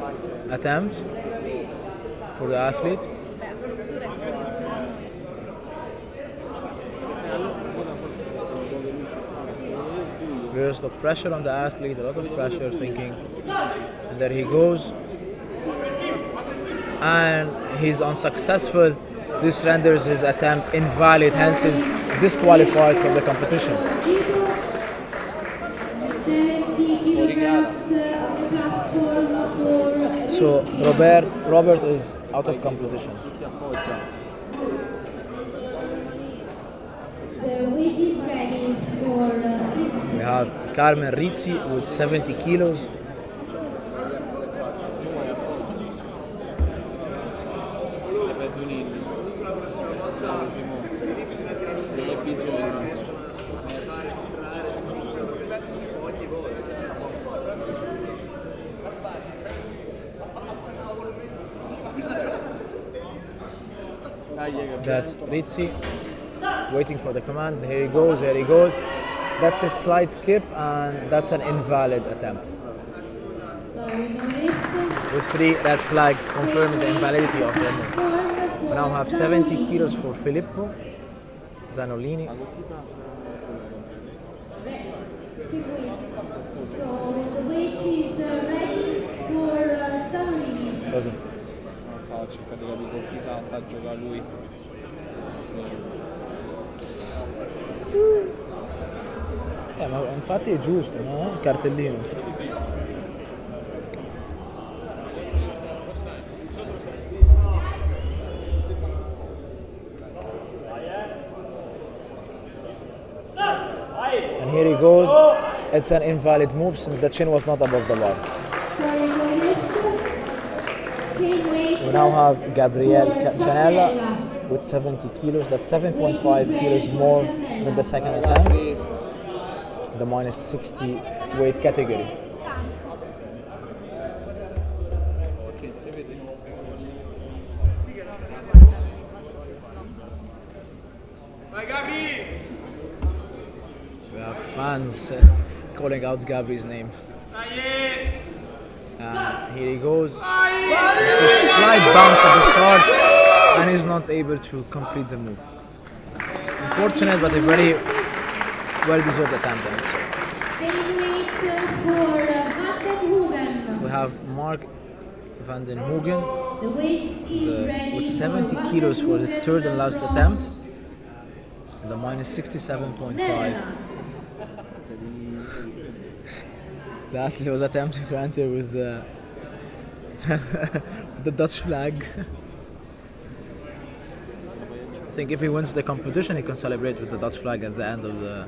attempt for the athlete. There's the pressure on the athlete, a lot of pressure, thinking, and there he goes, and he's unsuccessful. This renders his attempt invalid, hence is disqualified from the competition. So Robert is out of competition. We have Carmen Rizzi with 70 kilos. That's Rizzi waiting for the command. Here he goes, here he goes. That's a slight kip, and that's an invalid attempt. With 3 red flags confirming the invalidity of the move. We now have 70 kilos for Filippo Zanolini. Sta cercando di capire con chi sta gioca lui. Ma infatti è giusto, no? Il cartellino. And here he goes. It's an invalid move since the chin was not above the bar. We now have Gabriel Canella with 70 kilos. That's 7.5 kilos more than the second attempt. The minus 60 weight category. We have fans calling out Gabri's name. Here he goes. A slight bounce at the start, and he's not able to complete the move. Unfortunate, but a very well-deserved attempt. We have Mark van den Hoogen with 70 kilos for the third and last attempt. The minus 67.5. The athlete was attempting to enter with the with the Dutch flag. I think if he wins the competition, he can celebrate with the Dutch flag at the end of the,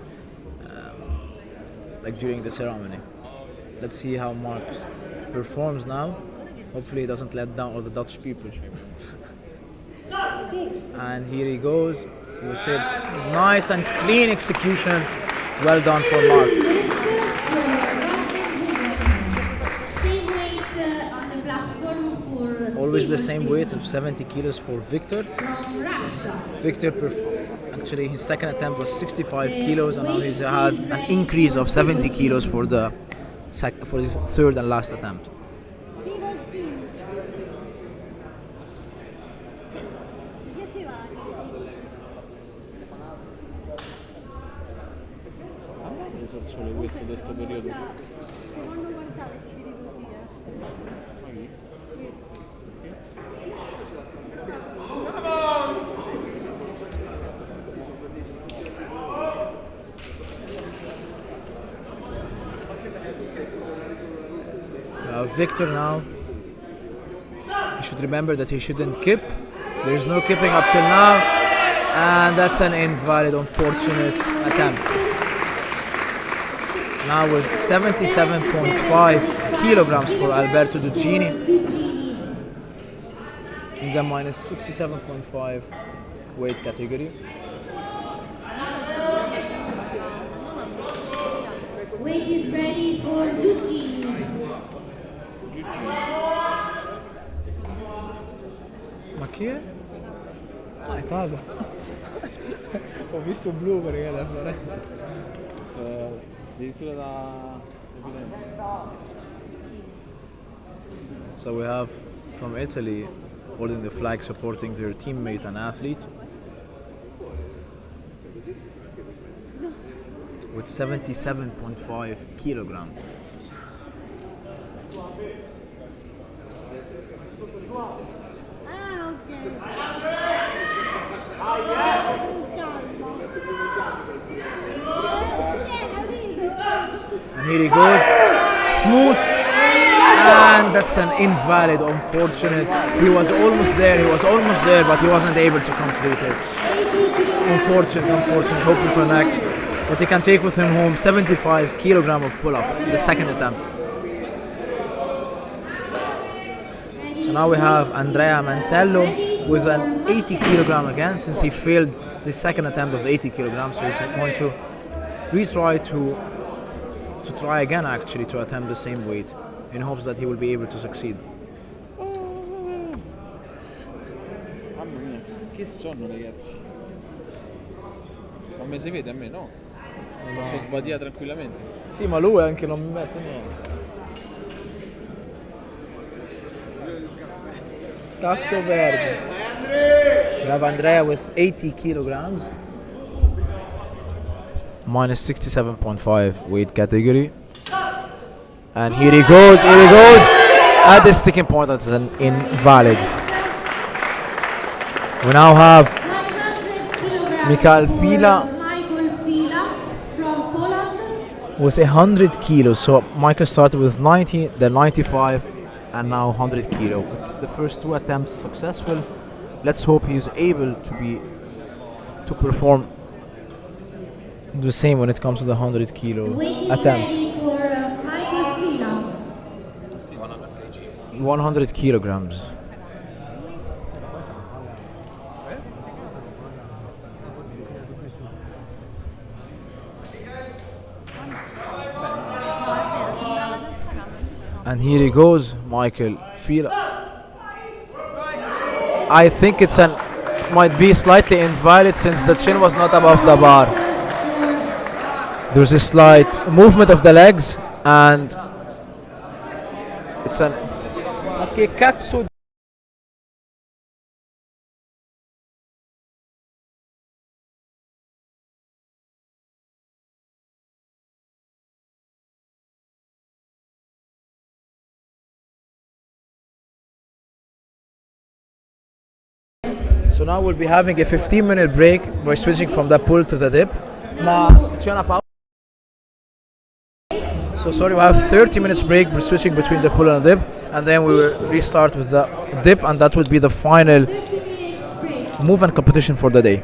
like during the ceremony. Let's see how Mark performs now. Hopefully he doesn't let down all the Dutch people. And here he goes with it. Nice and clean execution. Well done for Mark. Always the same weight of 70 kilos for Victor. Victor, actually his second attempt was 65 kilos and now he has an increase of 70 kilos for his third and last attempt. Questo di questo periodo. Secondo guardate ci così, Victor now, he should remember that he shouldn't kip. There is no kipping up till now, and that's an invalid, unfortunate attempt. Now with 77.5 kilograms for Alberto Duggini in the minus 67.5 weight category. Weight is ready for Duggini. Ma chi è? Ah, è Tado. Ho visto blu perché è Florenza. Addirittura da Firenze. So we have from Italy holding the flag supporting their teammate and athlete with 77.5 kilograms. And here he goes, smooth, and that's an invalid, unfortunate. He was almost there, but he wasn't able to complete it. Unfortunate, hoping for next. But he can take with him home 75 kilograms of pull-up in the second attempt. So now we have Andrea Mantello with an 80 kilogram again, since he failed the second attempt of 80 kilograms. So he's going to retry to try again, actually, to attempt the same weight in hopes that he will be able to succeed. Mamma mia, che sonno ragazzi. Ma me si vede a me, no? Posso sbadiare tranquillamente. Sì, ma lui anche non mi mette niente. Tasto verde. We have Andrea with 80 kilograms. Minus 67.5 weight category. And here he goes. At the sticking point, that's an invalid. We now have 100 kilograms Michael for Fila Michael Fila from Poland. with 100 kilos. So Michael started with 90, then 95, and now 100 kilo. With the first two attempts successful, let's hope he's able to perform the same when it comes to the 100 kilo Weight is attempt. ready for Michael Fila. 100 kilograms. And here he goes, Michael Fila. I think might be slightly invalid since the chin was not above the bar. There's a slight movement of the legs and it's an okay, cazzo. So now we'll be having a 15-minute break. We're switching from the pull to the dip. So sorry, we have 30 minutes break. We're switching between the pull and the dip, and then we will restart with the dip, and that would be the final move and competition for the day.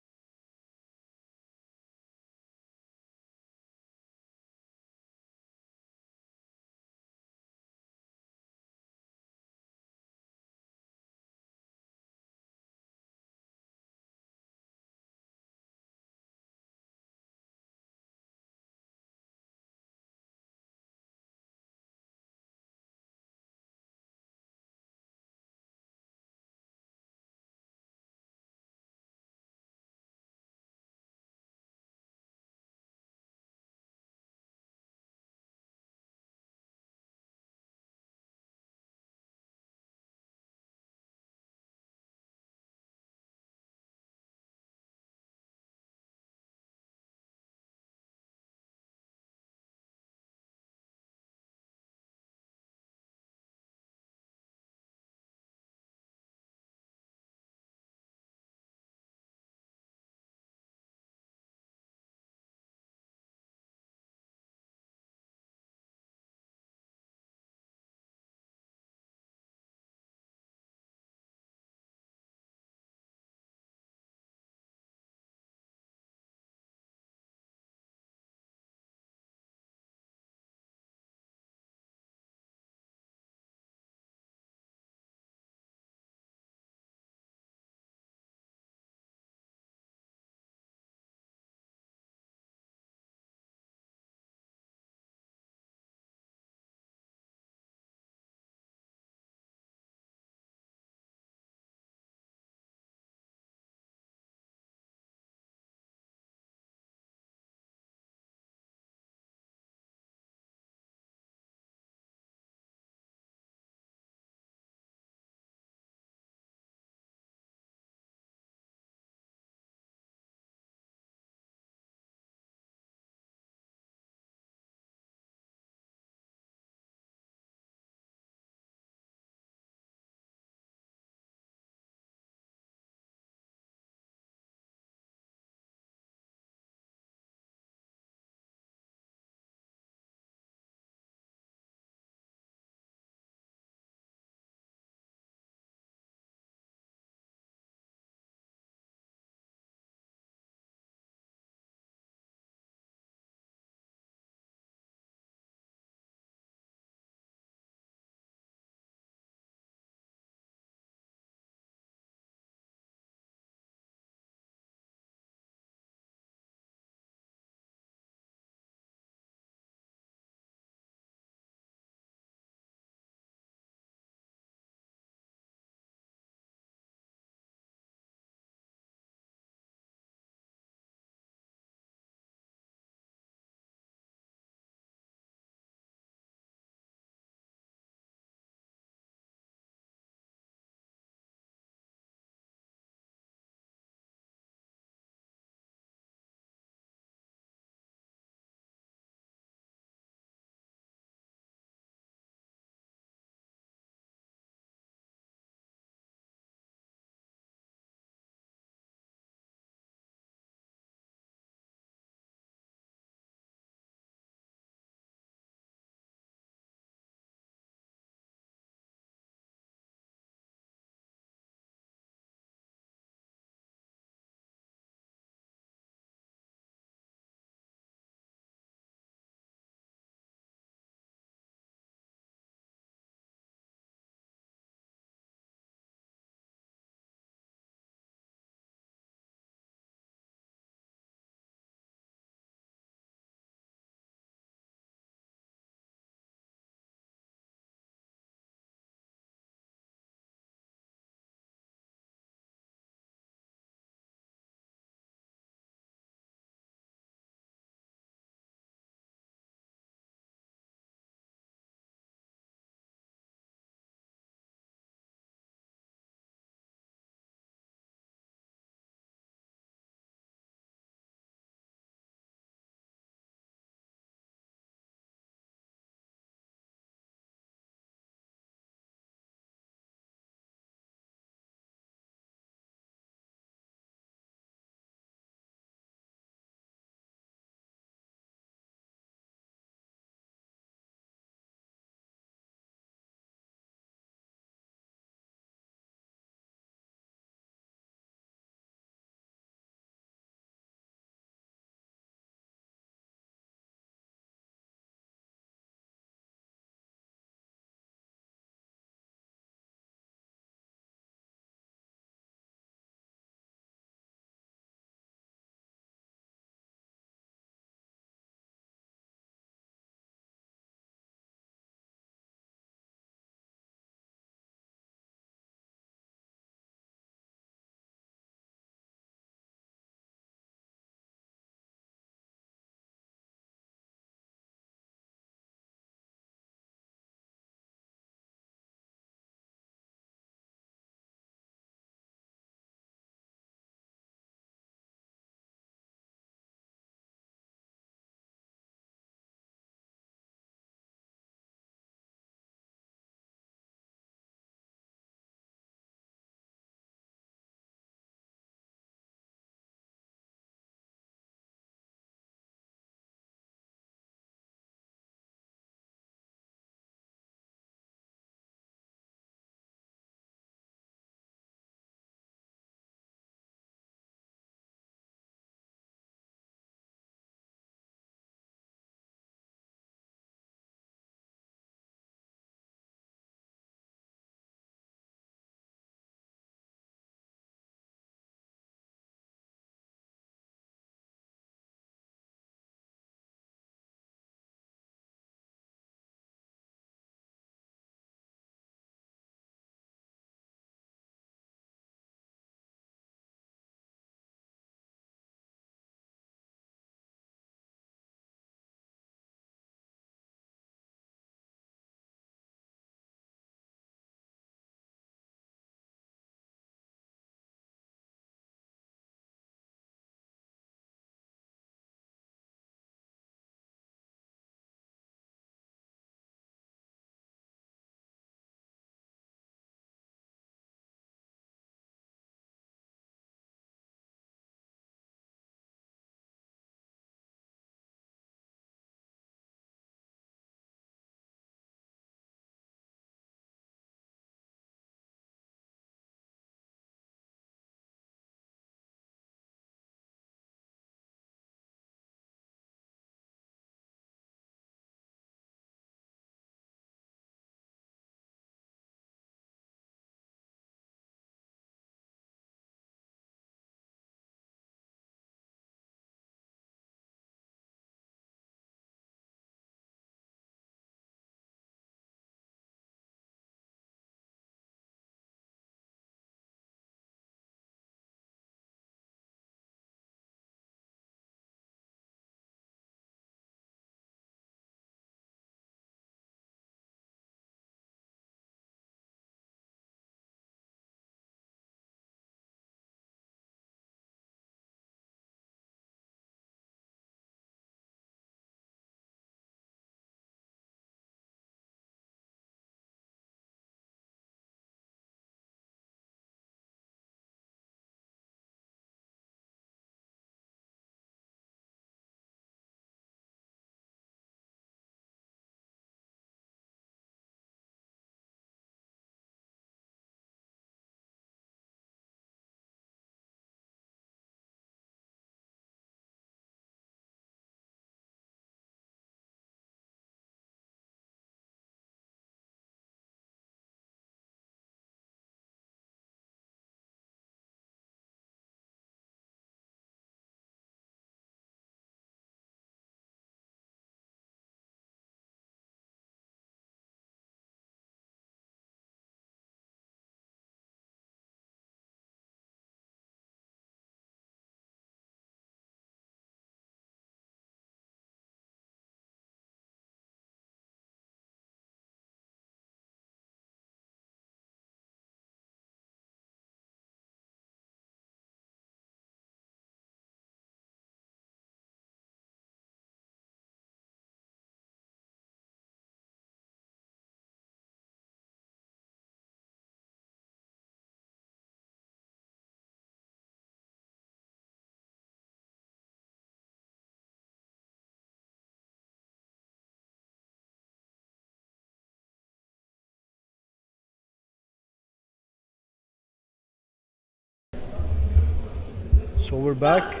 So we're back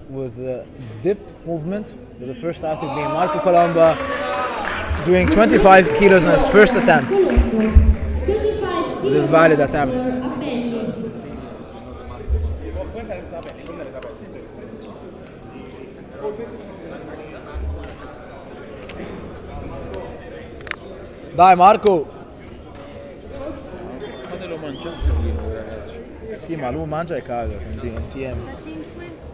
with the dip movement, with the first athlete being Marco Colomba, doing 25 kilos on his first attempt. With a valid attempt. Dai Marco! Fatelo mangiare un pochino, ragazzi. Sì, ma lui mangia e caga, quindi insieme.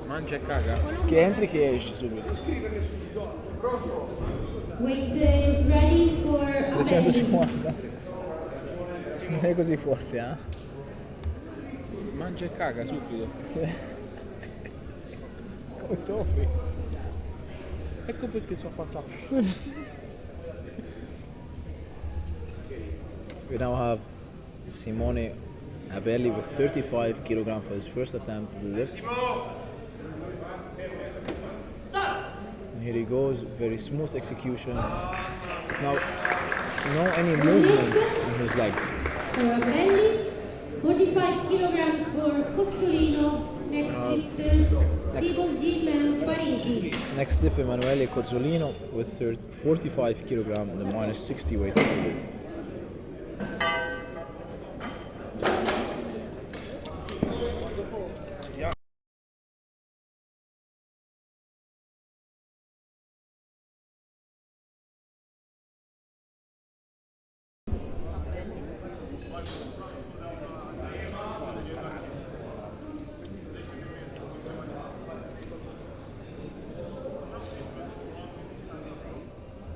Mangia e caga. Che entri che esci subito. Weight is ready for 350. Non è così forte, eh? Mangia e caga subito. Come ti offri? Ecco perché sono fatta. We now have Simone Abelli with 35 kilograms for his first attempt to lift. And here he goes, very smooth execution. Now, no any movement in his legs. for Abelli, 45 kilograms for Cozzolino, next lifters, Sigolgin and Parisi. Next lift, Emanuele Cozzolino with 45 kilograms and the minus 60 weight category.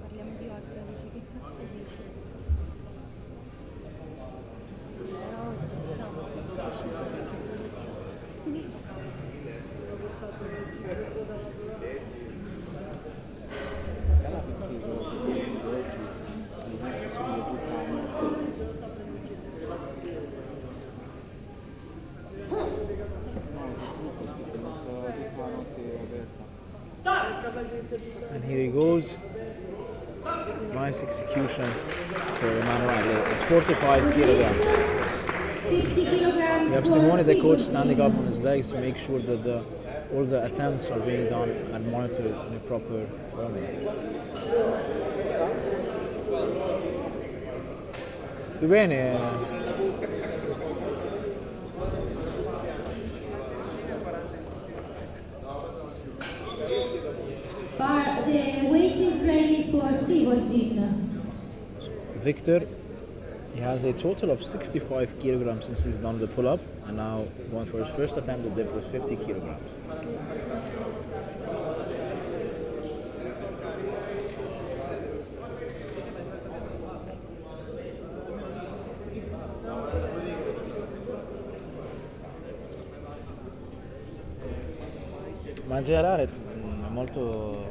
Parliamo di oggi, dici che cazzo dici? Oggi è sabato. And here he goes. Nice execution for Emanuele. It's 45 kilograms. 50 kilograms We have Simone, the coach, standing up on his legs to make sure that all the attempts are being done and monitored in a proper format. Tutto bene? The weight is ready for Sigolgin. Victor, he has a total of 65 kilograms since he's done the pull-up, and now going for his first attempt to dip with 50 kilograms. Ma in generale è molto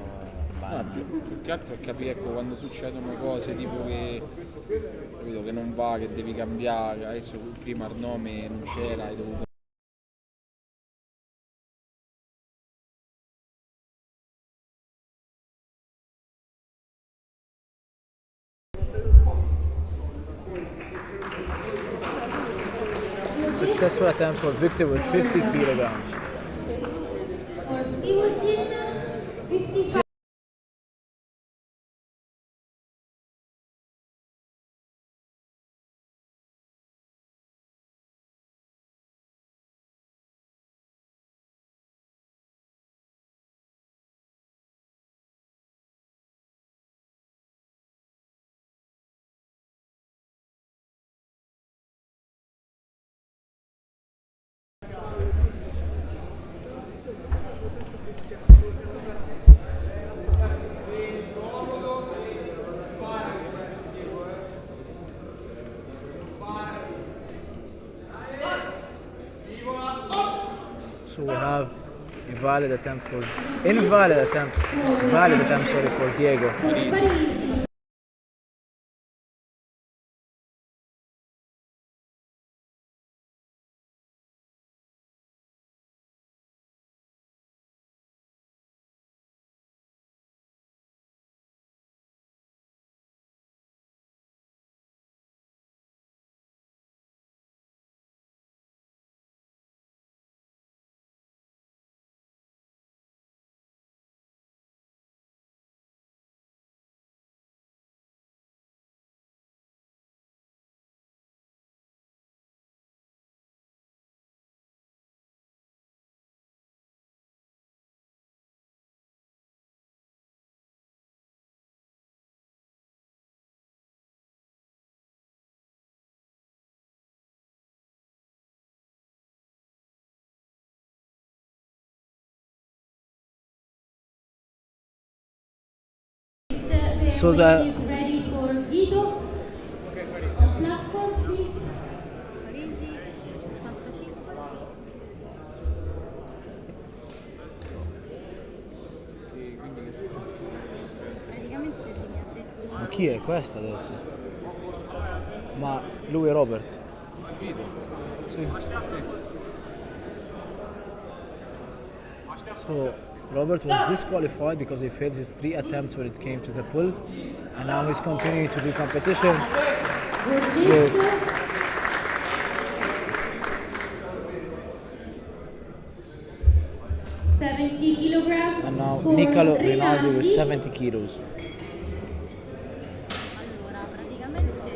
Più che altro è capire, ecco, quando succedono cose tipo che, capito, che non va, che devi cambiare. Adesso prima il nome non c'era, hai dovuto. successful attempt for Victor with 50 kilograms. For Sigolgin, 55. So we have valid attempt, sorry, for Diego. For Parisi. So weight is ready for Guido. On platform, please. Parisi 65. Quindi che è successo? Praticamente si mi ha detto. Ma chi è questa adesso? Ma lui è Robert. Sì. So Robert was disqualified because he failed his 3 attempts when it came to the pull, and now he's continuing to do competition with 70 kilograms. and now for Nicolo Rinaldi with Rinaldi. 70 kilos. Allora, praticamente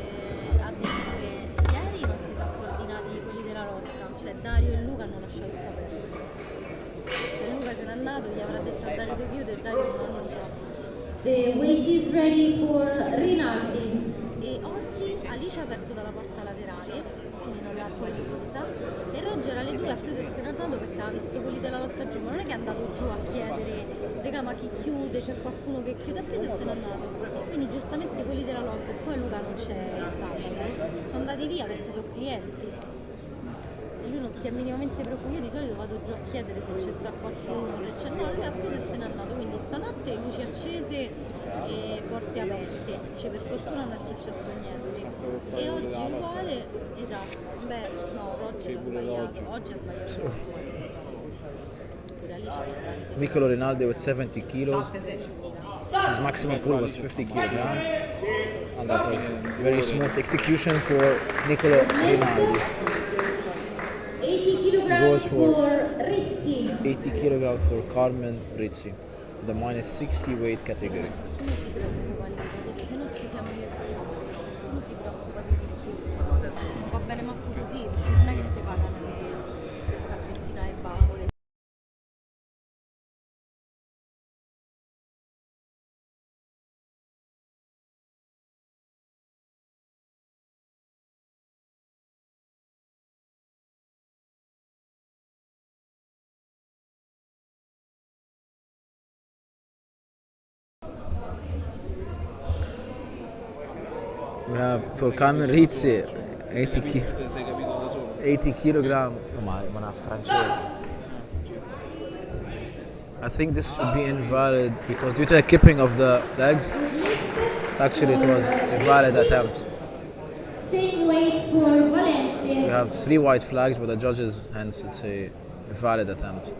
ha detto che ieri non si sono coordinati quelli della lotta, cioè Dario e Luca hanno lasciato tutto aperto. Cioè Luca se n'è andato, gli avrà detto a Dario di chiudere e Dario non lo so. The weight is ready for Rinaldi. E oggi Alice ha aperto dalla porta laterale, quindi non l'ha poi chiusa, e Roger alle 2 ha preso e se n'è andato perché aveva visto quelli della lotta giù, ma non è che è andato giù a chiedere, raga ma chi chiude, c'è qualcuno che chiude, ha preso e se n'è andato. Quindi giustamente quelli della lotta, siccome Luca non c'è il sabato, sono andati via perché sono clienti. E lui non si è minimamente preoccupato, io di solito vado giù a chiedere se c'è sta qualcuno, se c'è no, lui ha preso e se n'è andato, quindi stanotte luci accese e porte aperte, dice per fortuna non è successo niente. E oggi uguale, esatto, beh no, Roger ha sbagliato, oggi ha sbagliato Roger. Pure Alice aveva Nicolo Rinaldi with 70 kilos. His maximum pull was 50 kilograms, and that was very smooth execution for Nicolo Rinaldi. 80 kilograms Goes for for Rizzi. 80 kilograms for Carmen Rizzi, the minus 60 weight category. nessuno si preoccupa lì, capito? Se non ci siamo io e Simone, nessuno si preoccupa di più. Non va bene manco così, perché non è che ti pagano le staffettina e bambole. We have for Carmen Rizzi 80 Te sei capito da solo. 80 kilogram. Ma una francese. I think this should be invalid because due to the kipping of the legs, actually it was a valid attempt. Same weight for We Valente. have 3 white flags, but the judges, hence it's a valid attempt.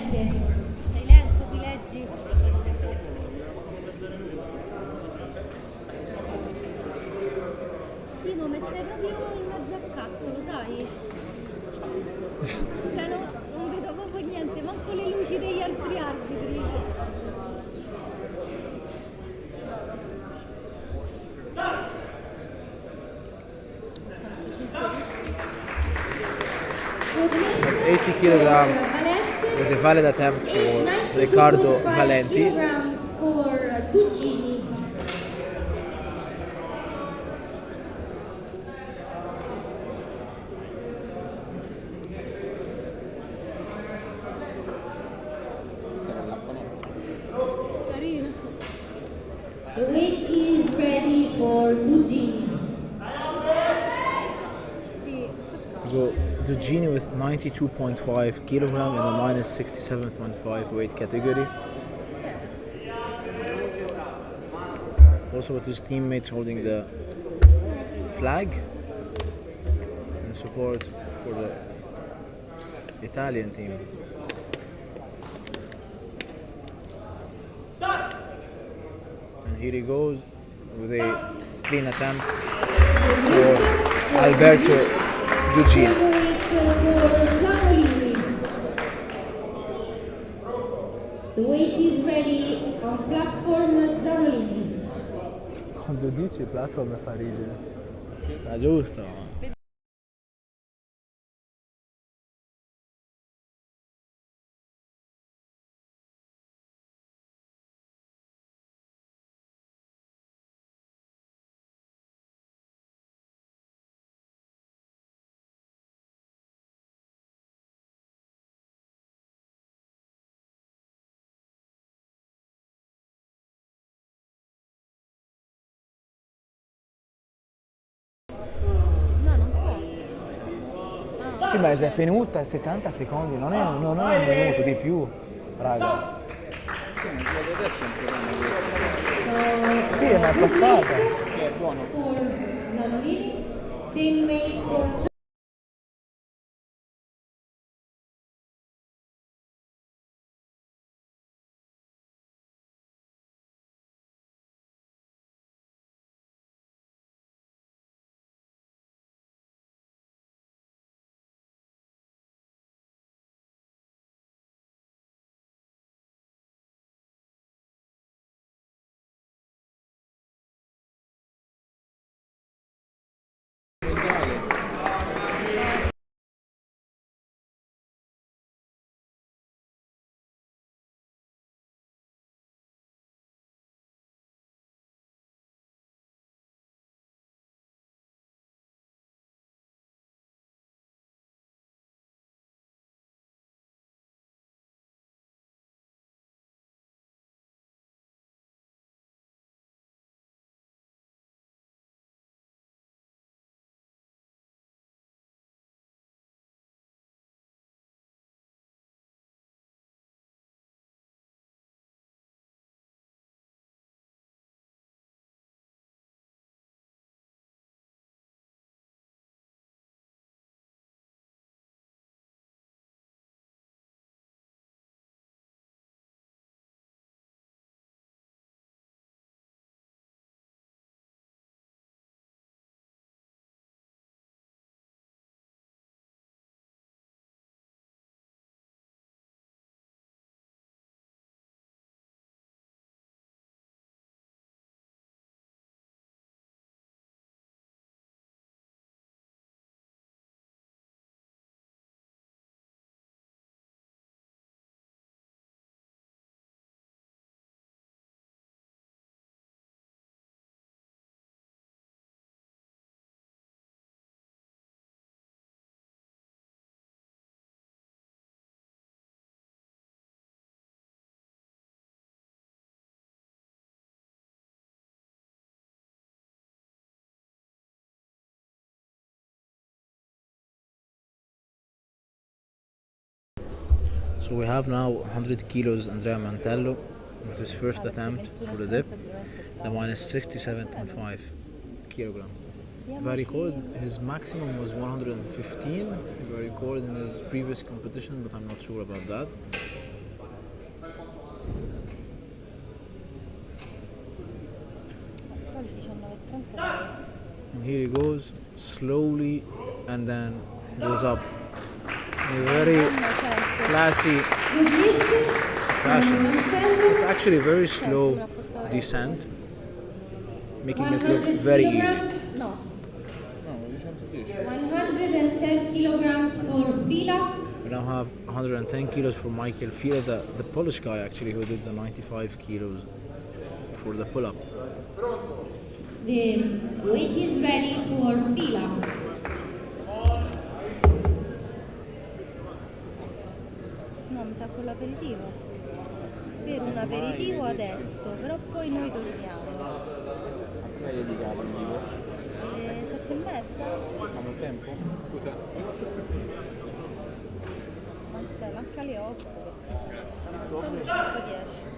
Sei lento, ti leggi? Sì, come stai proprio in mezzo a cazzo, lo sai? Cioè non vedo proprio niente, manco le luci degli altri arbitri. An 80 kilogram Valente. with a valid attempt for 92.5 Riccardo Valenti. kilograms for Dugini. Questa era l'acqua nostra. Carino. The weight is ready for Dugini. Sì. Go Dugini with 92.5 kilogram in the minus 67.5 weight category. Also with his teammates holding the flag in support for the Italian team. And here he goes with a clean attempt for Alberto Dugini. Weight for Zanolini. The weight is ready on platform Zanolini. Quando dici platform fa ridere. Ma giusto. Sì, ma se è venuta a 70 secondi, non è un minuto di più, raga. Sì, ma quello adesso è un problema questo. Sì, ma è passata. Che è buono. For Zanolini, same weight for So we have now 100 kilos Andrea Mantello with his first attempt for the dip. The one is 67.5 kilogram. If I recall, his maximum was 115, if I recall, in his previous competition, but I'm not sure about that. And here he goes, slowly, and then goes up in a very classy fashion. It's actually a very slow descent, making it look very easy. No, No, 110. 110 kilograms for Fila. We now have 110 kilos for Michael Fila, the Polish guy actually, who did the 95 kilos for the pull-up. The weight is ready for Fila. No, mi sa con l'aperitivo. Per un aperitivo adesso, però poi noi torniamo. Lei di aperitivo. 7:30? Siamo in tempo? Scusa. Dai, manca le 8 per 5:10.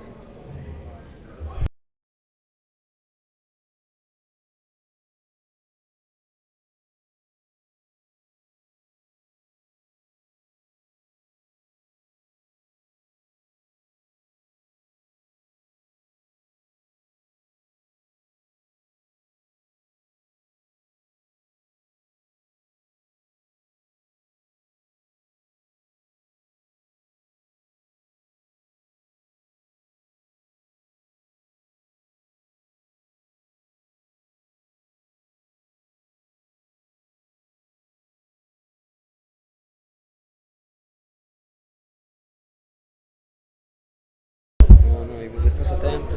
No, it was the first attempt.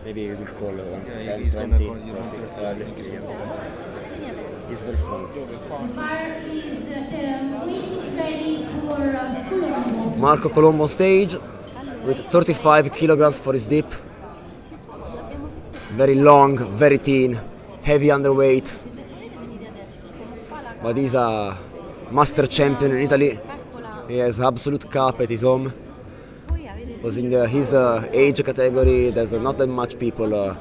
Maybe he will call 10, he's 20, gonna call 30, you. probably. He's very strong. Weight is ready for pull-up. Marco Colombo on stage with 35 kilograms for his dip. Very long, very thin, heavy underweight. But he's a master champion in Italy. He has absolute cup at his home. Because in his age category, there's not that much people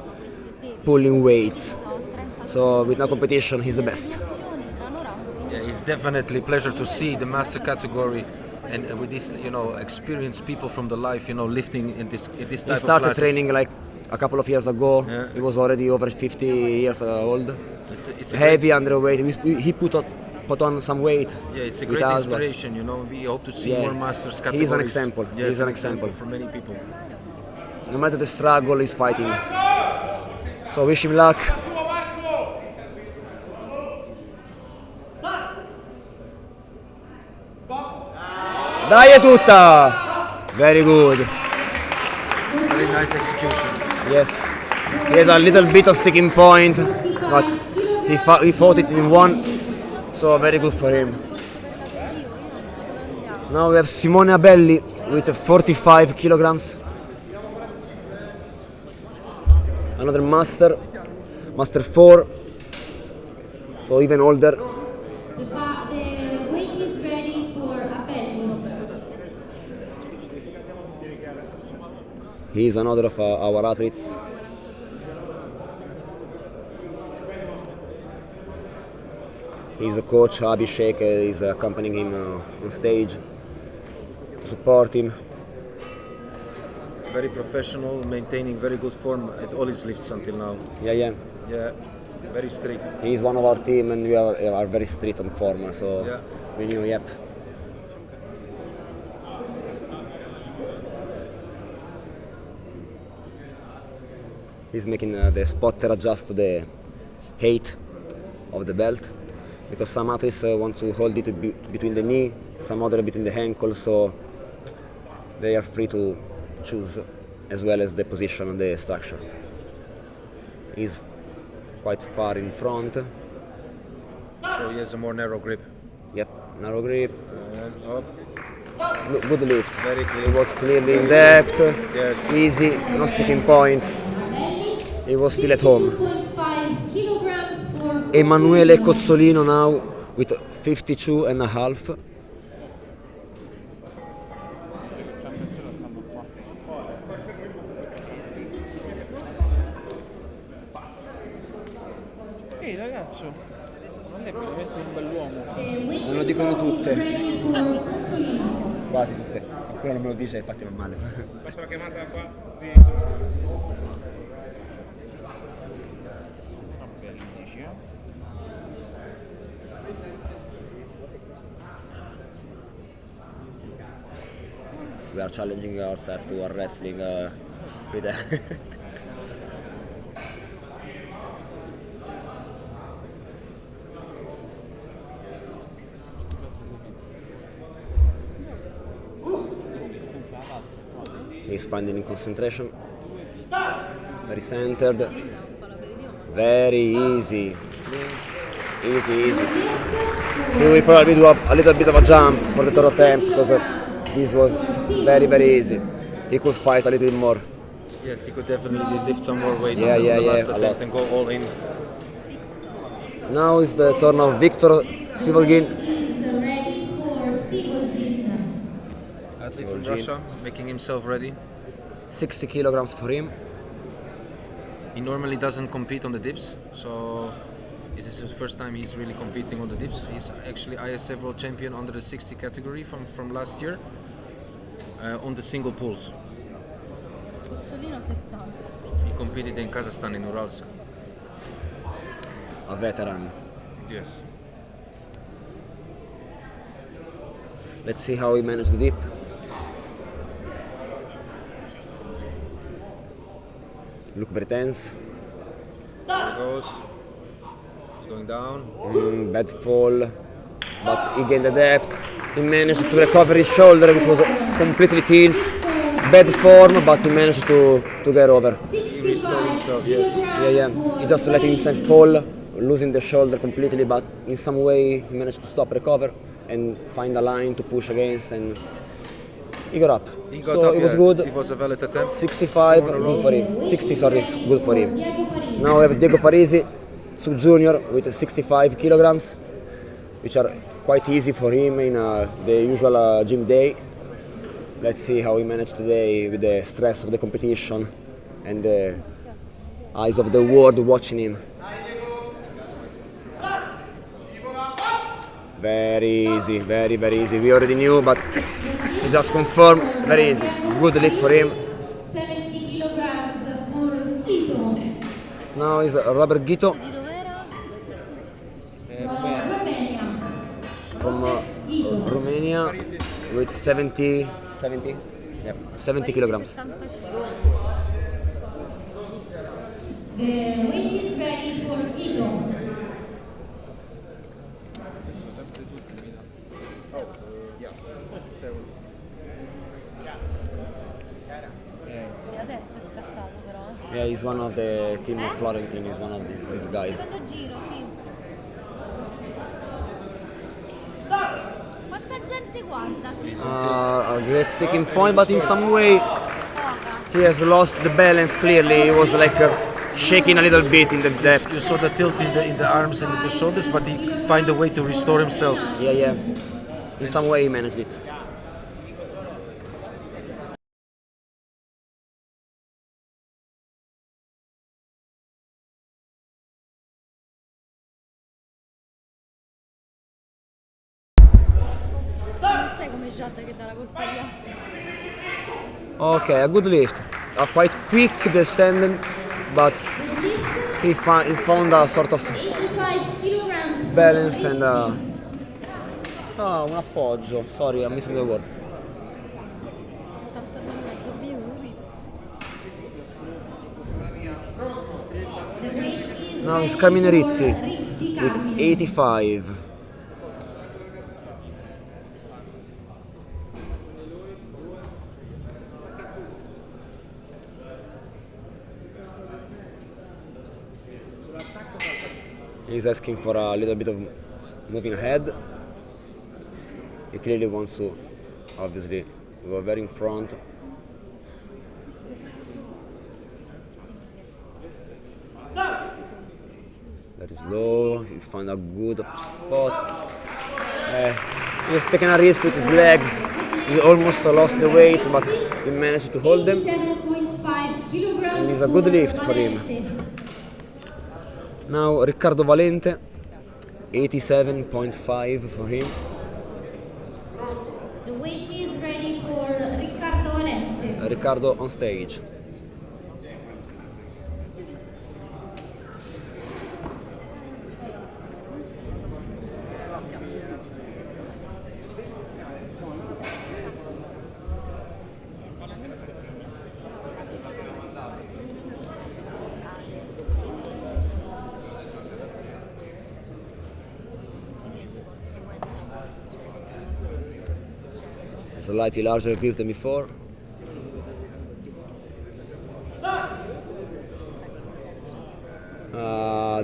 pulling weights. So with no competition, he's the best. Yeah, it's definitely a pleasure to see the master category and with this, experienced people from the life, lifting in this type of classes. He started training like a couple of years ago. Yeah. He was already over 50 years old. It's a Heavy great, underweight. He put on some weight. yeah, it's a with great us, but inspiration. We hope to see Yeah. more masters categories. He's an example. Yes, He's an example. for many people. No matter the struggle, he's fighting. So wish him luck. Dai tutta! Very good. Very nice execution. Yes. He had a little bit of sticking point, but he fought it in one. So very good for him. Now we have Simone Abelli with 45 kilograms. Another master 4. So even older. The weight is ready for Abello. He is another of our athletes. He's the coach, Abhishek is accompanying him on stage to support him. Very professional, maintaining very good form at all his lifts until now. Yeah. Yeah, very strict. He's one of our team and we are very strict on form, so Yeah. we knew, yep. He's making the spotter adjust the height of the belt, because some athletes want to hold it between the knee, some other between the ankle, so they are free to choose as well as the position and the structure. He's quite far in front. So he has a more narrow grip. Yep, narrow grip. And up. Good lift. Very clean. It was clearly in depth. Yes. Easy, no sticking point. He was still at home. 2.5 kilograms for Emanuele Cozzolino now with 52 and a half. Ehi ragazzo, non è veramente un bell'uomo. Me lo dicono tutte, ready for Cozzolino. quasi tutte. Qualcuno non me lo dice, infatti va male. Passo la chiamata qua di We are challenging ourselves to our wrestling with He's finding in concentration. Very centered. Very easy. Easy. He will probably do a little bit of a jump for the third attempt because this was very easy. He could fight a little bit more. Yes, he could definitely lift some more weight Yeah, on the last a attempt lot. and go all in. Now is the turn of Victor Sivolgin. Ready for Sigurdsson. Athlete from Sivolgin. Russia, making himself ready. 60 kilograms for him. He normally doesn't compete on the dips, so this is his first time he's really competing on the dips. He's actually ISF world champion under the 60 category from last year on the single pulls. Cozzolino 60. He competed in Kazakhstan in Uralsk. A veteran. Yes. Let's see how he managed the dip. Look very tense. There he goes. He's going down. Bad fall, but he gained the depth. He managed to recover his shoulder, which was completely tilt. Bad form, but he managed to get over. He restored himself, yes. Yeah. He just let himself fall, losing the shoulder completely, but in some way he managed to stop, recover, and find a line to push against, and he got up. He got so up, it was yeah. good. It was a valid attempt. 65, good for him. 60, sorry, good for him. Now we have Diego Parisi, sub junior with 65 kilograms. which are quite easy for him in the usual gym day. Let's see how he managed today with the stress of the competition and the eyes of the world watching him. Very easy, very easy. We already knew, but he just confirmed. Very easy. Good lift for him. 70 kilograms for Ito. Now is Robert Gito Di dov'era? Romania. from Romania with 70 kilograms. 75. The weight is ready for Ito. Sì, adesso è scattato però. Yeah, he's one of the team of Florentine. He's one of these guys. Secondo giro, sì. Quanta gente guarda, sì. A great sticking point, but in some way Poca. he has lost the balance. Clearly, he was like shaking a little bit in the depth. You saw the tilt in the arms and in the shoulders, but he find a way to restore himself. Yeah. In some way, he managed it. Non sai come Jad che dà la colpa agli altri. Okay, a good lift. A quite quick descendant, but he found a sort of 85 kilograms for balance and un appoggio. Sorry, I'm missing the word. 82,5 minuti. The weight is Now it's ready Carmine for Rizzi Rizzi with Carmine. 85. He's asking for a little bit of moving ahead. He clearly wants to, obviously, go very in front. Very slow. He found a good spot. He's taking a risk with his legs. He almost lost the weight, but he managed to hold them. 87.5 kilograms And it's a good lift for him. Valente. Now Riccardo Valente, 87.5 for him. The weight is ready for Riccardo Valente. Riccardo on stage. Slightly larger grip than before.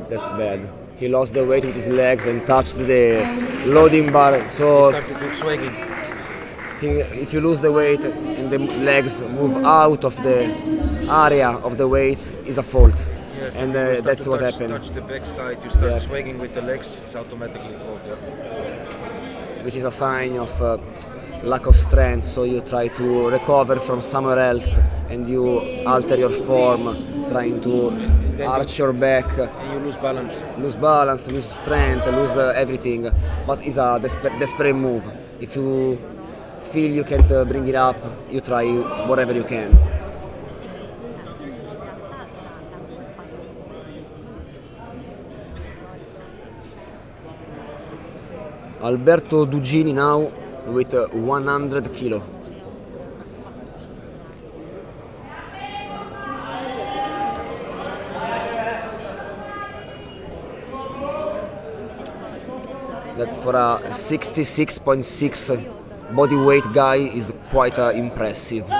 That's bad. He lost the weight with his legs and touched the loading bar. So Started to swagging. if you lose the weight and the legs move out of the area of the weight, it's a fault. Yes, And if you start that's to what touch, happened. Touch the backside, you start Yeah. swagging with the legs, it's automatically fault. Which is a sign of lack of strength, so you try to recover from somewhere else and you alter your form, trying to arch your back, And you lose balance. lose strength, lose everything. But it's a desperate move. If you feel you can't bring it up, you try whatever you can. Alberto Dugini now with 100 kilo. That for a 66.6 body weight guy is quite impressive.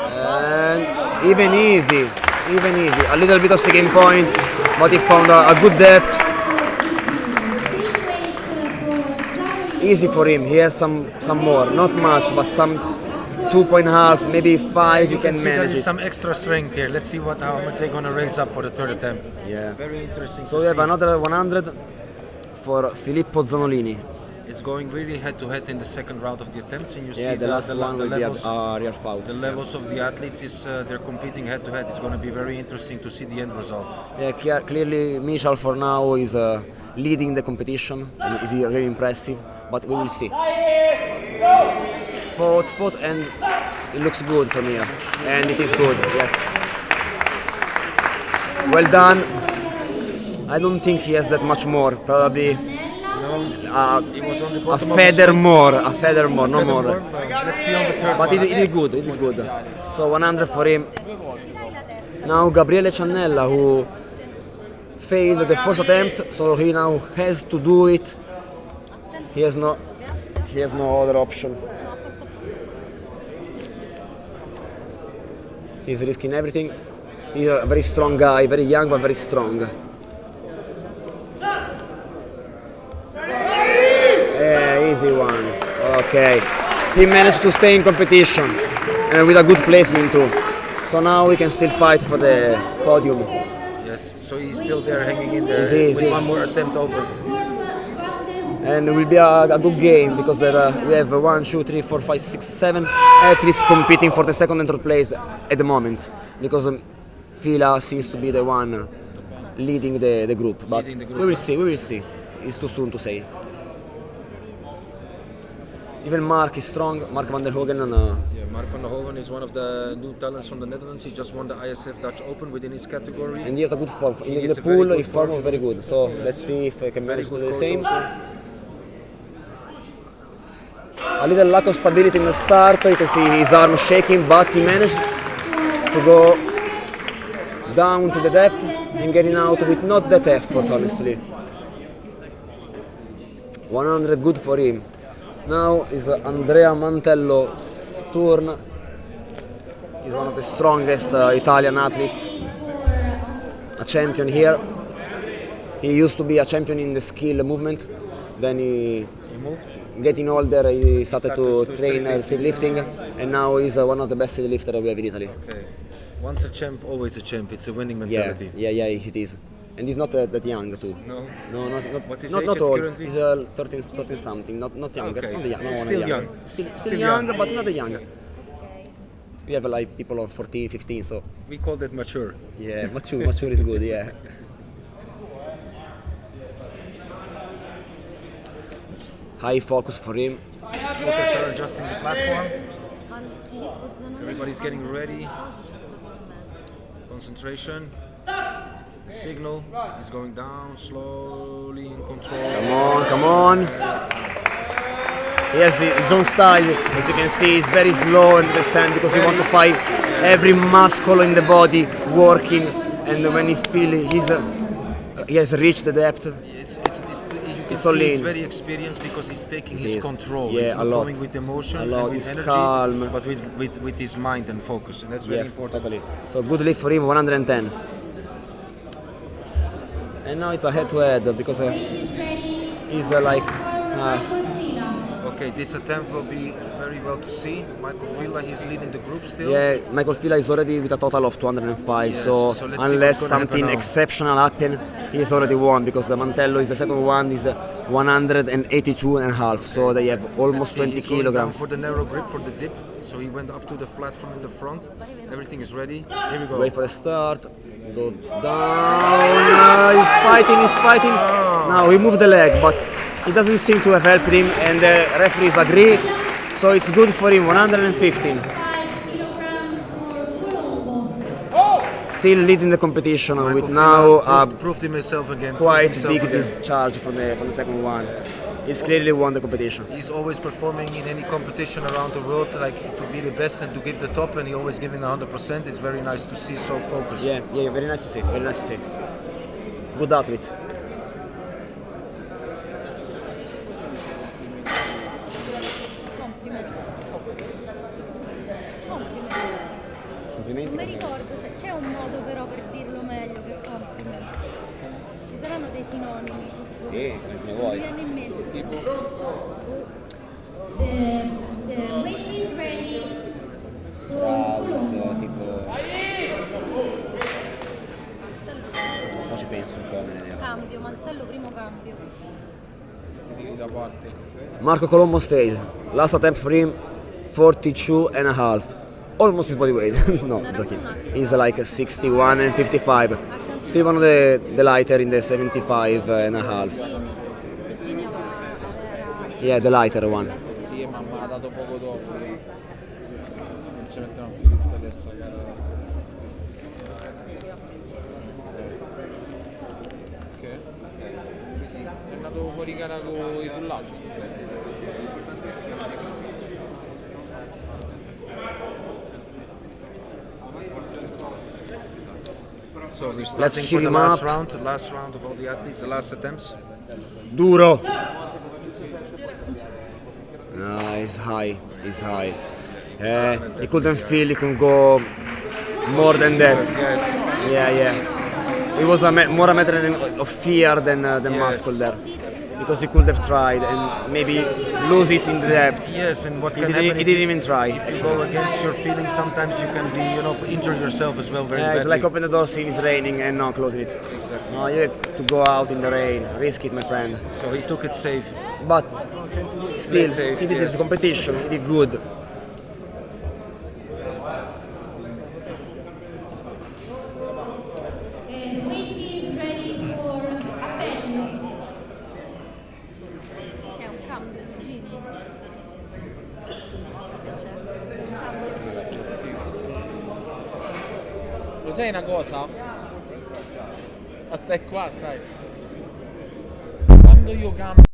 And even easy. A little bit of sticking point, but he found a good depth. Easy for him. He has some more, not much, but some 2.5, maybe 5. You can See, there manage is it. some extra strength here. Let's see how much they're gonna raise up for the third attempt. Yeah. Very interesting. So to we have see. another 100 for Filippo Zanolini. It's going really head to head in the second round of the attempts, and you Yeah, see the last one will be levels. a real foul. The levels of the athletes is they're competing head to head. It's going to be very interesting to see the end result. Yeah, clearly Michal for now is leading the competition and is really impressive, but we will see. Fought, and it looks good from here, and it is good, yes. Well done. I don't think he has that much more, probably It was on the a bottom of feather the more, no feather more. Let's see on the third But one. it did good, So 100 for him. Now Gabriele Ciannella, who failed the first attempt, so he now has to do it. He has no other option. He's risking everything. He's a very strong guy, very young but very strong. Yeah, easy one. Okay. He managed to stay in competition and with a good placement too. So now we can still fight for the podium. Yes, so he's still there hanging in there Easy, with easy. one more attempt open. And it will be a good game because we have 1, 2, 3, 4, 5, 6, 7 athletes competing for the second and third place at the moment because Fila seems to be the one leading the group. But Leading the group. we will see. It's too soon to say. Even Mark is strong. Mark van der Hogen. Yeah, Mark van der Hoven is one of the new talents from the Netherlands. He just won the ISF Dutch Open within his category. And he has a good form. In He is the a very pool, good his form form. was very good. So let's see if I can manage to do the coach same. also. A little lack of stability in the start. You can see his arm shaking, but he managed to go down to the depth and getting out with not that effort, honestly. 100 good for him. Now is Andrea Mantello's turn. He's one of the strongest Italian athletes, a champion here. He used to be a champion in the skill movement. Then he getting older, he started to train lifting, and now he's one of the best lifters we have in Italy. Okay. Once a champ, always a champ. It's a winning Yeah, mentality. yeah, it is. And he's not that young too. No? No, What's his not age not old. currently? He's 13 something, not younger. Okay. Not young. No, Still not young. Still young, but not young. We have like people on 14, 15, so We call that mature. yeah, mature is good, yeah. High focus for him. Spotters are adjusting the platform. Everybody's getting ready. Concentration. The signal is going down slowly in control. Come on. He has his own style, as you can see, he's very slow in the stand because he wants to fight every muscle in the body working, and when he feels he has reached the depth, You can It's all see he's in. very experienced because he's taking his is. control. Yeah, he's a not lot. going with emotion A and lot. with He's energy, calm. but with his mind and focus, and that's very yes, important. totally. So good lift for him, 110. And now it's a head-to-head because he's Okay, this attempt will be very well to see. Michael Villa, he's leading the group still. yeah, Michael Fila is already with a total of 205. Yes, so so let's see unless what's gonna something happen now. exceptional happen, he's already won because the Mantello is the second one, is 182 and a half. So they have almost See, 20 he's going down kilograms. for the narrow grip for the dip. So he went up to the platform in the front. Everything is ready. Here we go. Wait for the start. Go down. He's fighting. Now he moved the leg, but it doesn't seem to have helped him, and the referees agree. So it's good for him. 115. 5 kilograms for Colombo. Still leading the competition Michael with Villa now a proved himself again. quite proved himself big again. discharge from the second one. He's clearly won the competition. He's always performing in any competition around the world, like to be the best and to give the top, and he always giving 100%. It's very nice to see so focused. Yeah, very nice to see. Very nice to see. Good athlete. Non mi ricordo se c'è un modo però per dirlo meglio che compliments. Ci saranno dei sinonimi. Sì, come Non mi viene in mente. The weight is ready for Colombo. tipo. Ora ci penso un po'. Cambio, mantello primo cambio. parte. Marco Colombo stage. Last attempt for him, 42 and a half. Almost his body weight. No, joking. He's like 61 and 55. Stefano the lighter in the 75 and a half. Virginia Yeah, the lighter one. Sì, ma mi ha dato poco dopo. Non si mettono a finisca adesso, cara. Ok. È andato fuori gara con i pullaggi. So we're Let's starting cheer for the him last up. round of all the athletes, the last attempts. Duro. No, he's high. He's high. He couldn't feel he could go more than that. Yes. Yeah. It was more a matter of fear than muscle there. Because he could have tried and maybe lose it in the depth. Yes, and what He can didn't, happen he if didn't you, even try. if you go against your feelings, sometimes you can be, injure yourself as well very Yeah, badly. it's like open the door, seeing it's raining and not closing it. Exactly. No, you have to go out in the rain, risk it, my friend. So he took it safe. But still, Let's say, he did his yes. competition, he did good. And weight is ready for Abelli. È un cambio di giri. C'è un cambio. Lo sai una cosa? Ma stai qua, stai. Quando io cambio.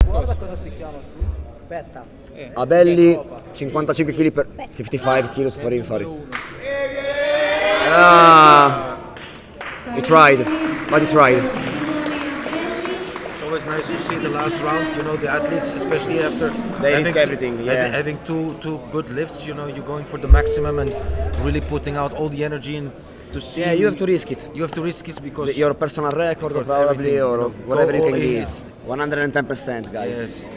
Guarda cosa si chiama su. Aspetta. Abelli 55 kg per 55 kilos for him, sorry. Ah, he tried, but he tried. It's always nice to see the last round, the athletes, especially after They risk everything, yeah. having two good lifts, you're going for the maximum and really putting out all the energy and to see. Yeah, you have to risk it. You have to risk it because Your personal record, Record, probably, everything, or go whatever you all can in. give. 110%, guys. yes,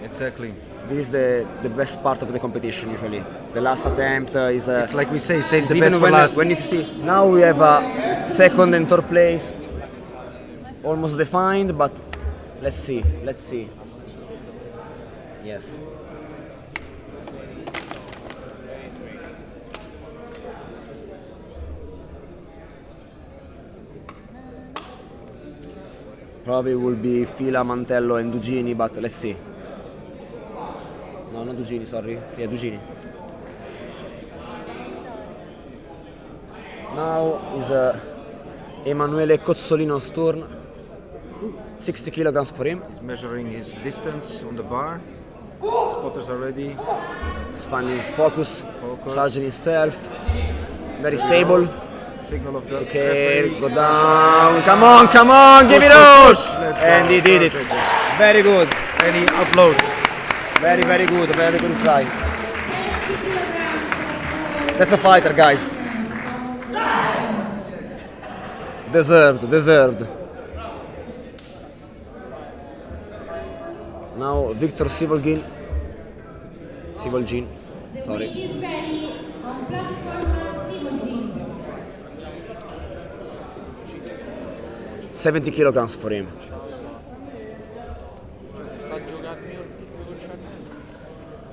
exactly. This is the best part of the competition usually. The last attempt is. It's like we say, save the even best for last. when you see now we have a second and third place almost defined, but let's see. Yes. Probably will be Fila, Mantello and Dugini, but let's see. No, not Dugini, sorry. Yeah, Dugini. Now is Emanuele Cozzolino's turn. 60 kilograms for him. He's measuring his distance on the bar. Spotters are ready. He's finding his focus, Focus. charging himself. Very stable. Signal of the Okay, referee. go down. Come on, give it all. Let's And go. he did it. Perfect. Very good. And he uploads. Very good try. That's a fighter, guys. Deserved. Now Victor Sivolgin, sorry. Weight is ready on platform 17. 70 kilograms for him. Sta giocando il tipo concernente.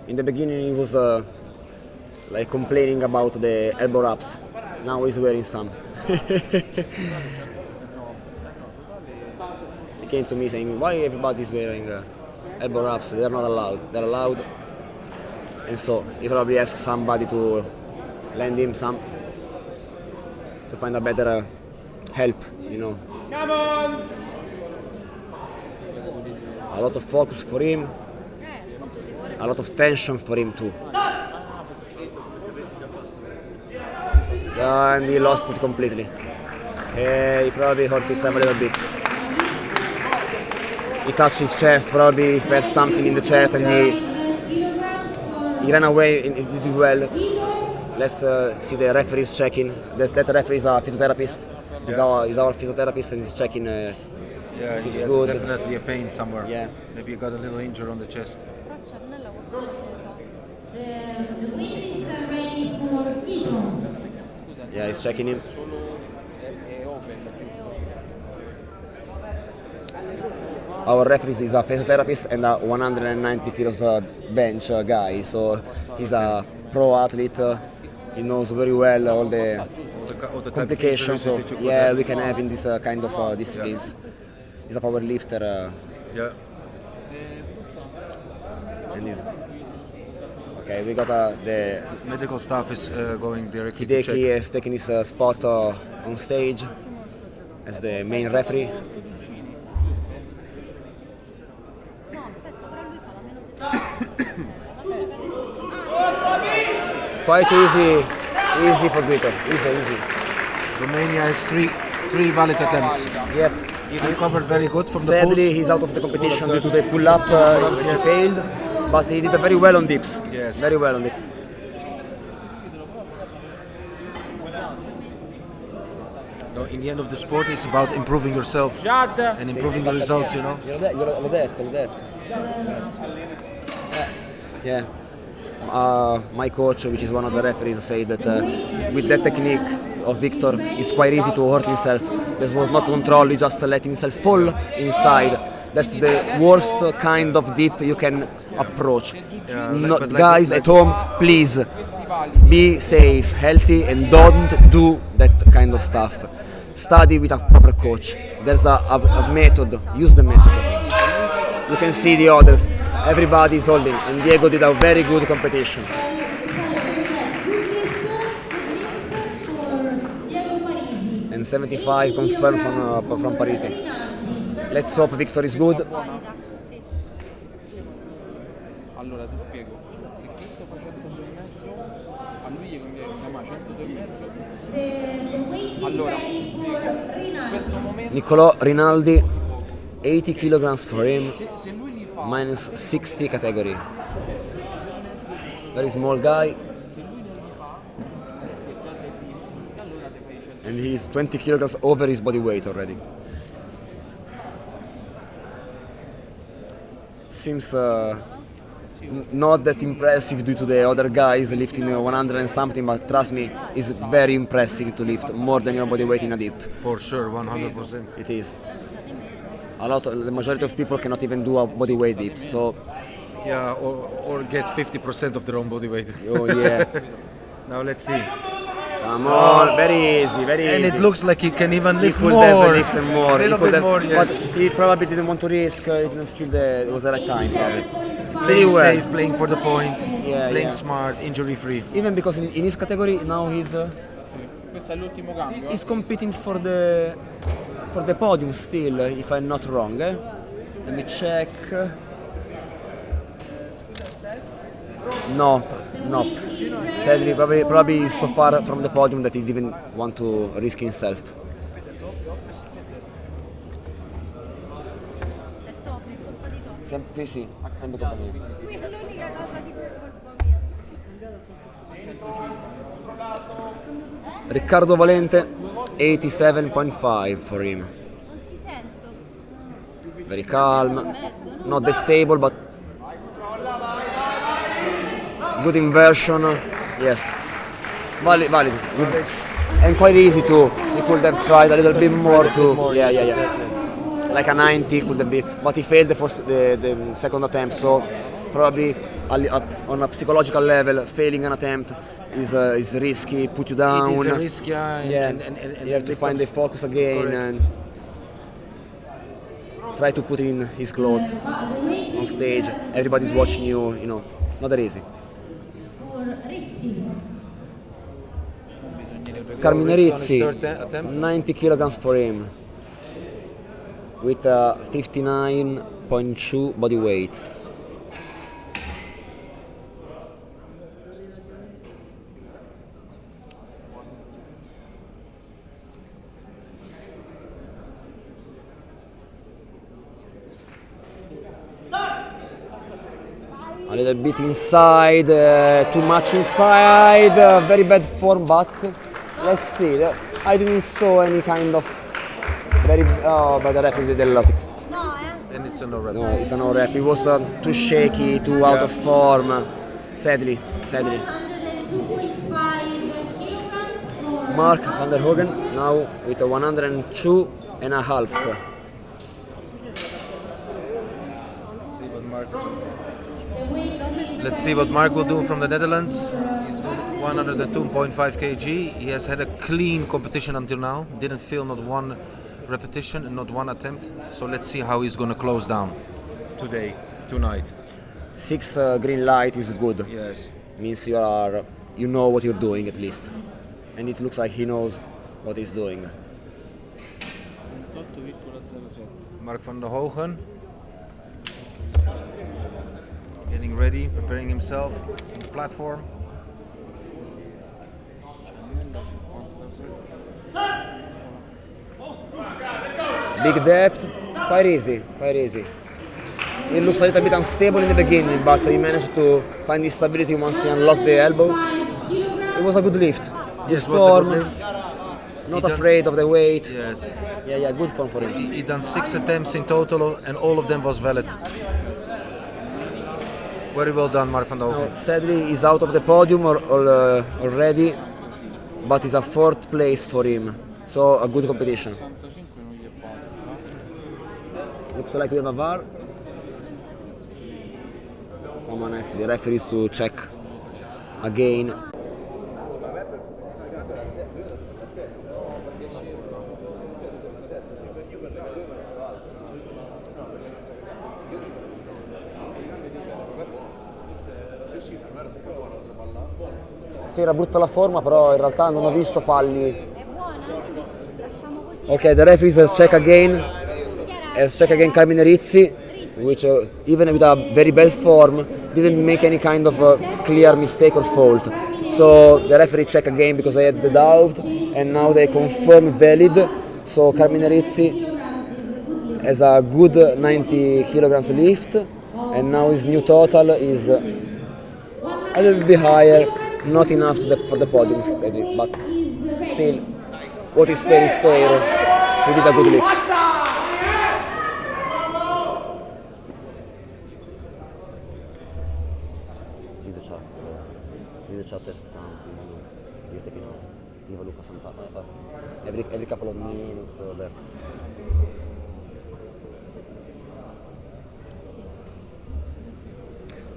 In the beginning he was like complaining about the elbow wraps. Now he's wearing some. He came to me saying, why everybody's wearing elbow wraps? They're not allowed. They're allowed. And so he probably asked somebody to lend him some to find a better help, Come on! A lot of focus for him. A lot of tension for him too. and he lost it completely. He probably hurt himself a little bit. He touched his chest, probably felt something in the chest, and he ran away. He did well. Let's see the referees checking. That referee is a physiotherapist. He's our physiotherapist, and he's checking. Yeah, he's he has good. definitely a pain somewhere. Yeah. Maybe he got a little injury on the chest. Però Ciarnella qualcuno deve fare. The winner is ready for Tito. Yeah, he's checking him. Solo è open, giusto? Our referee is a physiotherapist and a 190 kilos bench guy, so he's a pro athlete. He knows very well all the All the type of complications. So injuries that you could yeah, have. we can have in this kind of disciplines. He's a power lifter Yeah. and he's okay. We got the Medical staff is going directly to check. Hideki is taking his spot on stage as the main referee. No, aspetta, però lui fa la meno Quite easy for Guido. Easy. Romania has three valid attempts. Yep. He recovered very good from the Sadly, pulls. he's out of the competition due to the pull-up, which he yes. failed. But he did very well on dips. Yes. Very well on dips. No, in the end of the sport, it's about improving yourself Jad! and improving the results. You know. L'ho detto. Yeah. My coach, which is one of the referees, said that with that technique of Victor, it's quite easy to hurt himself. There was no control, he just let himself fall inside. That's the worst kind of dip you can approach. but Guys at home, please be safe, healthy, and don't do that kind of stuff. Study with a proper coach. There's a method, use the method. You can see the others, everybody is holding, and Diego did a very good competition. And 75 confirmed from Parisi. Let's hope Victor is good. valida. Sì. Allora ti spiego, se questo fa 102,5, a lui gli conviene chiamare 102,5. Allora, in questo momento Niccolò Rinaldi, 80 kilograms for him, se lui li fa, minus 60 category. Very small guy, and he's 20 kilograms over his body weight already. Seems not that impressive due to the other guys lifting 100 and something, but trust me, it's very impressive to lift more than your body weight in a dip. For sure, 100%. It is. The majority of people cannot even do a body weight dip. So, Yeah, or get 50% of their own body weight. oh yeah, Now let's see. come on, very easy. And it looks like he can even He lift could more. have lifted more. A little He could bit have- more, yes. But he probably didn't want to risk. He didn't feel it was the right time. Probably. Playing well. safe, playing for the points, Yeah, playing yeah. smart, injury free. Even because in his category now questo è l'ultimo cambio. he's competing for the podium still, if I'm not wrong. Let me check. No. Sadly, probably he's so far from the podium that he didn't want to risk himself. È Tofri, colpa di Tofri. Sempre colpa mia. Qui è l'unica cosa di cui è colpa mia. Riccardo Valente, 87.5 for him. Non ti sento. Very calm, not that stable, but good inversion. Yes, valid. Good. And quite easy too. He could have tried a little bit more too. Yeah. Like a 90 could have been, but he failed the second attempt. So probably on a psychological level, failing an attempt is risky. Put you down. It is a risk, yeah. And You have to find the focus again Correct. and try to put in his clothes on stage. Everybody's watching you. Not that easy. For Rizzi. Carmine on his Rizzi, third attempt. 90 kilograms for him, with 59.2 body weight. little bit inside, too much inside, very bad form, but let's see. I didn't saw any kind of very, but the referee didn't lock it. No, And it's a no rep. No, it's a no rep. It was too shaky, too out of form. Sadly. 102.5 kilograms or Mark van der Hogen now with a 102.5. Let's see what Mark will do from the Netherlands. He's doing 102.5 kg. He has had a clean competition until now. Didn't fail not one repetition and not one attempt. So let's see how he's going to close down tonight. 6 green light is good. Yes. Means you know what you're doing at least. And it looks like he knows what he's doing. 8,07. Mark van der Hogen. Getting ready, preparing himself on the platform. Big depth, quite easy. It looks a little bit unstable in the beginning, but he managed to find his stability once he unlocked the elbow. It was a good lift. Good Yes, was a form, good lift. not He done- afraid of the weight. Yes. Yeah, good form for him. He done 6 attempts in total and all of them was valid. Very well done, Mark van der Hogen. Sadly, he's out of the podium already, but it's a 4th place for him. So a good competition. 65 non gli basta. Looks like we have a VAR. Someone asked the referees to check again. Sì, era brutta la forma, però in realtà non ho visto falli. è buona? Lasciamo così. Okay, the referees check again. Check again Carmine Rizzi, which even with a very bad form didn't make any kind of clear mistake or fault. So the referee check again because I had the doubt, and now they confirm valid. So Carmine Rizzi has a good 90 kilograms lift, and now his new total is a little bit higher, not enough for the podium steady, but still, what is fair is fair. He did a good lift. Leave the chat desk sound you're taking on. Leave a look at some every couple of minutes there.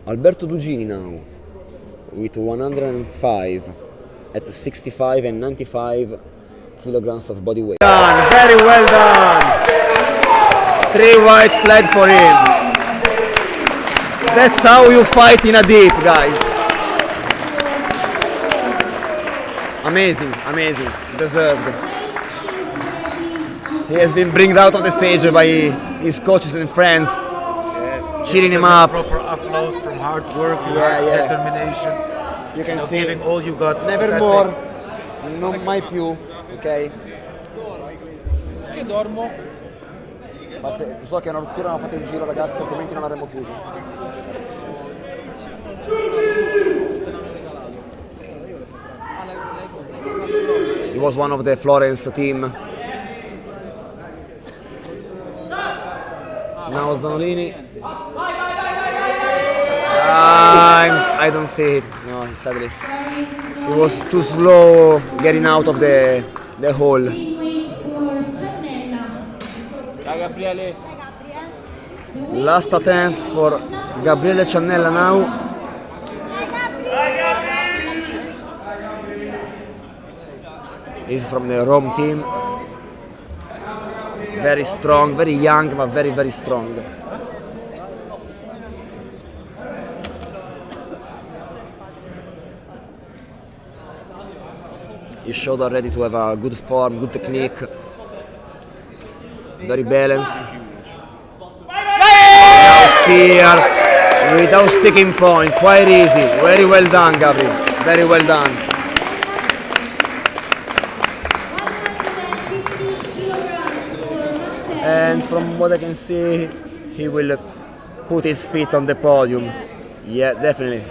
Alberto Dugini now with 105 at 65 and 95 kilograms of body weight. Done, very well done. 3 white flag for him. That's how you fight in a deep, guys. Amazing, deserved. He has been brought out of the stage by his coaches and friends, cheering him up. Proper upload from hard work, Yeah. determination. You can see, Giving all you got. never Fantastic. more, non mai più, ok? Che dormo? So che una rottura hanno fatto in giro, ragazzi, altrimenti non avremmo chiuso. He was one of the Florence team. Now Zanolini. I don't see it. No, sadly. He was too slow getting out of the hole. La Gabriele. Last attempt for Gabriele Ciannella now. He's from the Rome team. Very strong, very young, but very, very strong. He showed already to have a good form, good technique. Very balanced. Without fear, without sticking point, quite easy. Very well done, Gabri. Very well done. And from what I can see, he will put his feet on the podium. Yeah, definitely.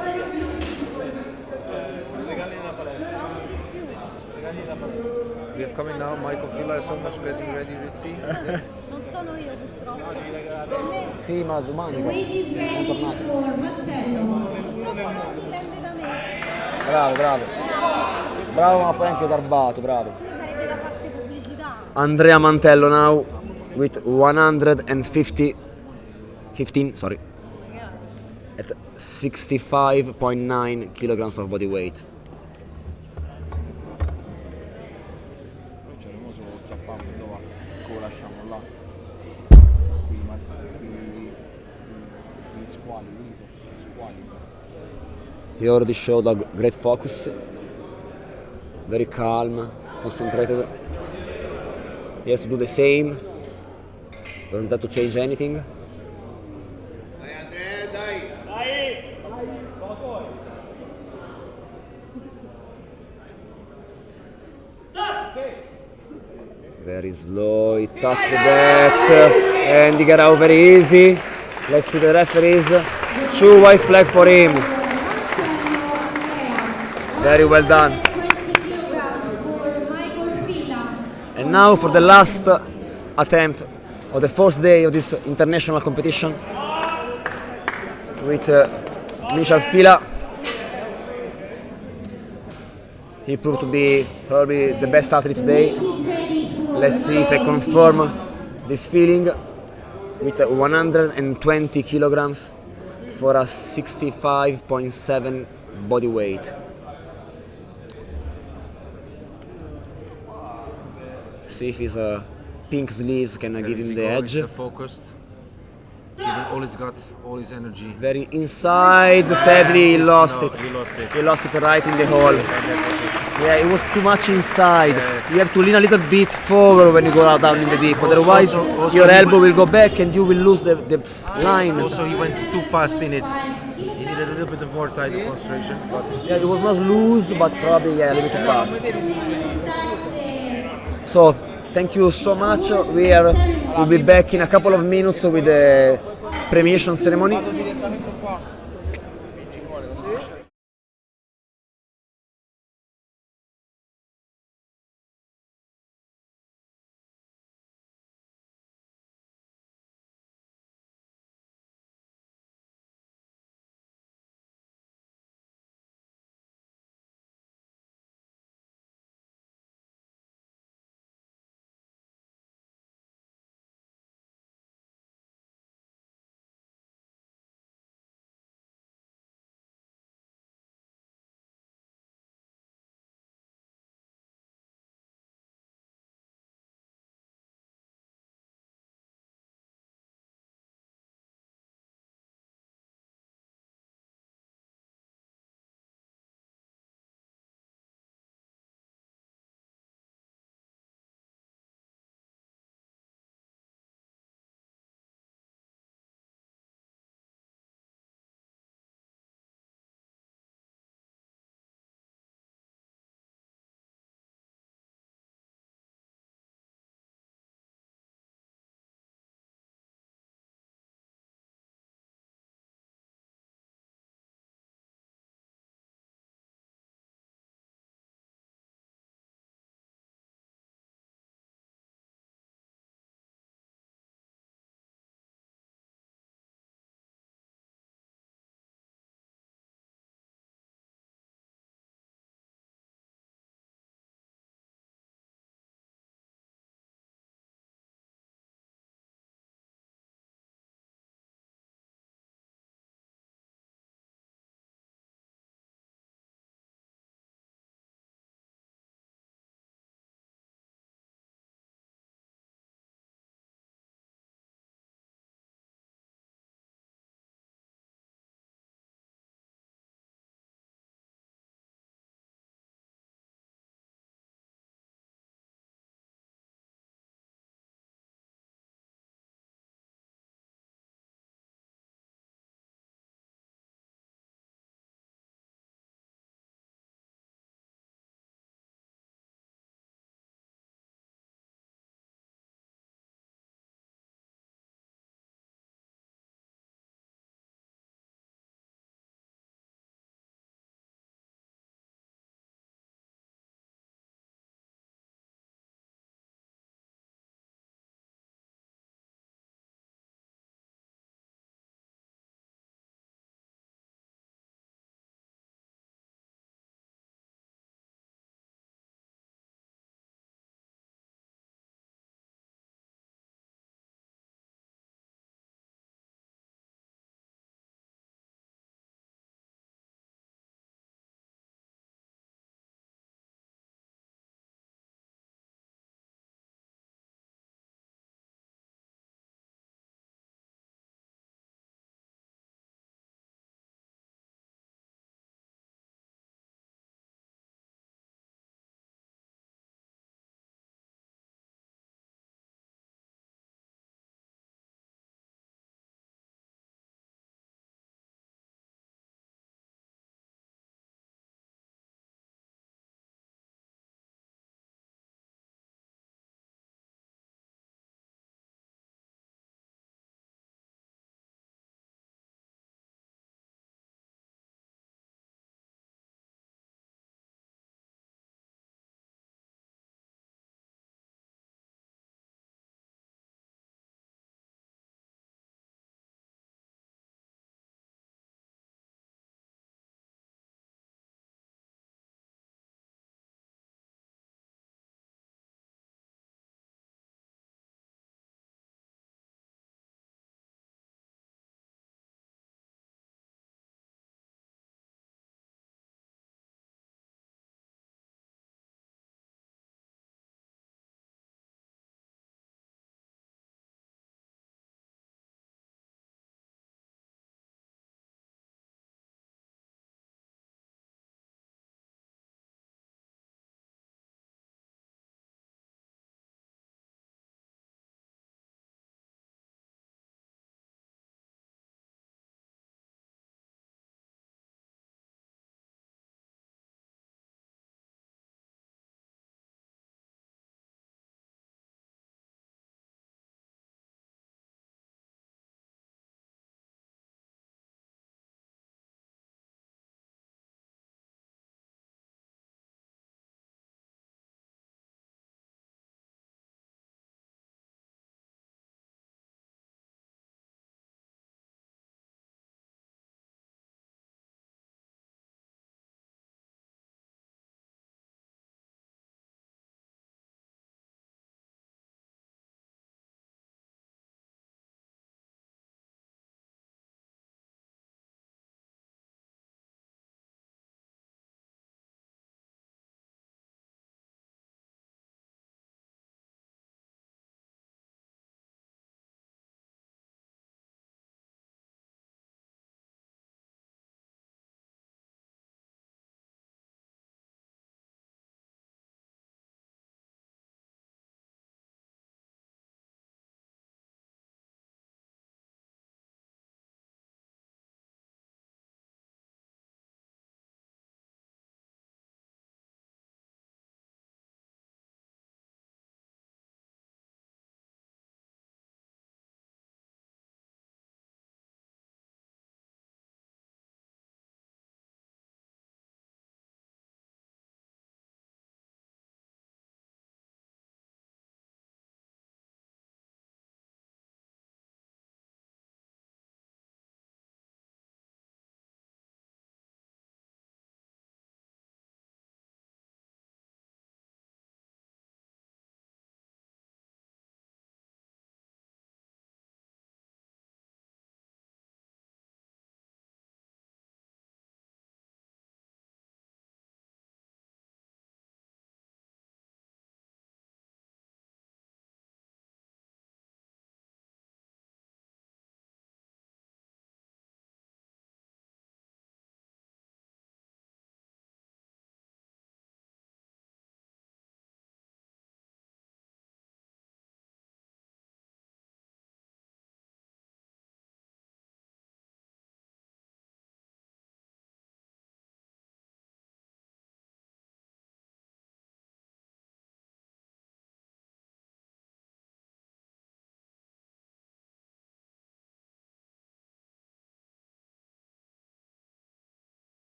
We have coming now. Michael Villa is so much getting ready. Rizzi. Non sono io purtroppo. Per me Sì, ma domani The weight is ready for Mattello. purtroppo non dipende da me. Bravo, bravo. Bravo, ma poi anche garbato, bravo. Qui sarebbe da farsi pubblicità. Andrea Mantello now with 15, sorry, at 65.9 kilograms of body weight. Cioè, non so chiappando dove lo lasciamo là. Gli squali, quindi sono squali. He already showed a great focus, very calm, concentrated. He has to do the same, doesn't have to change anything. Dai Andrea, dai. Very slow, he touched the depth and he got out very easy. Let's see the referees. 2 white flag for him. Very well done. 20 kilograms for Michael Fila. And now for the last attempt of the fourth day of this international competition with Michel Fila. He proved to be probably the best athlete today. Let's see if I confirm this feeling with 120 kilograms for a 65.7 body weight. See if his pink sleeves can give him the edge. Focused, giving all he's got, all his energy. Very inside, sadly he lost it. He lost it. He lost it right in the hole. And that was it. Yeah, it was too much inside. Yes. You have to lean a little bit forward when you go down in the deep. Also- Otherwise, also your he elbow went- will go back and you will lose the line. Also, he went too fast in it. He needed a little bit of more tight concentration, but Yeah, it was not loose, but probably a little bit too fast. So, thank you so much. We'll be back in a couple of minutes with the premiation ceremony.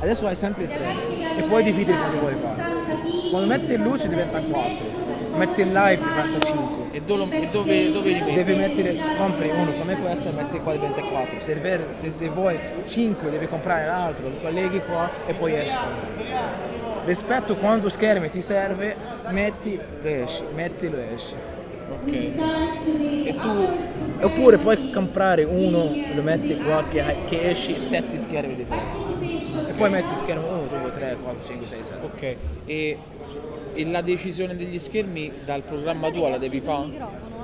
Adesso hai sempre 3 e puoi dividere quando vuoi fare. Quando metti in luce diventa 4, metti in live diventa 5. E dove li metti? Devi mettere, compri uno come questo e metti qua diventa 4. Se vuoi 5 devi comprare l'altro, lo colleghi qua e poi escono. Rispetto quando schermi ti serve, metti, lo esci, metti, lo esci. Ok. E tu Oppure puoi comprare uno, lo metti qua che esci 7 schermi diversi. E poi metti schermo 1, 2, 3, 4, 5, 6, 7. ok. E la decisione degli schermi dal programma tuo la devi fare? Microfono,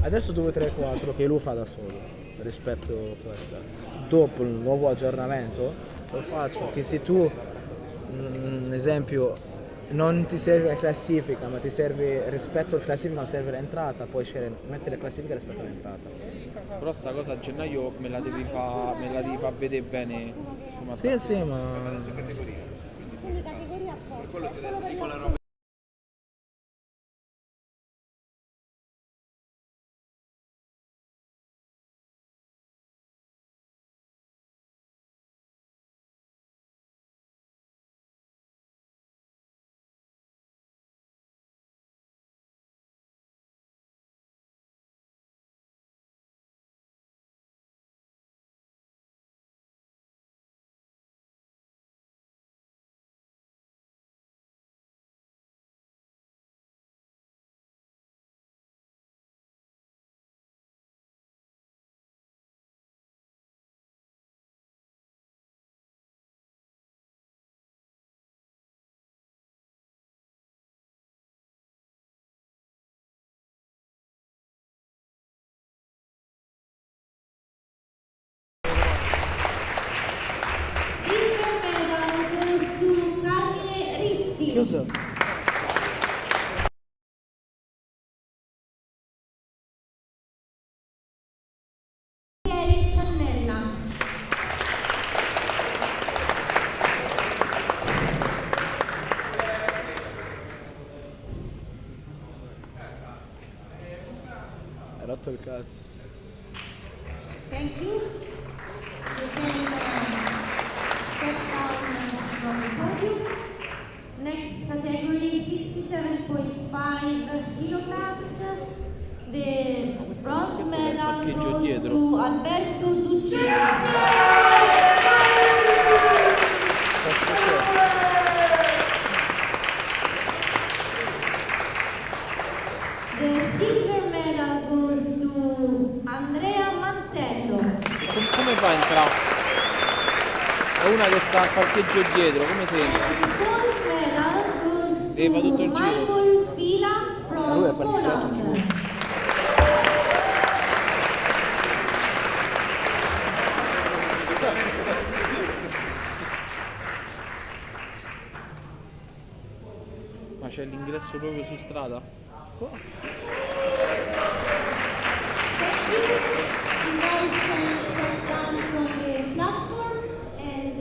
Adesso 2, 3, 4 che lui fa da solo rispetto a questa. Dopo il nuovo aggiornamento lo faccio che se tu, esempio, non ti serve la classifica ma ti serve rispetto alla classifica ma serve l'entrata, puoi mettere la classifica rispetto all'entrata. Però sta cosa a gennaio me la devi far vedere bene come sta. Sì, ma quindi categoria apposta, Quello solo per dico la la roba. Silver medal su Carmine Rizzi. cosa? Michele Ciannella. Hai rotto il cazzo. Thank you. You can step down from the podium. Next category 67.5 kilograms. The bronze medal parcheggio goes dietro. to Alberto Ducci. The silver medal goes to Andrea Mantello. Come fa a entrare? È una che sta al parcheggio dietro, come sembra? The gold medal goes Deve fare tutto to il giro. Michael Fila Lui è from parcheggiato giù. Poland. Ma c'è l'ingresso proprio su strada? Thank you. You guys can step down from the platform and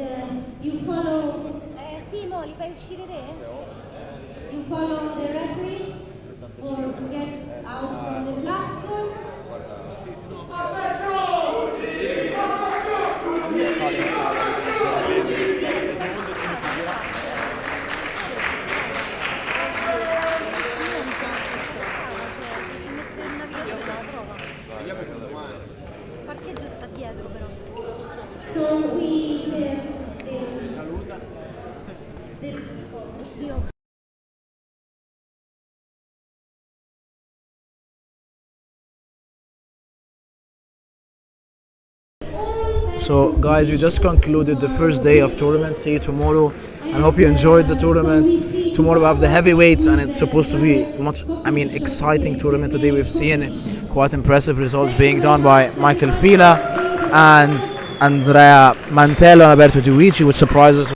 you follow Simo, li fai uscire te? the referee to get out from the platform. Si mette in navigazione la prova. Il parcheggio sta dietro però. So Oddio. So guys, we just concluded the first day of tournament. See you tomorrow and hope you enjoyed the tournament. Tomorrow we have the heavyweights and it's supposed to be exciting tournament. Today we've seen quite impressive results being done by Michael Fila and Andrea Mantello and Alberto Duici, which surprises